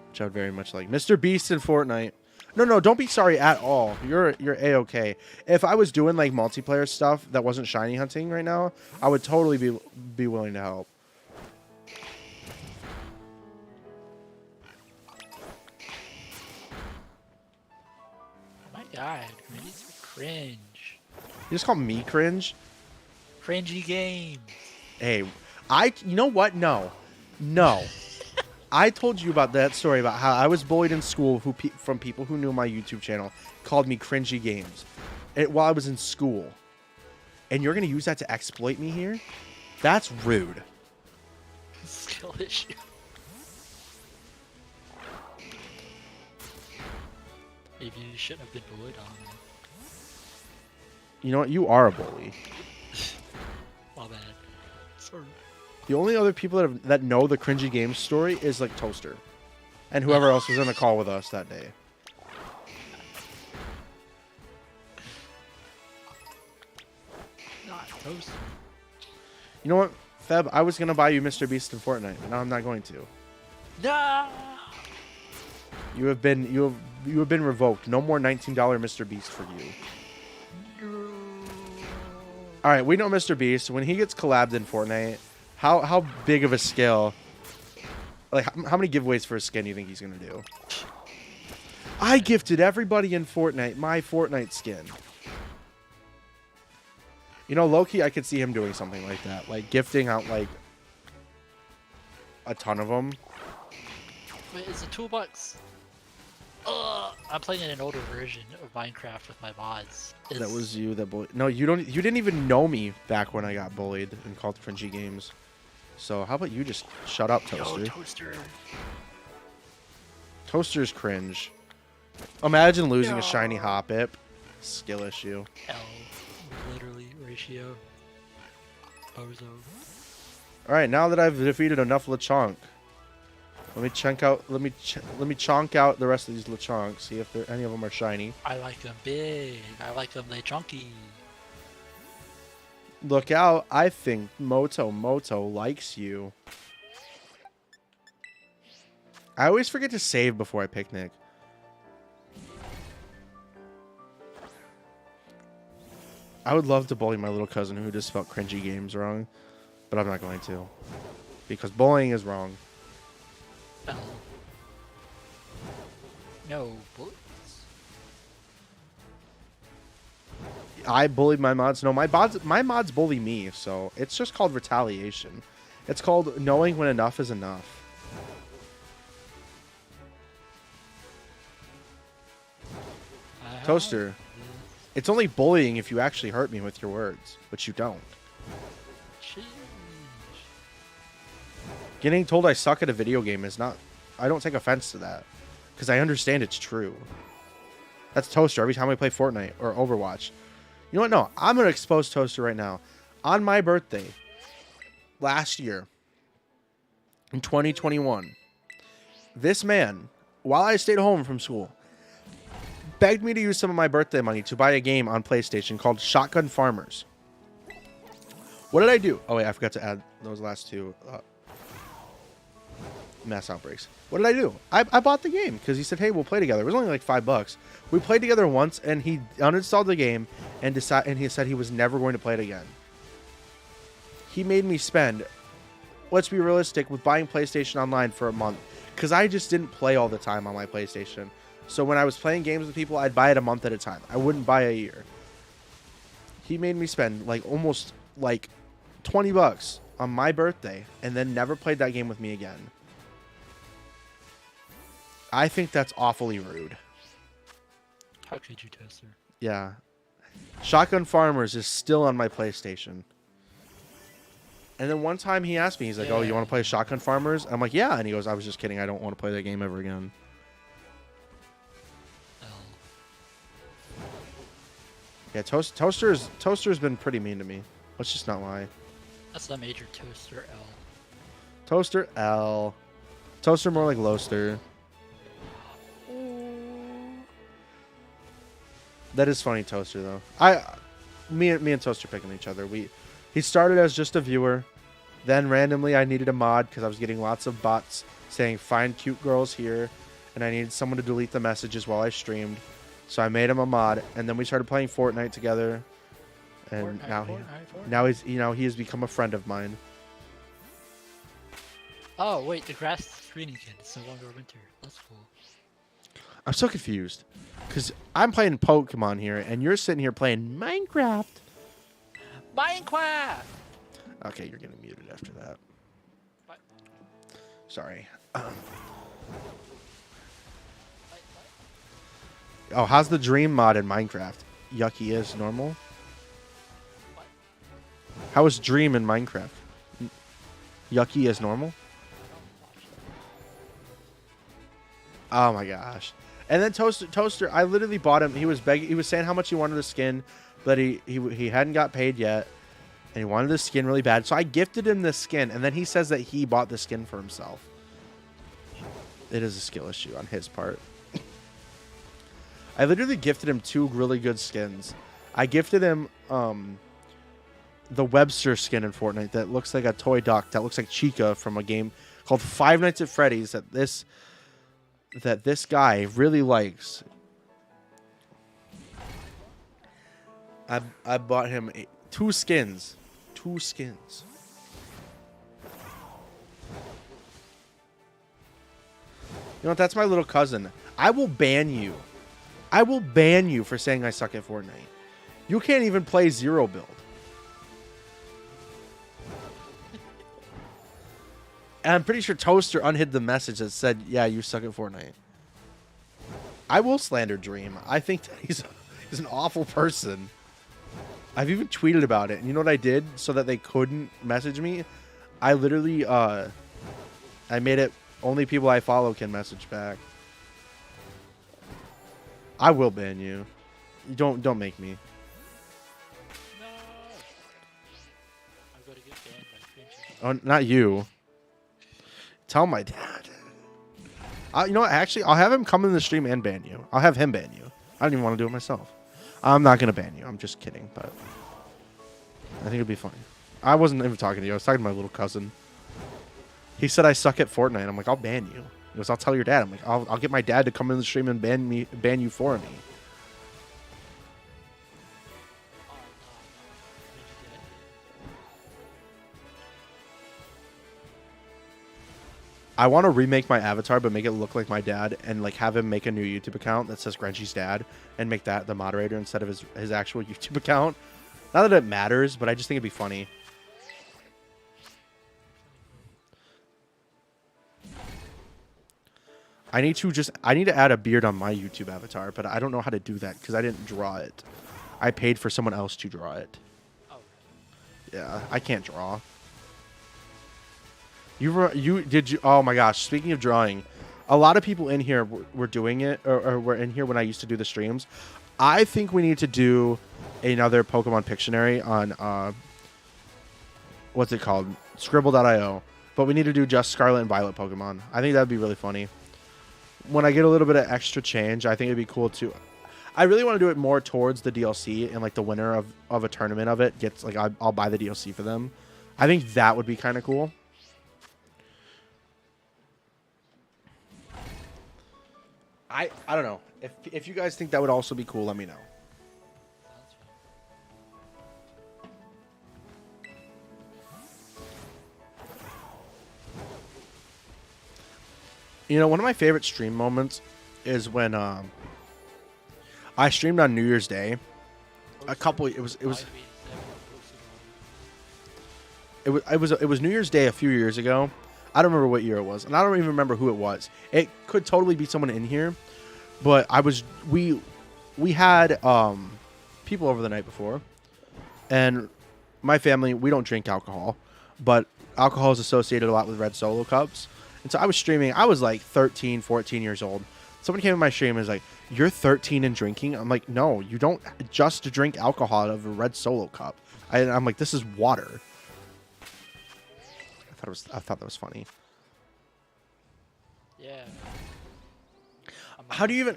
which I would very much like. Mr. Beast in Fortnite. No, don't be sorry at all. You're A-okay. If I was doing like multiplayer stuff that wasn't shiny hunting right now, I would totally be willing to help. Oh my god, Granny's cringe. You just call me cringe? Cringy games. Hey, you know what? No. I told you about that story about how I was bullied in school from people who knew my YouTube channel called me cringy games while I was in school. And you're going to use that to exploit me here? That's rude. Skill issue. Maybe you shouldn't have been bullied on me. You know what? You are a bully. My bad. Sorry. The only other people that know the cringy games story is like Toaster. And whoever else was on the call with us that day. Not toast. You know what, Feb? I was going to buy you Mr. Beast in Fortnite, but now I'm not going to. No. You have been revoked. No more $19 Mr. Beast for you. All right, we know Mr. Beast. When he gets collabed in Fortnite, how big of a scale? Like, how many giveaways for a skin do you think he's gonna do? I gifted everybody in Fortnite my Fortnite skin. You know, low-key, I could see him doing something like that, like gifting out like a ton of them. Wait, is it $2? I'm playing in an older version of Minecraft with my mods. That was you that bullied. No, you don't. You didn't even know me back when I got bullied and called cringy games. So how about you just shut up, Toaster? Yo, Toaster. Toaster's cringe. Imagine losing No. a shiny Hoppip. Skill issue. L, literally ratio. Bozo. All right, now that I've defeated enough Lechonk, let me chunk out. Let me chonk out the rest of these Lechonks. See if any of them are shiny. I like them big. I like them they chunky. Look out! I think Moto likes you. I always forget to save before I picnic. I would love to bully my little cousin who just spelled cringy games wrong, but I'm not going to. Because bullying is wrong. L. No bullets. I bullied my mods. No, my mods bully me, so it's just called retaliation. It's called knowing when enough is enough. Toaster. It's only bullying if you actually hurt me with your words, but you don't. Sheesh. Getting told I suck at a video game is not... I don't take offense to that, because I understand it's true. That's Toaster every time we play Fortnite or Overwatch. You know what? No, I'm going to expose Toaster right now. On my birthday, last year, in 2021, this man, while I stayed home from school, begged me to use some of my birthday money to buy a game on PlayStation called Shotgun Farmers. What did I do? Oh, wait, I forgot to add those last two mass outbreaks. What did I do? I bought the game because he said, hey, we'll play together. It was only like $5. We played together once, and he uninstalled the game and he said he was never going to play it again. He made me spend, let's be realistic, with buying PlayStation Online for a month because I just didn't play all the time on my PlayStation. So when I was playing games with people, I'd buy it a month at a time. I wouldn't buy a year. He made me spend like almost like $20 on my birthday and then never played that game with me again. I think that's awfully rude. How could you, Toaster? Yeah. Shotgun Farmers is still on my PlayStation. And then one time he asked me, he's like, oh, you want to play Shotgun Farmers? I'm like, yeah. And he goes, I was just kidding. I don't want to play that game ever again. Yeah, Toaster's been pretty mean to me. Let's just not lie. That's the major Toaster L. Toaster L. Toaster more like Loaster. That is funny, Toaster though. Me and Toaster picking each other. He started as just a viewer, then randomly I needed a mod because I was getting lots of bots saying find cute girls here, and I needed someone to delete the messages while I streamed. So I made him a mod, and then we started playing Fortnite together. And now he has become a friend of mine. Oh wait, the grass is green again. It's no longer winter. That's cool. I'm so confused because I'm playing Pokemon here, and you're sitting here playing Minecraft. Minecraft. Okay, you're getting muted after that. What? Sorry. Oh, how's the Dream mod in Minecraft? Yucky is normal. What? How is Dream in Minecraft? Yucky is normal. Oh my gosh. And then Toaster, I literally bought him. He was begging. He was saying how much he wanted the skin, but he hadn't got paid yet, and he wanted the skin really bad. So I gifted him the skin, and then he says that he bought the skin for himself. It is a skill issue on his part. I literally gifted him 2 really good skins. I gifted him the Webster skin in Fortnite that looks like a toy duck that looks like Chica from a game called Five Nights at Freddy's that this guy really likes. I bought him 2 skins. 2 skins. You know what? That's my little cousin. I will ban you. I will ban you for saying I suck at Fortnite. You can't even play Zero Build. And I'm pretty sure Toaster unhid the message that said, yeah, you suck at Fortnite. I will slander Dream. I think that he's an awful person. I've even tweeted about it. And you know what I did so that they couldn't message me? I literally, I made it only people I follow can message back. I will ban you. Don't make me. No. I'm gonna get banned by cringy. Oh, not you. Tell my dad. You know what? Actually, I'll have him come in the stream and ban you. I'll have him ban you. I don't even want to do it myself. I'm not going to ban you. I'm just kidding, but I think it'd be fun. I wasn't even talking to you. I was talking to my little cousin. He said I suck at Fortnite. I'm like, I'll ban you. He goes, I'll tell your dad. I'm like, I'll get my dad to come in the stream and ban you for me. I want to remake my avatar, but make it look like my dad, and like have him make a new YouTube account that says Grenchi's dad, and make that the moderator instead of his actual YouTube account. Not that it matters, but I just think it'd be funny. I need to add a beard on my YouTube avatar, but I don't know how to do that because I didn't draw it. I paid for someone else to draw it. Oh. Yeah, I can't draw. Oh my gosh, speaking of drawing, a lot of people in here were doing it, or were in here when I used to do the streams. I think we need to do another Pokemon Pictionary on, what's it called? Scribble.io. But we need to do just Scarlet and Violet Pokemon. I think that'd be really funny. When I get a little bit of extra change, I think it'd be cool to... I really want to do it more towards the DLC, and like the winner of a tournament of it gets, like, I'll buy the DLC for them. I think that would be kind of cool. I don't know. If you guys think that would also be cool, let me know. You know, one of my favorite stream moments is when I streamed on New Year's Day. It was New Year's Day a few years ago. I don't remember what year it was, and I don't even remember who it was. It could totally be someone in here, but we had people over the night before, and my family, we don't drink alcohol, but alcohol is associated a lot with red Solo cups. And so I was streaming. I was like 13, 14 years old. Someone came in my stream and was like, "You're 13 and drinking?" I'm like, "No, you don't just drink alcohol out of a red Solo cup." I'm like, "This is water." I thought that was funny. Yeah. How do you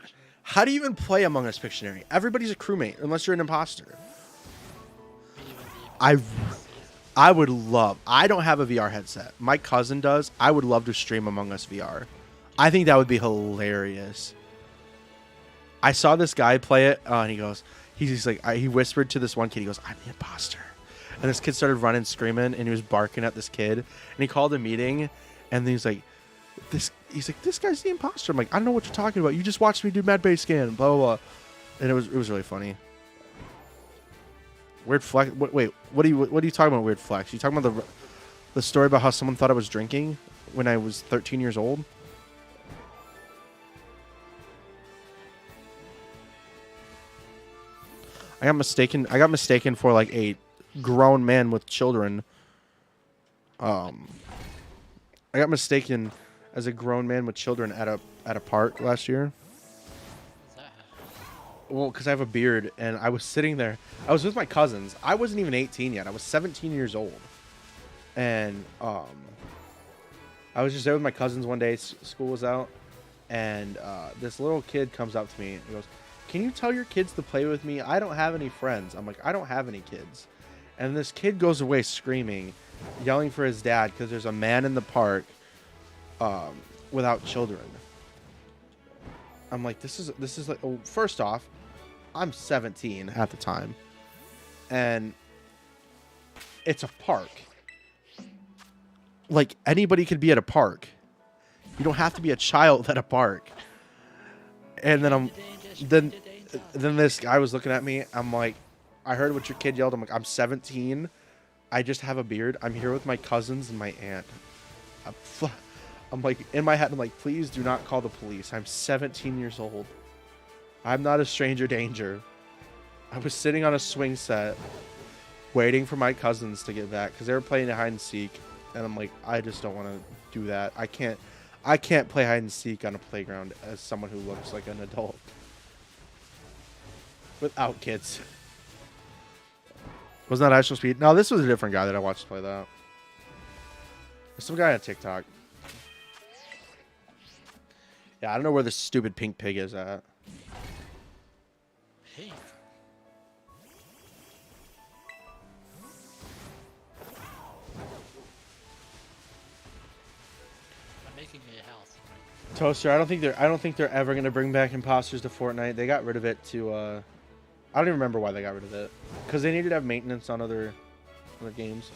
even play Among Us Pictionary? Everybody's a crewmate unless you're an imposter. I would love... I don't have a VR headset. My cousin does. I would love to stream Among Us VR. I think that would be hilarious. I saw this guy play it, and he goes... He's like... he whispered to this one kid. He goes, "I'm the imposter." And this kid started running, screaming, and he was barking at this kid. And he called a meeting, and then he's like, "This guy's the imposter." I'm like, "I don't know what you're talking about. You just watched me do med base scan, blah, blah, blah." And it was really funny. Weird flex. Wait, what are you talking about? Weird flex? You talking about the story about how someone thought I was drinking when I was 13 years old? I got mistaken for like a grown man with children. I got mistaken as a grown man with children at a park last year. Well, because I have a beard, and I was sitting there. I was with my cousins. I wasn't even 18 yet. I was 17 years old. And I was just there with my cousins one day. School was out. And this little kid comes up to me and goes, "Can you tell your kids to play with me? I don't have any friends." I'm like, "I don't have any kids." And this kid goes away screaming, yelling for his dad because there's a man in the park without children. I'm like, this is like, oh, first off, I'm 17 at the time, and it's a park. Like, anybody could be at a park. You don't have to be a child at a park. And then then this guy was looking at me. I'm like, "I heard what your kid yelled." I'm like, "I'm 17. I just have a beard. I'm here with my cousins and my aunt." I'm like, in my head, I'm like, "Please do not call the police. I'm 17 years old. I'm not a stranger danger." I was sitting on a swing set waiting for my cousins to get back because they were playing hide and seek. And I'm like, I just don't want to do that. I can't play hide and seek on a playground as someone who looks like an adult without kids. Wasn't that actual speed? No, this was a different guy that I watched play that. Some guy on TikTok. Yeah, I don't know where this stupid pink pig is at. Hey. I'm making a house. Toaster, I don't think they're ever gonna bring back imposters to Fortnite. They got rid of it to I don't even remember why they got rid of it. Because they needed to have maintenance on other games.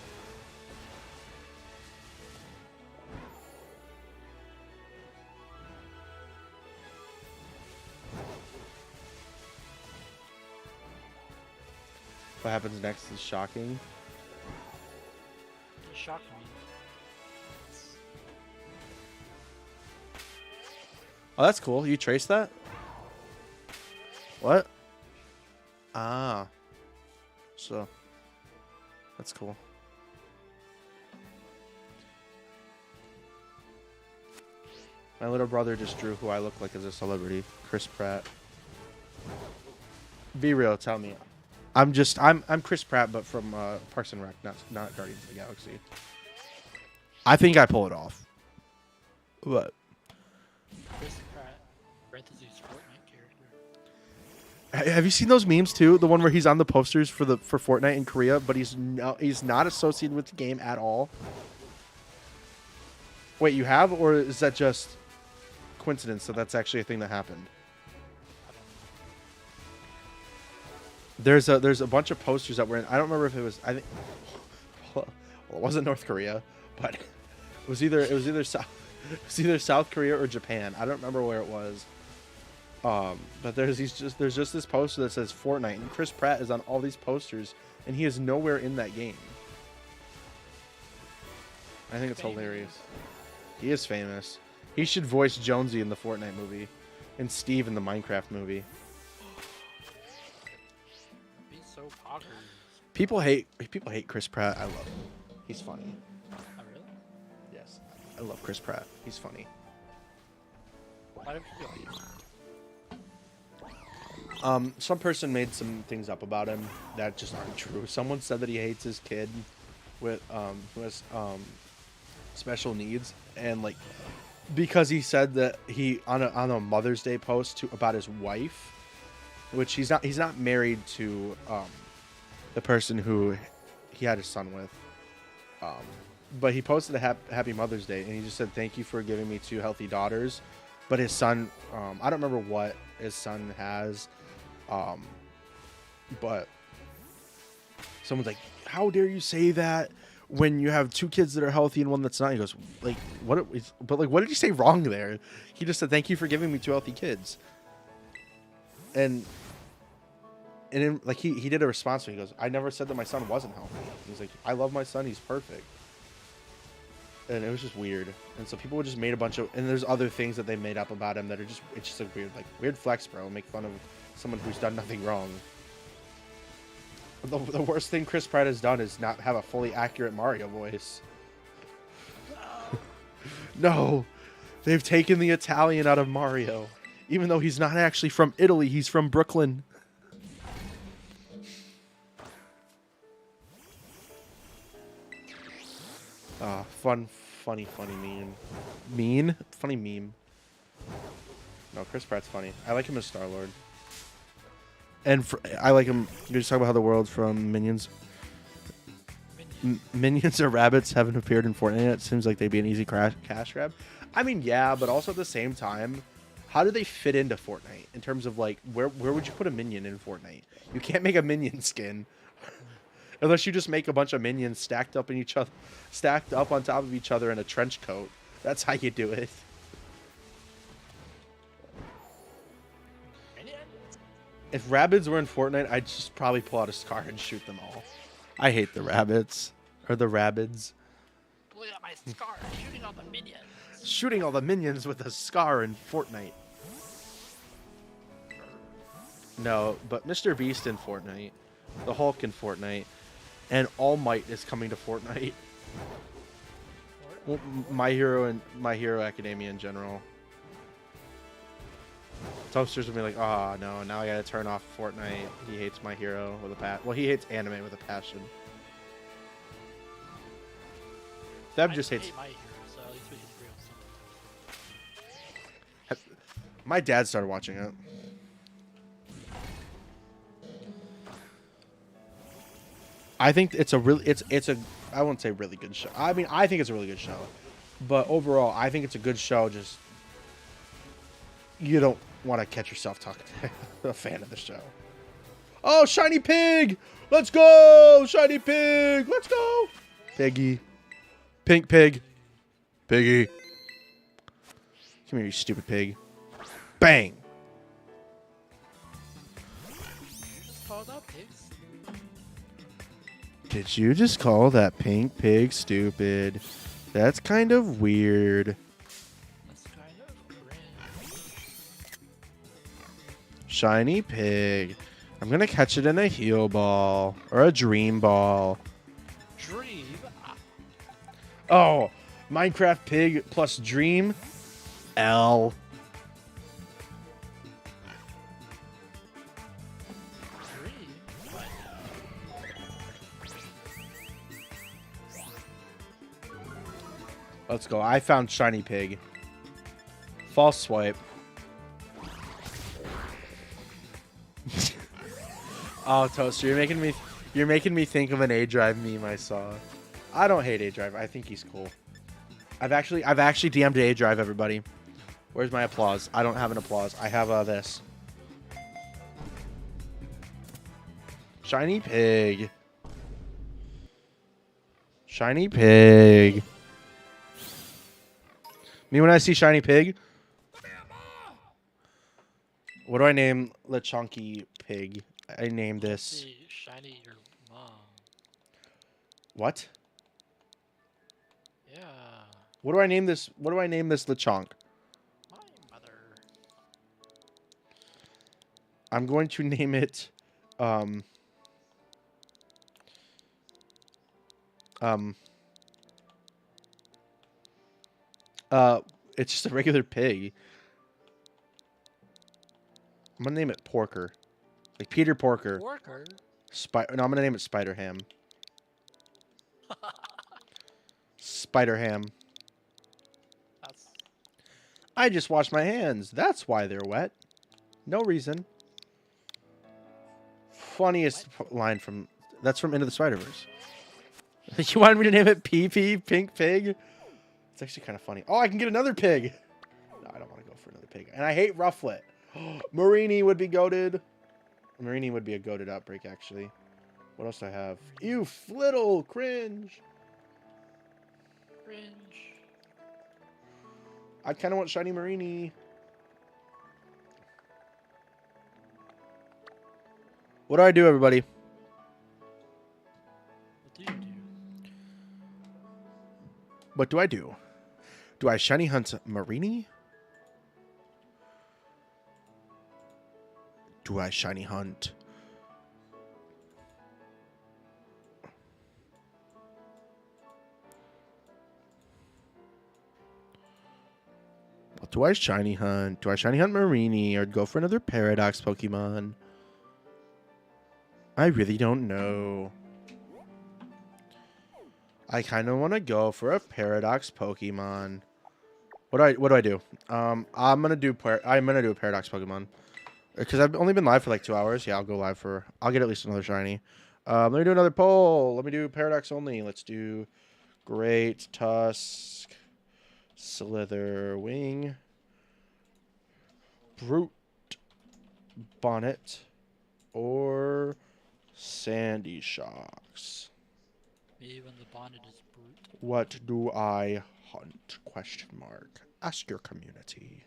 What happens next is shocking. It shocked me. Oh, that's cool. You traced that? What? Ah. So. That's cool. My little brother just drew who I look like as a celebrity. Chris Pratt. Be real, tell me. I'm Chris Pratt, but from Parks and Rec, not Guardians of the Galaxy. I think I pull it off. What? Chris Pratt, parentheses Fortnite character. Have you seen those memes too? The one where he's on the posters for Fortnite in Korea, but he's not associated with the game at all. Wait, you have, or is that just coincidence that that's actually a thing that happened? There's a bunch of posters that were in. I don't remember if it was. I think. Well, it wasn't North Korea, but it was either South Korea or Japan. I don't remember where it was. But there's just this poster that says Fortnite, and Chris Pratt is on all these posters, and he is nowhere in that game. I think it's hilarious. He is famous. He should voice Jonesy in the Fortnite movie, and Steve in the Minecraft movie. So poggers. People hate Chris Pratt. I love him. He's funny. Oh, really? Yes, I love Chris Pratt. He's funny. Why don't you do it? Some person made some things up about him that just aren't true. Someone said that he hates his kid with who has special needs, and like because he said that he on a Mother's Day post about his wife, which he's not married to the person who he had his son with, but he posted a happy Mother's Day, and he just said thank you for giving me 2 healthy daughters. But his son, I don't remember what his son has, but someone's like, how dare you say that when you have 2 kids that are healthy and one that's not? He goes, like, what? But like, what did you say wrong there? He just said thank you for giving me 2 healthy kids. And then, like, he did a response where he goes, I never said that my son wasn't healthy. He's like, I love my son. He's perfect. And it was just weird. And so people just made a bunch of, and there's other things that they made up about him that are just, it's just a weird flex, bro. Make fun of someone who's done nothing wrong. The worst thing Chris Pratt has done is not have a fully accurate Mario voice. No. They've taken the Italian out of Mario. Even though he's not actually from Italy, he's from Brooklyn. Funny meme. Funny meme. No, Chris Pratt's funny. I like him as Star-Lord. And I like him. You just talk about how the world from Minions. Minions or rabbits haven't appeared in Fortnite. It seems like they'd be an easy cash grab. I mean, yeah, but also at the same time, how do they fit into Fortnite in terms of like where would you put a minion in Fortnite? You can't make a minion skin. Unless you just make a bunch of minions stacked up on top of each other in a trench coat. That's how you do it. If rabbits were in Fortnite, I'd just probably pull out a scar and shoot them all. I hate the rabbits. Or the rabbids. Look at my scar, shooting all the minions. Shooting all the minions with a scar in Fortnite. No, but Mr. Beast in Fortnite. The Hulk in Fortnite. And All Might is coming to Fortnite. Well, My Hero and My Hero Academia in general. Toasters will be like, oh no, now I gotta turn off Fortnite. He hates My Hero with a passion. Well, he hates anime with a passion. Deb just hates. hate my hero, so at least we can agree on something. My dad started watching it. I think it's a really it's a I won't say really good show. I mean, I think it's a really good show, but overall, I think it's a good show. Just you don't want to catch yourself talking to a fan of the show. Oh, shiny pig! Let's go, shiny pig! Let's go, piggy, pink pig, piggy. Come here, you stupid pig! Bang! Just call that pigs. Did you just call that pink pig stupid? That's kind of weird. That's kind of cringe. Shiny pig. I'm gonna catch it in a heal ball or a dream ball. Dream. Oh, Minecraft pig plus dream. L. Dream. What? Let's go. I found shiny pig. False swipe. Oh, Toaster, you're making me think of an A Drive meme I saw. I don't hate A Drive. I think he's cool. I've actually DM'd A Drive, everybody. Where's my applause? I don't have an applause. I have this. Shiny pig. Shiny pig. Me when I see shiny pig. What do I name Lechonky pig? I named this. See, shiny your mom. What? Yeah. What do I name this? What do I name this Lechonk? My mother. I'm going to name it it's just a regular pig. I'm gonna name it Porker. Like Peter Porker. Porker. No, I'm gonna name it Spider Ham. Spider Ham. That's I just washed my hands. That's why they're wet. No reason. Funniest line from... That's from Into the Spider-Verse. You wanted me to name it PP, Pink Pig? It's actually kind of funny. Oh, I can get another pig. No, I don't want to go for another pig. And I hate Rufflet. Marini would be goated. Marini would be a goated outbreak, actually. What else do I have? Ew, Flittle. Cringe. cringe. I kind of want shiny Marini. What do I do, everybody? What do you do? What do I do? Do I shiny hunt Marini? Do I shiny hunt? What do I shiny hunt? Do I shiny hunt Marini or go for another Paradox Pokemon? I really don't know. I kind of want to go for a Paradox Pokemon. What do I do? I'm gonna do a Paradox Pokemon because I've only been live for like 2 hours. Yeah, I'll go live for. I'll get at least another shiny. Let me do another poll. Let me do Paradox only. Let's do Great Tusk, Slither Wing, Brute Bonnet, or Sandy Shocks. Even the bonnet is brute. What do I hunt? Question mark. Ask your community.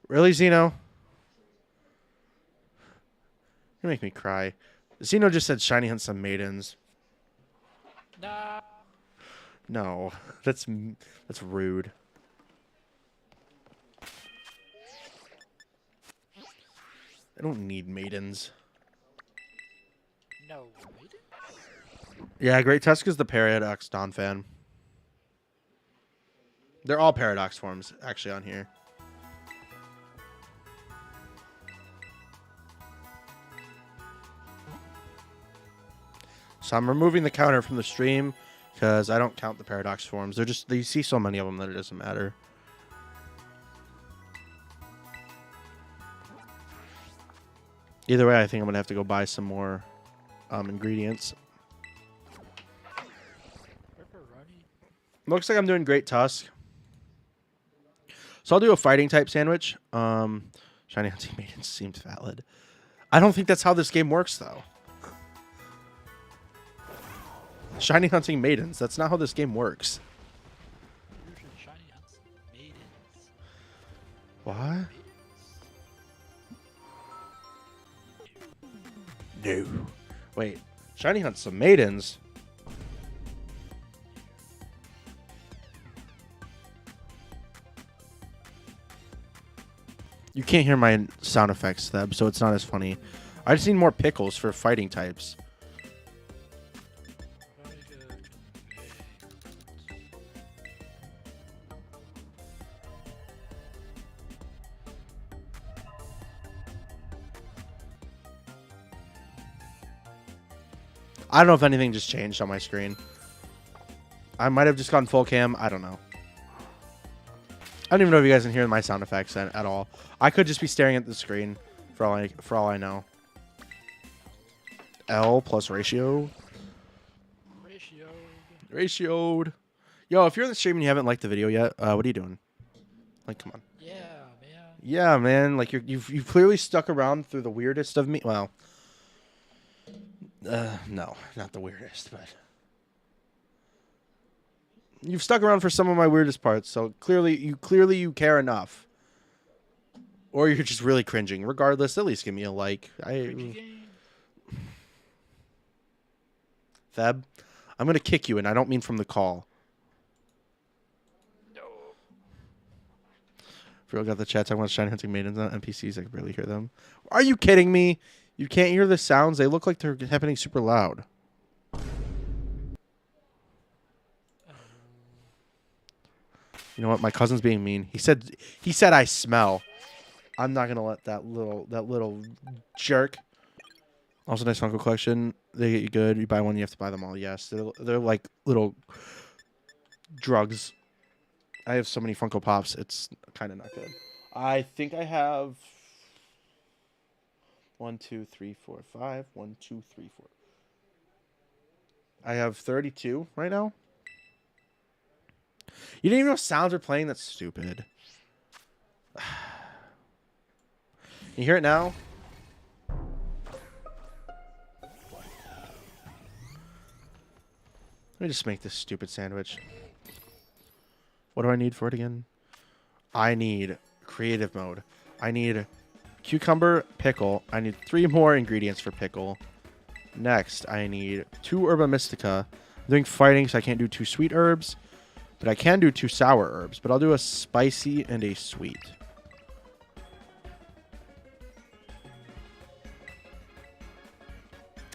Really, Zeno? You make me cry. Zeno just said shiny hunt some maidens. Nah. No, that's rude. I don't need maidens. No. Wait. Yeah, Great Tusk is the Paradox Dawn fan. They're all Paradox forms, actually, on here. So I'm removing the counter from the stream because I don't count the paradox forms. They're just, you see so many of them that it doesn't matter. Either way, I think I'm going to have to go buy some more ingredients. Looks like I'm doing great Tusk. So I'll do a fighting type sandwich. Shiny Hunting Maiden seems valid. I don't think that's how this game works, though. Shiny Hunting Maidens. That's not how this game works. Shiny Hunting Maidens. What? No. Wait. Shiny Hunt some maidens? You can't hear my sound effects, Theb, so it's not as funny. I just need more pickles for fighting types. I don't know if anything just changed on my screen. I might have just gone full cam. I don't know. I don't even know if you guys can hear my sound effects at all. I could just be staring at the screen for all I know. L plus ratio. Ratioed. Yo, if you're in the stream and you haven't liked the video yet, what are you doing? Like, come on. Yeah, man. Yeah, man. Like you've clearly stuck around through the weirdest of me. Well, no, not the weirdest, but you've stuck around for some of my weirdest parts. So clearly you care enough, or you're just really cringing. Regardless, at least give me a like. Theb, I'm gonna kick you, and I don't mean from the call. No. For real, got the chat talking about Shiny Hunting Maidens on NPCs. I can barely hear them. Are you kidding me? You can't hear the sounds. They look like they're happening super loud. You know what? My cousin's being mean. He said I smell. I'm not gonna let that little jerk. Also, nice Funko collection. They get you good. You buy one, you have to buy them all. Yes, they're like little drugs. I have so many Funko Pops. It's kind of not good. I think I have 1, 2, 3, 4, 5. 1, 2, 3, 4. I have 32 right now. You didn't even know sounds are playing? That's stupid. You hear it now? Let me just make this stupid sandwich. What do I need for it again? I need creative mode. I need cucumber, pickle. I need 3 more ingredients for pickle. Next, I need 2 herba mystica. I'm doing fighting, so I can't do 2 sweet herbs. But I can do 2 sour herbs. But I'll do a spicy and a sweet.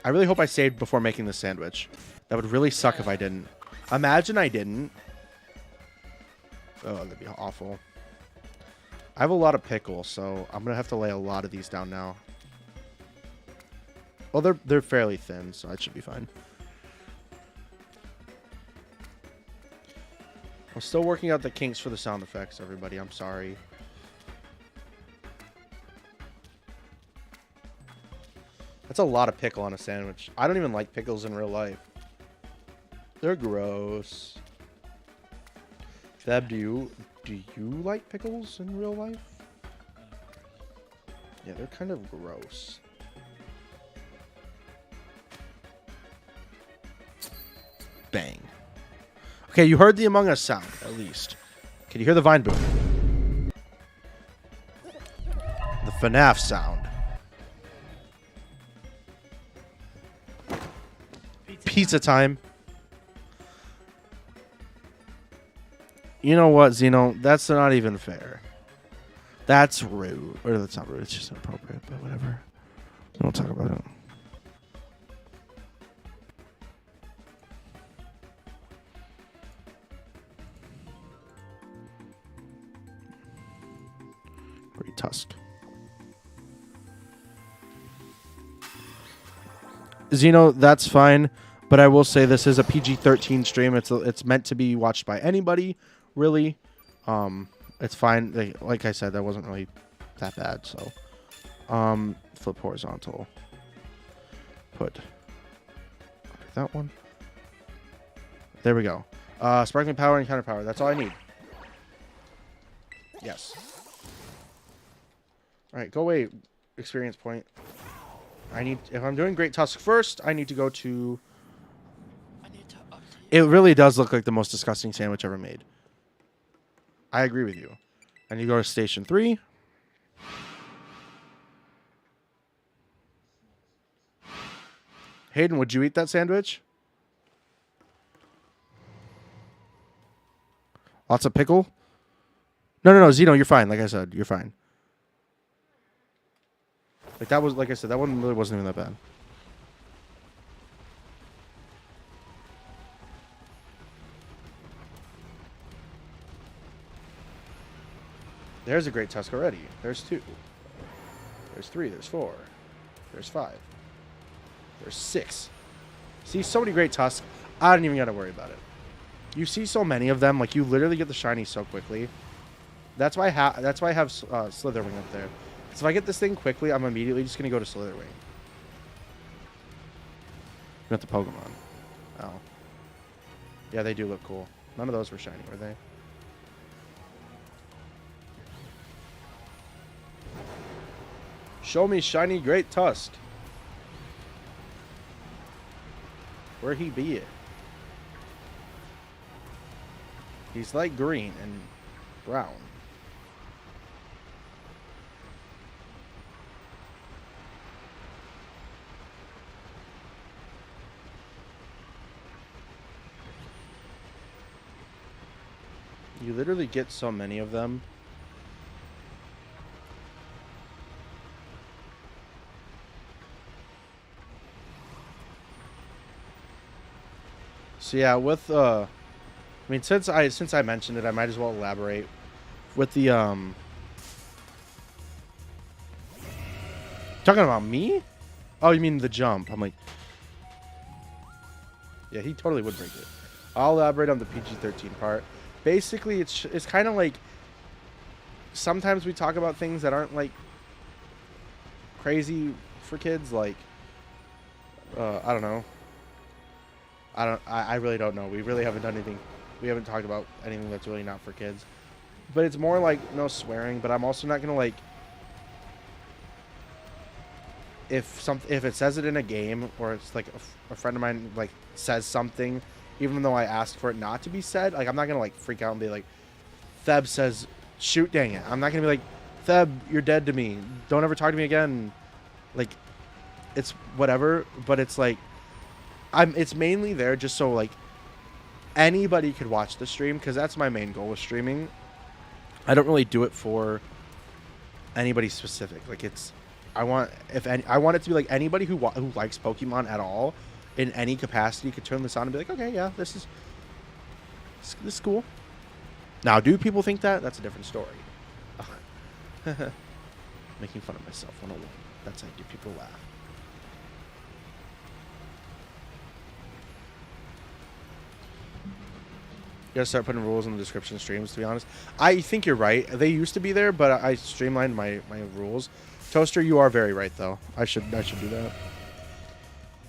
I really hope I saved before making this sandwich. That would really suck if I didn't. Imagine I didn't. Oh, that'd be awful. I have a lot of pickles, so I'm going to have to lay a lot of these down now. Well, they're fairly thin, so that should be fine. I'm still working out the kinks for the sound effects, everybody. I'm sorry. That's a lot of pickle on a sandwich. I don't even like pickles in real life. They're gross. Theb, do you like pickles in real life? Yeah, they're kind of gross. Bang. Okay, you heard the Among Us sound, at least. Can you hear the Vine boom? The FNAF sound. Pizza time. You know what, Zeno? That's not even fair. That's rude. Or that's not rude. It's just inappropriate, but whatever. We won't talk about it. Great Tusk. Zeno, that's fine. But I will say this is a PG-13 stream. It's meant to be watched by anybody, really. It's fine. Like I said, that wasn't really that bad. So, flip horizontal. Put that one. There we go. Sparkling power and counter power. That's all I need. Yes. All right, go away. Experience point. If I'm doing Great Tusk first, I need to go to. I need to update. It really does look like the most disgusting sandwich ever made. I agree with you. I need to go to Station 3. Hayden, would you eat that sandwich? Lots of pickle? No, Zeno, you're fine. Like I said, you're fine. Like I said, that one really wasn't even that bad. There's a Great Tusk already. There's 2. There's 3. There's 4. There's 5. There's 6. See, so many Great Tusks. I don't even got to worry about it. You see so many of them. Like, you literally get the shiny so quickly. That's why I have Slitherwing up there. So if I get this thing quickly, I'm immediately just going to go to Slitherwing. Not the Pokemon. Oh. Yeah, they do look cool. None of those were shiny, were they? Show me shiny Great Tusk. Where he be it? He's like green and brown. You literally get so many of them. So yeah, with I mean, since I mentioned it, I might as well elaborate with the talking about me? Oh, you mean the jump? I'm like, yeah, he totally would break it. I'll elaborate on the PG-13 part. Basically, it's kind of like sometimes we talk about things that aren't like crazy for kids, like I don't know. I really don't know. We really haven't done anything. We haven't talked about anything that's really not for kids. But it's more like no swearing, but I'm also not going to like if it says it in a game or it's like a friend of mine like says something even though I asked for it not to be said, like I'm not going to like freak out and be like Theb says shoot, dang it. I'm not going to be like Theb, you're dead to me. Don't ever talk to me again. Like it's whatever, but it's like it's mainly there just so like anybody could watch the stream because that's my main goal with streaming. I don't really do it for anybody specific. Like I want it to be like anybody who likes Pokemon at all in any capacity could turn this on and be like, okay, yeah, this is cool. Now, do people think that? That's a different story. Making fun of myself 101. That's how I do people laugh. You gotta start putting rules in the description streams, to be honest. I think you're right. They used to be there, but I streamlined my rules. Toaster, you are very right, though. I should do that.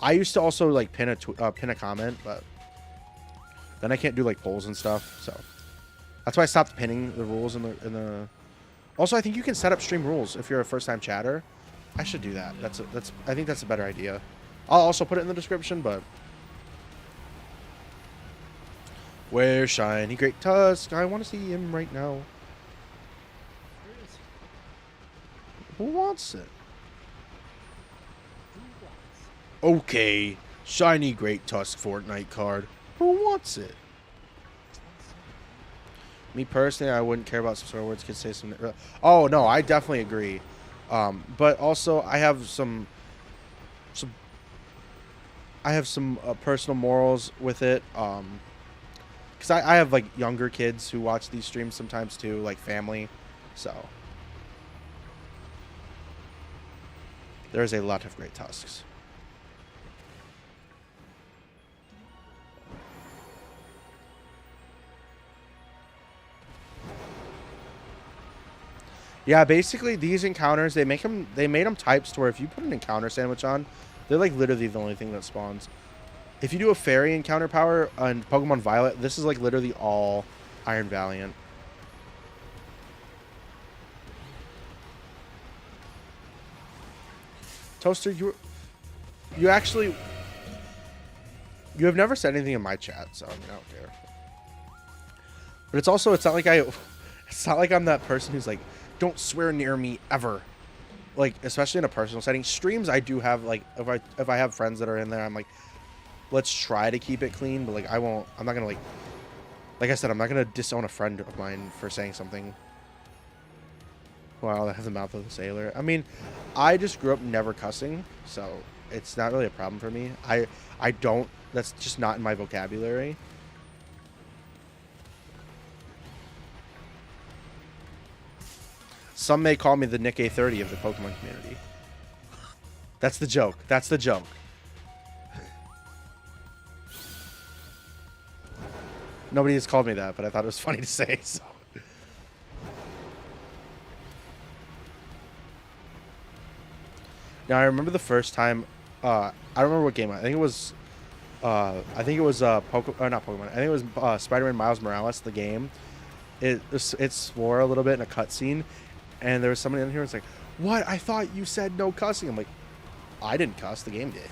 I used to also like pin a comment, but then I can't do like polls and stuff. So that's why I stopped pinning the rules in the. Also, I think you can set up stream rules if you're a first-time chatter. I should do that. I think that's a better idea. I'll also put it in the description, but. Where's shiny Great Tusk? I want to see him right now. Where is he? Who wants it? Who wants? Okay, shiny Great Tusk Fortnite card. Who wants it? Me personally, I wouldn't care about some swear words. Kids say some. Oh no, I definitely agree. But also, I have some personal morals with it. Because I have, like, younger kids who watch these streams sometimes, too, like family. So, there's a lot of Great Tusks. Yeah, basically these encounters, they made them types to where if you put an encounter sandwich on, they're like literally the only thing that spawns. If you do a fairy encounter power on Pokemon Violet, this is like literally all Iron Valiant. Toaster, you actually, you have never said anything in my chat, so I mean, I don't care. But it's also, it's not like I'm that person who's like, don't swear near me ever. Like, especially in a personal setting. Streams, I do have, like, if I have friends that are in there, I'm like, let's try to keep it clean, but like, I'm not gonna like I said, I'm not gonna disown a friend of mine for saying something. Wow, I have the mouth of a sailor. I mean, I just grew up never cussing, so it's not really a problem for me. I don't, that's just not in my vocabulary. Some may call me the Nick A30 of the Pokemon community. That's the joke. That's the joke. Nobody has called me that, but I thought it was funny to say, so. Now, I remember the first time, I don't remember what game, I think it was not Pokemon, I think it was Spider-Man Miles Morales, the game. It swore a little bit in a cutscene, and there was somebody in here who's like, what? I thought you said no cussing. I'm like, I didn't cuss, the game did.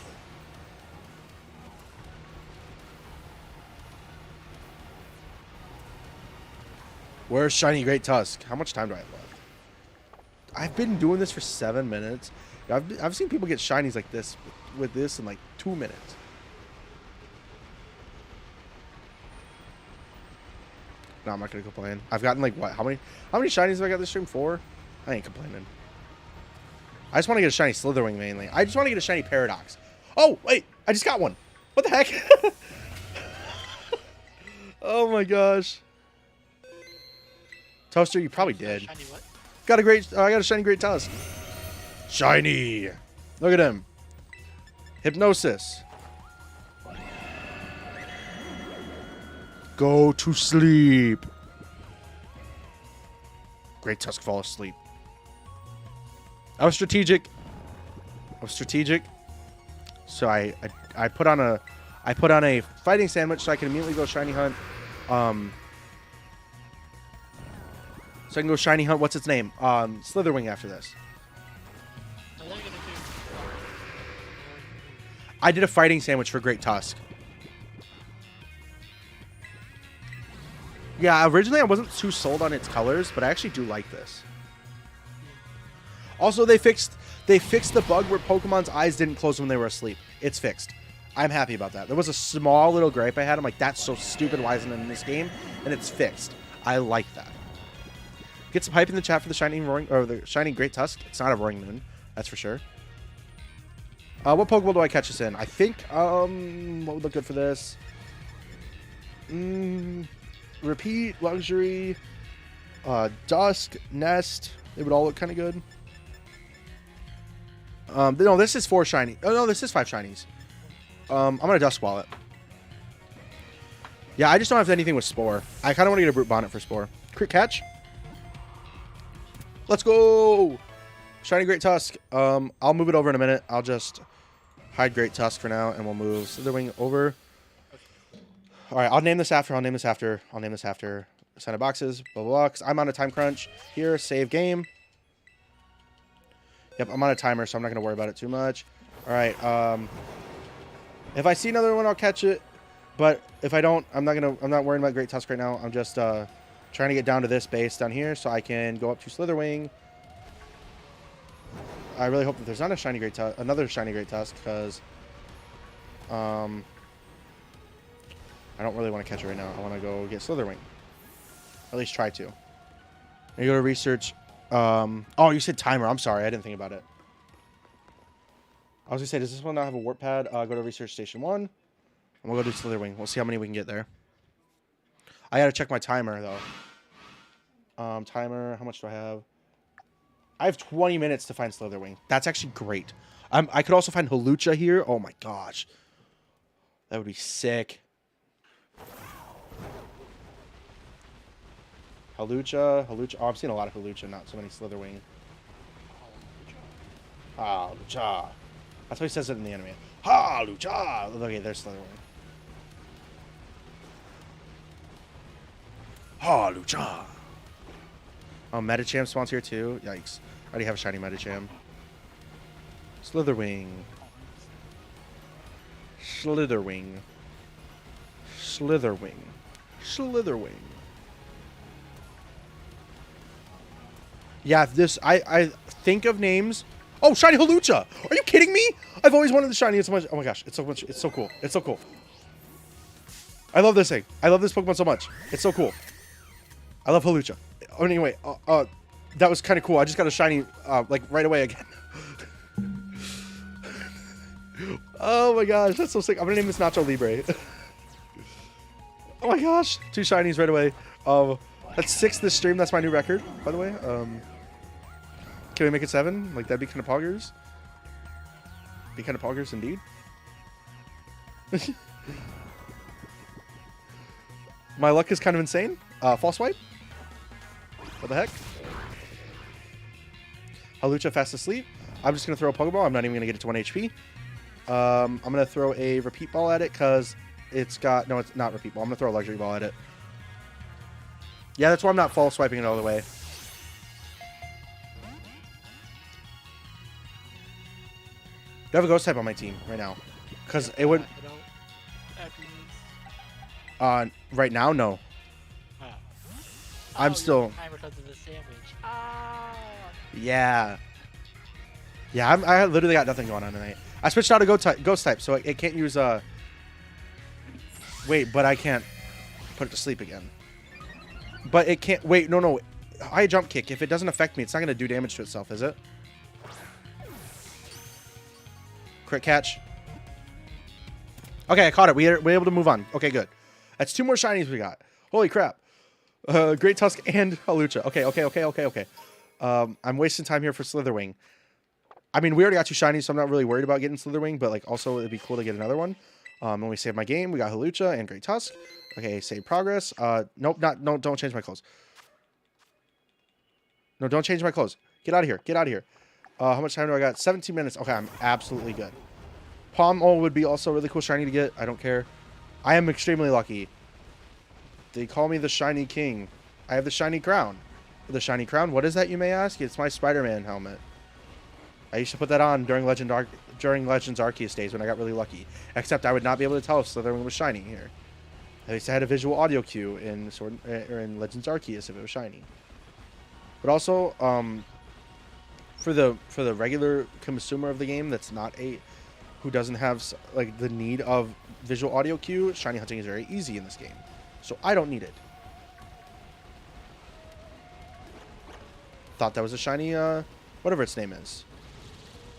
Where's Shiny Great Tusk? How much time do I have left? I've been doing this for 7 minutes. I've seen people get shinies like this with this in like 2 minutes. No, I'm not gonna complain. I've gotten like what? How many shinies have I got this stream? 4? I ain't complaining. I just want to get a shiny Slitherwing mainly. I just want to get a shiny Paradox. Oh wait, I just got one. What the heck? Oh my gosh. Toaster, you probably did. Shiny what? I got a shiny Great Tusk. Shiny. Look at him. Hypnosis. Go to sleep. Great Tusk fall asleep. I was strategic. So I put on a fighting sandwich so I can immediately go shiny hunt. So I can go shiny hunt. What's its name? Slitherwing after this. I did a fighting sandwich for Great Tusk. Yeah, originally I wasn't too sold on its colors, but I actually do like this. Also, they fixed the bug where Pokemon's eyes didn't close when they were asleep. It's fixed. I'm happy about that. There was a small little gripe I had. I'm like, that's so stupid. Why isn't it in this game? And it's fixed. I like that. Get some hype in the chat for the the shiny Great Tusk. It's not a Roaring Moon, that's for sure. What Pokeball do I catch this in? I think, what would look good for this? Repeat, Luxury, Dusk, Nest. They would all look kind of good. No, this is 4 shiny. Oh, no, this is 5 shinies. I'm going to Dusk Wallet. Yeah, I just don't have anything with Spore. I kind of want to get a Brute Bonnet for Spore. Crit catch. Let's go! Shiny Great Tusk. I'll move it over in a minute. I'll just hide Great Tusk for now, and we'll move Slitherwing over. All right, I'll name this after. Send it boxes, blah, blah, blah, because I'm on a time crunch here. Save game. Yep, I'm on a timer, so I'm not going to worry about it too much. All right, if I see another one, I'll catch it. But if I don't, I'm not worrying about Great Tusk right now. I'm just trying to get down to this base down here so I can go up to Slitherwing. I really hope that there's not another shiny Great Tusk, because I don't really want to catch it right now. I want to go get Slitherwing. At least try to. And you go to research. Oh, you said timer. I'm sorry. I didn't think about it. I was going to say, does this one not have a warp pad? Go to research station 1. And we'll go do Slitherwing. We'll see how many we can get there. I got to check my timer, though. Timer. How much do I have? I have 20 minutes to find Slitherwing. That's actually great. I could also find Hawlucha here. Oh, my gosh. That would be sick. Halucha. Oh, I'm seeing a lot of Halucha, not so many Slitherwing. Halucha. That's what he says it in the anime. Halucha. Okay, there's Slitherwing. Halucha. Oh, Medicham spawns here too. Yikes. I already have a shiny Medicham. Slitherwing. Slitherwing. Slitherwing. Slitherwing. Yeah, this I think of names. Oh, shiny Halucha! Are you kidding me? I've always wanted the shiny so much. Oh my gosh, it's so much. It's so cool. It's so cool. I love this thing. I love this Pokemon so much. It's so cool. I love Halucha. Anyway, that was kind of cool. I just got a shiny like right away again. Oh my gosh, that's so sick. I'm gonna name this Nacho Libre. Oh my gosh, 2 shinies right away. That's 6 this stream. That's my new record, by the way. Can we make it 7? Like, that'd be kind of poggers. Be kind of poggers indeed. My luck is kind of insane. False swipe. What the heck? Halucha fast asleep. I'm just going to throw a Pokeball. I'm not even going to get it to 1 HP. I'm going to throw a Repeat Ball at it because it's got... No, it's not Repeat Ball. I'm going to throw a Luxury Ball at it. Yeah, that's why I'm not false swiping it all the way. I have a Ghost type on my team right now. Because it would... right now, no. I'm still... Yeah. Yeah, I literally got nothing going on tonight. I switched out a Ghost type, so it can't use... Wait, but I can't put it to sleep again. But it can't... Wait, no. High Jump Kick. If it doesn't affect me, it's not going to do damage to itself, is it? Crit catch. Okay, I caught it. We're able to move on. Okay, good. That's 2 more shinies we got. Holy crap. Great Tusk and Halucha. Okay. I'm wasting time here for Slitherwing. I mean, we already got 2 shinies, so I'm not really worried about getting Slitherwing, but like also it'd be cool to get another one. When we save my game, we got Halucha and Great Tusk. Okay, save progress. Nope, don't change my clothes. No, don't change my clothes. Get out of here. How much time do I got? 17 minutes. Okay, I'm absolutely good. Pommel would be also a really cool shiny to get. I don't care. I am extremely lucky. They call me the Shiny King. I have the Shiny Crown. The Shiny Crown? What is that, you may ask? It's my Spider-Man helmet. I used to put that on during Legends Arceus days when I got really lucky. Except I would not be able to tell if Slytherin was shiny here. At least I had a visual audio cue in Legends Arceus if it was shiny. But also, for the regular consumer of the game that's not who doesn't have like the need of visual audio cue, shiny hunting is very easy in this game. So I don't need it. Thought that was a shiny whatever its name is.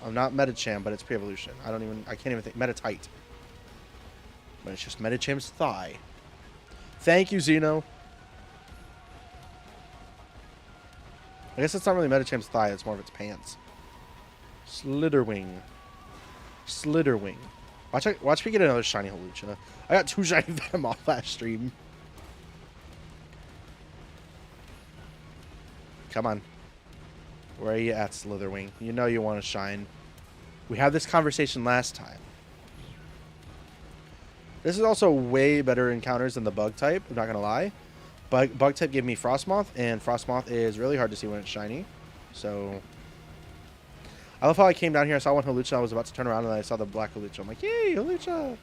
I'm not Medicham, but it's pre-evolution. I can't even think Metatite. But it's just Medicham's thigh. Thank you, Xeno. I guess it's not really Medicham's thigh, it's more of its pants. Slitherwing. Watch me get another shiny Halucha. I got 2 shiny Venom off last stream. Come on. Where are you at, Slitherwing? You know you want to shine. We had this conversation last time. This is also way better encounters than the bug type, I'm not going to lie. Bug type gave me Frostmoth, and Frostmoth is really hard to see when it's shiny. So, I love how I came down here, I saw one Halucha, I was about to turn around, and I saw the black Halucha. I'm like, yay, Halucha!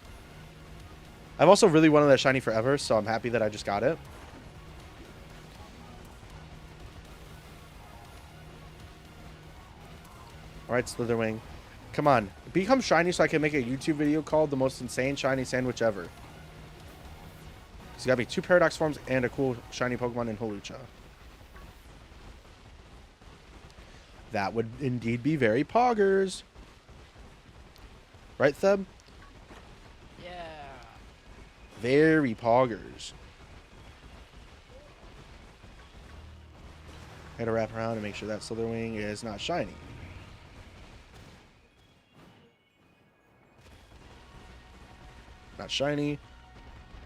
I've also really wanted that shiny forever, so I'm happy that I just got it. Alright, Slitherwing. Come on. Become shiny so I can make a YouTube video called The Most Insane Shiny Sandwich Ever. There's gotta be 2 Paradox forms and a cool shiny Pokemon in Halucha. That would indeed be very poggers. Right, Theb? Yeah. Very poggers. Gotta wrap around and make sure that Slitherwing is not shiny. Not shiny.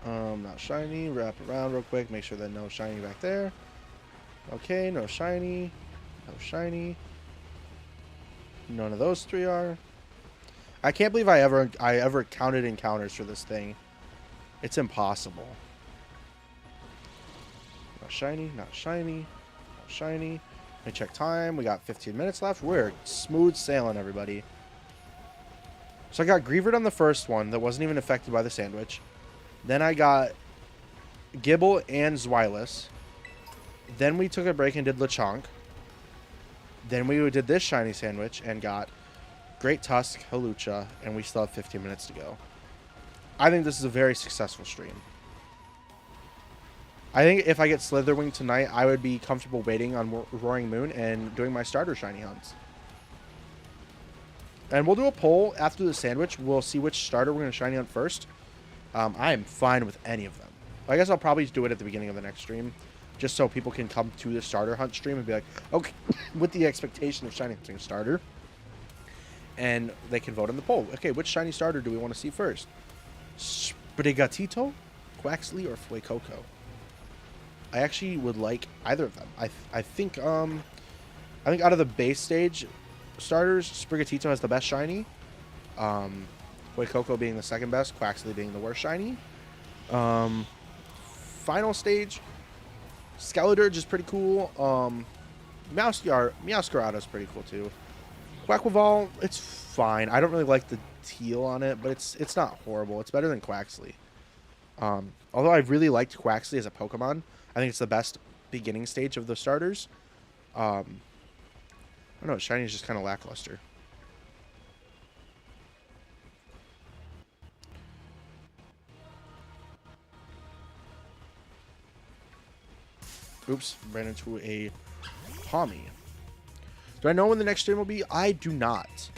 Not shiny. Wrap around real quick. Make sure that no shiny back there. Okay, no shiny. No shiny. None of those three are. I can't believe I ever counted encounters for this thing. It's impossible. Not shiny, not shiny, not shiny. Let me check time. We got 15 minutes left. We're smooth sailing, everybody. So I got Grievered on the first one that wasn't even affected by the sandwich. Then I got Gibble and Zweilous. Then we took a break and did Lechonk. Then we did this shiny sandwich and got Great Tusk, Halucha, and we still have 15 minutes to go. I think this is a very successful stream. I think if I get Slitherwing tonight, I would be comfortable waiting on Roaring Moon and doing my starter shiny hunts. And we'll do a poll after the sandwich. We'll see which starter we're going to shiny hunt first. I am fine with any of them. I guess I'll probably do it at the beginning of the next stream, just so people can come to the starter hunt stream and be like, okay, with the expectation of shiny hunting a starter. And they can vote on the poll. Okay, which shiny starter do we want to see first? Sprigatito, Quaxley, or Fuecoco? I actually would like either of them. I think out of the base stage starters, Sprigatito has the best shiny. Fuecoco being the second best, Quaxley being the worst shiny. Final stage, Skeledirge is pretty cool. Meowscarada is pretty cool too. Quaquaval, it's fine. I don't really like the teal on it, but it's not horrible. It's better than Quaxley. Although I really liked Quaxley as a Pokemon. I think it's the best beginning stage of the starters. I don't know, shiny is just kind of lackluster. Oops, ran into a Tommy. Do I know when the next stream will be? I do not.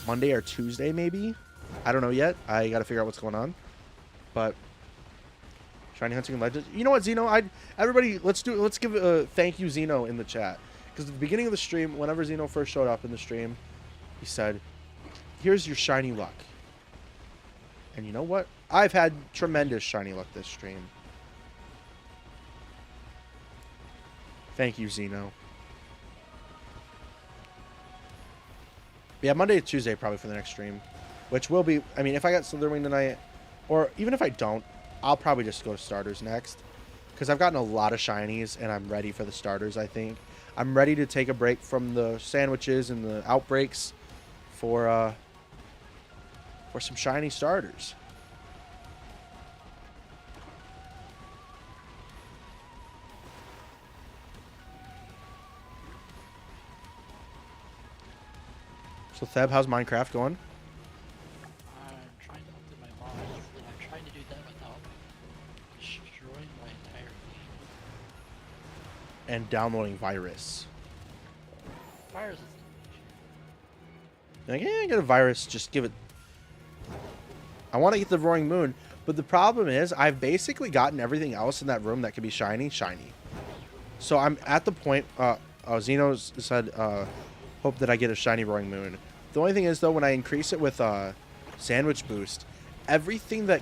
Monday or Tuesday, maybe? I don't know yet. I got to figure out what's going on. But shiny hunting and legends. You know what, Zeno? Everybody, let's give a thank you, Zeno, in the chat. Because at the beginning of the stream, whenever Zeno first showed up in the stream, he said, "Here's your shiny luck." And you know what? I've had tremendous shiny luck this stream. Thank you, Zeno. Yeah, Monday to Tuesday probably for the next stream. Which will be, I mean, if I got Slitherwing tonight, or even if I don't, I'll probably just go to starters next. Because I've gotten a lot of shinies, and I'm ready for the starters, I think. I'm ready to take a break from the sandwiches and the outbreaks for some shiny starters. So Theb, how's Minecraft going? I'm trying to update my mods, and I'm trying to do that without destroying my entire game. And downloading virus. Virus is Like, get a virus, just give it. I want to get the Roaring Moon, but the problem is I've basically gotten everything else in that room that could be shiny. So I'm at the point, Zeno said, hope that I get a shiny Roaring Moon. The only thing is, though, when I increase it with Sandwich Boost, everything that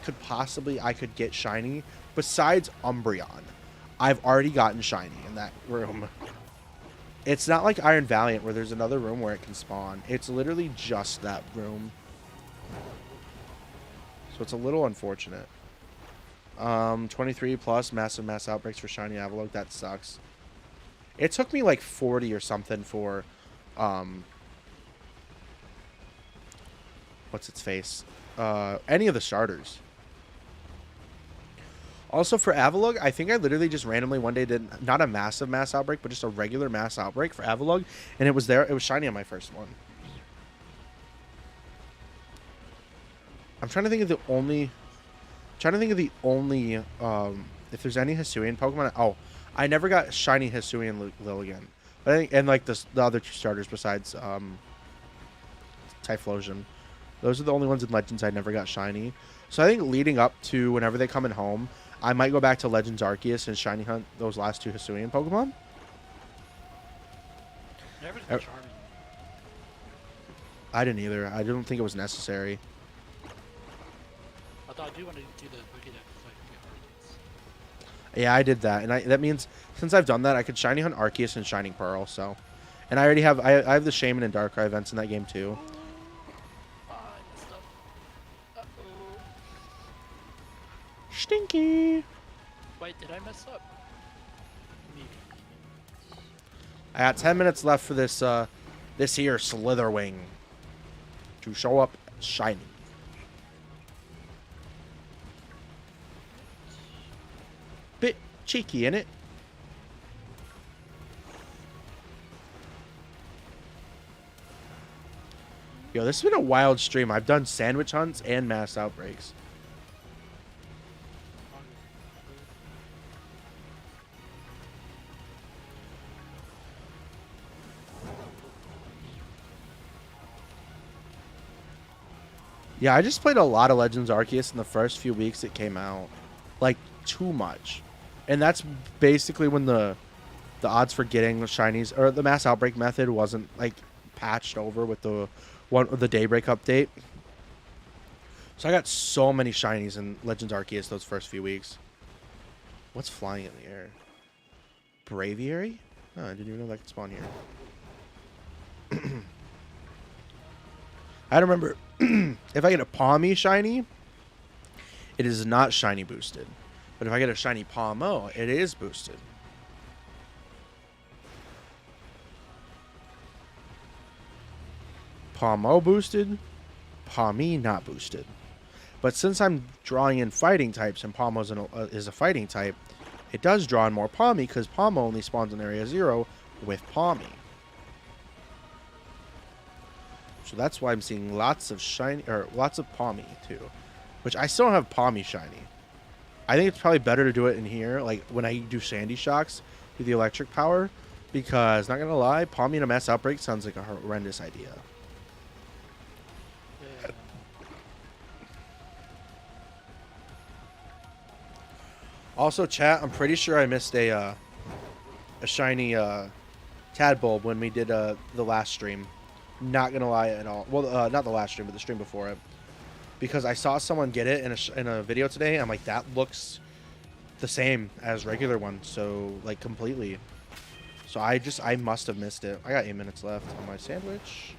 I could get shiny, besides Umbreon, I've already gotten shiny in that room. It's not like Iron Valiant, where there's another room where it can spawn. It's literally just that room. So it's a little unfortunate. 23 plus massive mass outbreaks for shiny Avalugg. That sucks. It took me like 40 or something for what's its face? Any of the starters. Also for Avalugg, I think I literally just randomly one day did not a massive mass outbreak, but just a regular mass outbreak for Avalugg, and it was there. It was shiny on my first one. I'm trying to think of the only. If there's any Hisuian Pokemon. Oh, I never got shiny Hisuian Lilligant. But I think, and like the other two starters besides Typhlosion. Those are the only ones in Legends I never got shiny. So I think leading up to whenever they come in home, I might go back to Legends Arceus and shiny hunt those last two Hisuian Pokemon. never did Charming. I didn't either. I don't think it was necessary. Although I do want to do the Pokédex so I can get Arceus. Yeah, I did that, and that means since I've done that, I could shiny hunt Arceus and Shining Pearl. So, and I already have I have the Shaman and Darkrai events in that game too. I messed up. Uh-oh. Stinky. Wait, did I mess up? Maybe. I got 10 minutes left for this this here Slitherwing to show up shiny. Bit cheeky, innit? Yo, this has been a wild stream. I've done sandwich hunts and mass outbreaks. Yeah, I just played a lot of Legends Arceus in the first few weeks it came out. Like, too much. And that's basically when the odds for getting the shinies, or the mass outbreak method wasn't, like, patched over with the Daybreak update. So I got so many shinies in Legends Arceus those first few weeks. What's flying in the air? Braviary? Oh, I didn't even know that could spawn here. I remember if I get a Pawmi shiny, it is not shiny boosted. But if I get a shiny Pawmo, it is boosted. Pawmo boosted, Pawmi not boosted. But since I'm drawing in fighting types and Pawmo is a fighting type, it does draw in more Pawmi because Pawmo only spawns in Area 0 with Pawmi. So that's why I'm seeing lots of shiny, or lots of Pawmi too, which I still don't have Pawmi shiny. I think it's probably better to do it in here, like when I do Sandy Shocks with the electric power, because not gonna lie, Pawmi in a mass outbreak sounds like a horrendous idea. Yeah. Also, chat, I'm pretty sure I missed a shiny Tadbulb when we did the last stream. Not gonna lie at all. Well, not the last stream, but the stream before it, because I saw someone get it in a video today. I'm like, that looks the same as regular one, so like completely. So I must have missed it. I got 8 minutes left on my sandwich.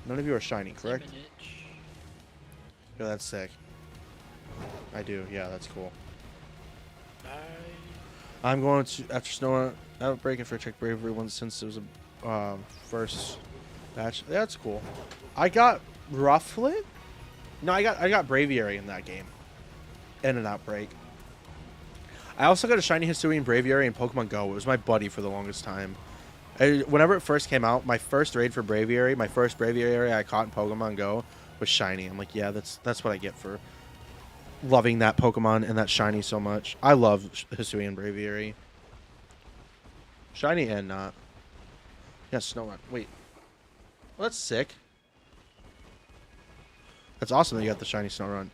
None of you are shiny, correct? Yeah, that's sick. I do. Yeah, that's cool. I'm going to, after snow outbreak, for check bravery once since it was a first batch. Yeah, that's cool. I got Rufflet. No, I got Braviary in that game. In an outbreak. I also got a shiny Hisuian Braviary in Pokemon Go. It was my buddy for the longest time. Whenever it first came out, my first raid for Braviary, my first Braviary I caught in Pokemon Go was shiny. I'm like, yeah, that's what I get for loving that Pokemon and that shiny so much. I love Hisuian Braviary. Shiny and not. Yeah, Snow. Wait. Well, that's sick. That's awesome that you got the shiny Snorunt.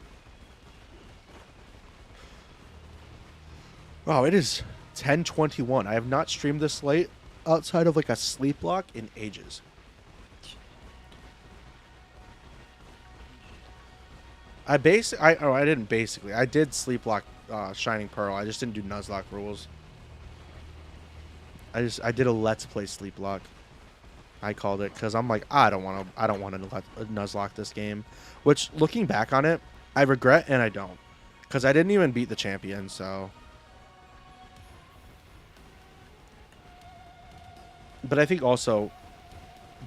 Wow, it is 10:21. I have not streamed this late outside of like a sleep block in ages. I did sleep block Shining Pearl. I just didn't do Nuzlocke rules. I did a Let's Play sleep block. I called it because I'm like, I don't want to Nuzlocke this game. Which, looking back on it, I regret and I don't, because I didn't even beat the champion. So, but I think also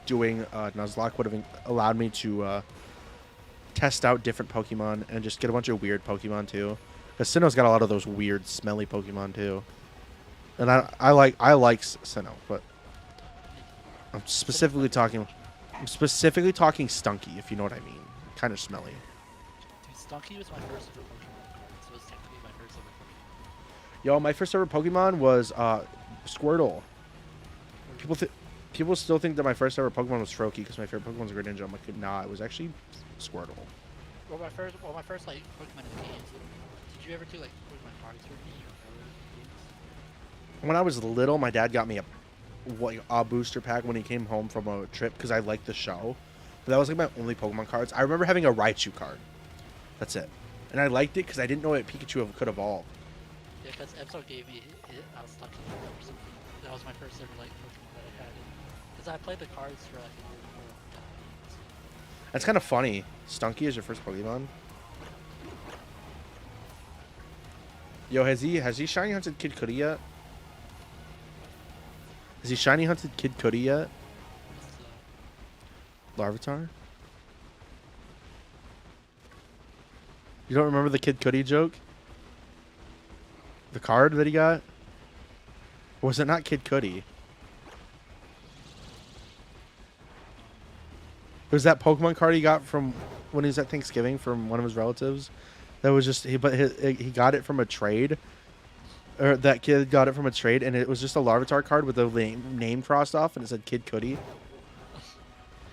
doing Nuzlocke would have allowed me to test out different Pokemon and just get a bunch of weird Pokemon too. Because Sinnoh's got a lot of those weird, smelly Pokemon too. And I like Sinnoh, but I'm specifically talking Stunky, if you know what I mean. Kind of smelly. Dude, Stunky was my first ever Pokemon. So it was technically my first ever Pokemon. Yo, my first ever Pokemon was Squirtle. People still think that my first ever Pokemon was Froakie because my favorite Pokemon was Greninja. I'm like, nah, it was actually Squirtle. Well, my first like Pokemon in the games. Did you ever do like Pokemon cards for me or games? When I was little, my dad got me a booster pack when he came home from a trip because I liked the show. But that was like my only Pokemon cards. I remember having a Raichu card. That's it. And I liked it because I didn't know that Pikachu could evolve. Yeah, because Epso gave me it. I was stuck in it or something. That was my first ever like Pokemon that I had. Because I played the cards for like a year before I got the game. So. That's kind of funny. Stunky is your first Pokemon. Yo, has he shiny hunted Kid Cudi yet? Has he shiny hunted Kid Cudi yet? Larvitar? You don't remember the Kid Cudi joke? The card that he got? Or was it not Kid Cudi? It was that Pokemon card he got from when he was at Thanksgiving from one of his relatives. That was just he got it from a trade. Or that kid got it from a trade, and it was just a Larvitar card with the name crossed off, and it said Kid Cudi. You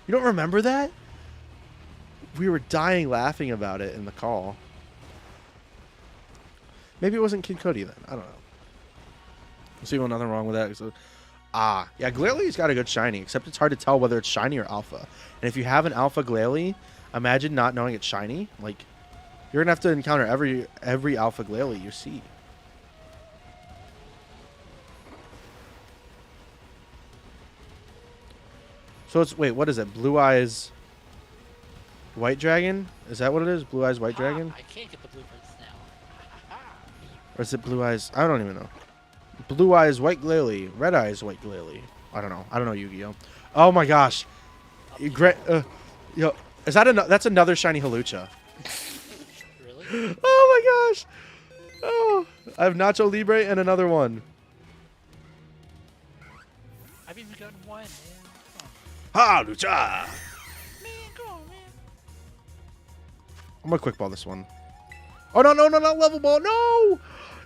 don't remember that? We were dying laughing about it in the call. Maybe it wasn't Kid Cudi then. I don't know. See, nothing wrong with that. So, yeah, Glalie has got a good shiny, except it's hard to tell whether it's shiny or alpha. And if you have an alpha Glalie, imagine not knowing it's shiny. Like, you're gonna have to encounter every alpha Glalie you see. So it's wait, what is it? Blue Eyes White Dragon? Is that what it is? Blue Eyes White Dragon? I can't get the blueprints now. Or is it Blue Eyes? I don't even know. Blue Eyes White Glalie, Red Eyes White Glalie. I don't know. I don't know Yu-Gi-Oh. Oh my gosh. Yo, is that that's another shiny Halucha? Really? Oh my gosh. Oh, I have Nacho Libre and another one. I've even gotten one. Halucha. Man, come on, man. I'm gonna quick ball this one. Oh no, not level ball.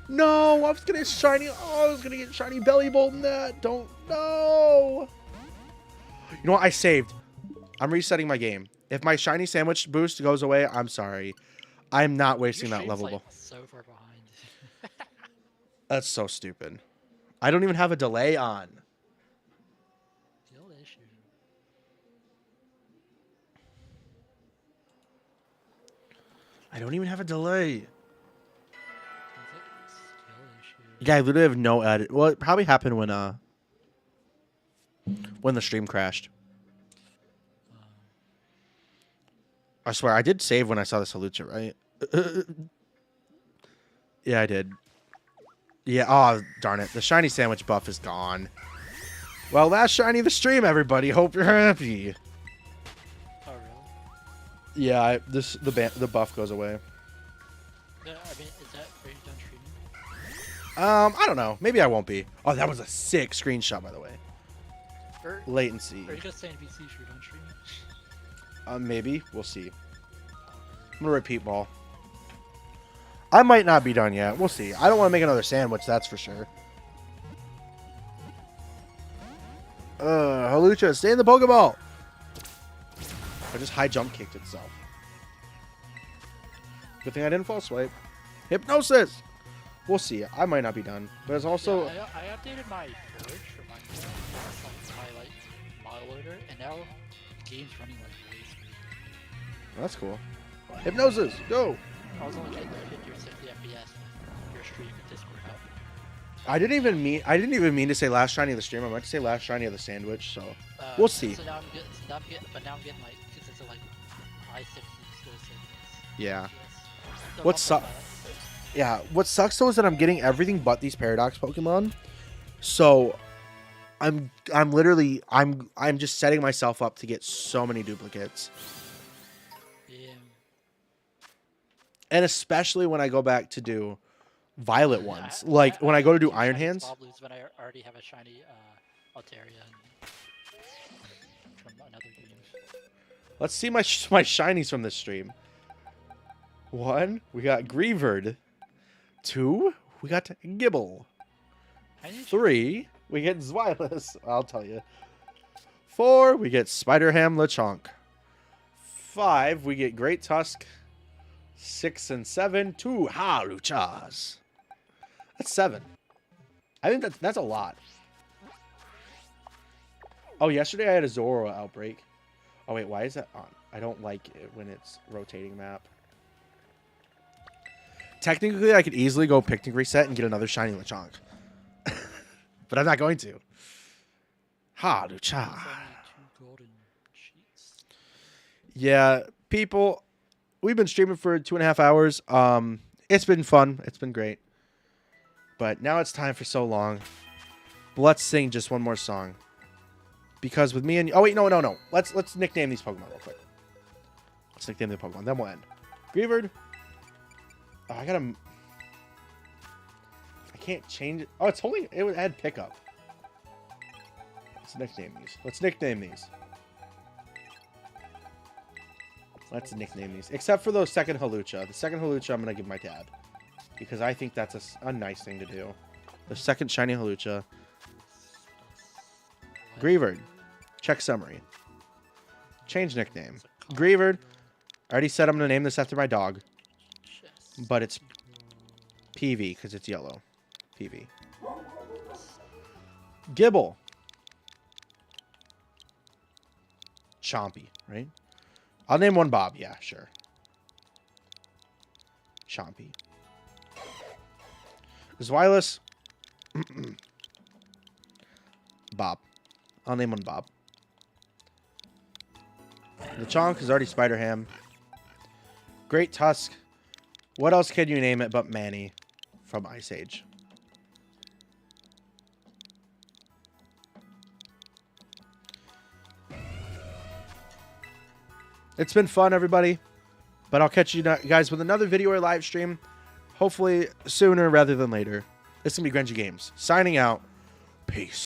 No, I was gonna get shiny. Oh, I was gonna get shiny belly bolt in that. Don't. No. You know what? I saved. I'm resetting my game. If my shiny sandwich boost goes away, I'm sorry. I'm not wasting that level ball. So far behind. That's so stupid. I don't even have a delay on. Still issue. I don't even have a delay. Yeah, I literally have no edit. Well, it probably happened when the stream crashed. I swear, I did save when I saw the Halucha, right? Yeah, I did. Yeah, oh, darn it. The shiny sandwich buff is gone. Well, last shiny of the stream, everybody. Hope you're happy. Oh, really? Yeah, the buff goes away. Yeah, I mean, is that are you done streaming? I don't know. Maybe I won't be. Oh, that was a sick screenshot, by the way. Latency. Are you gonna say NBC if you're done streaming? Maybe. We'll see. I'm gonna repeat ball. I might not be done yet. We'll see. I don't want to make another sandwich, that's for sure. Halucha, stay in the Pokeball. I just high jump kicked itself. Good thing I didn't fall swipe. Hypnosis. We'll see. I might not be done, but it's also. Yeah, I updated my forge for my model loader, and now the game's running like really smooth. That's cool. Hypnosis, go. I was only getting 50 or 60 FPS with your stream and Discord up. I didn't even mean to say last shiny of the stream. I meant to say last shiny of the sandwich. So we'll see. So now I'm getting like consistent like high 60s, low 70s. Yeah. So What sucks though is that I'm getting everything but these Paradox Pokemon. So I'm just setting myself up to get so many duplicates. Yeah. And especially when I go back to do Violet ones. Like when I go to do Iron Hands. When I already have a shiny Altaria from another game. Let's see my shinies from this stream. 1, we got Greavard. 2, we got Gibble. 3, we get Zweilous. I'll tell you. 4, we get Spider-Ham Lechonk. 5, we get Great Tusk. 6 and 7, 2 Haluchas. That's 7. I think that's a lot. Oh, yesterday I had a Zoro outbreak. Oh wait, why is that on? I don't like it when it's rotating map. Technically, I could easily go picnic reset and get another shiny Lechonk. But I'm not going to. Ha, Lucha. There's only 2 golden sheets. Yeah, people, we've been streaming for 2.5 hours. It's been fun. It's been great. But now it's time for so long. But let's sing just one more song. Because with me and... Oh, wait, no. Let's nickname these Pokemon real quick. Let's nickname the Pokemon. Then we'll end. Greavard. Oh, I gotta... I can't change it. Oh, it's holding... It would add pickup. Let's nickname these. Let's nickname these. Except for those second Halucha. The second Halucha I'm going to give my dad. Because I think that's a nice thing to do. The second shiny Halucha. Greavard. Check summary. Change nickname. Greavard. I already said I'm going to name this after my dog. But it's PV because it's yellow. PV. Gibble. Chompy, right? I'll name one Bob. Yeah, sure. Chompy. Zweilous. Bob. I'll name one Bob. Lechonk is already Spider-Ham. Great Tusk. What else can you name it but Manny from Ice Age? It's been fun, everybody. But I'll catch you guys with another video or live stream. Hopefully sooner rather than later. This is going to be Grenji Games. Signing out. Peace.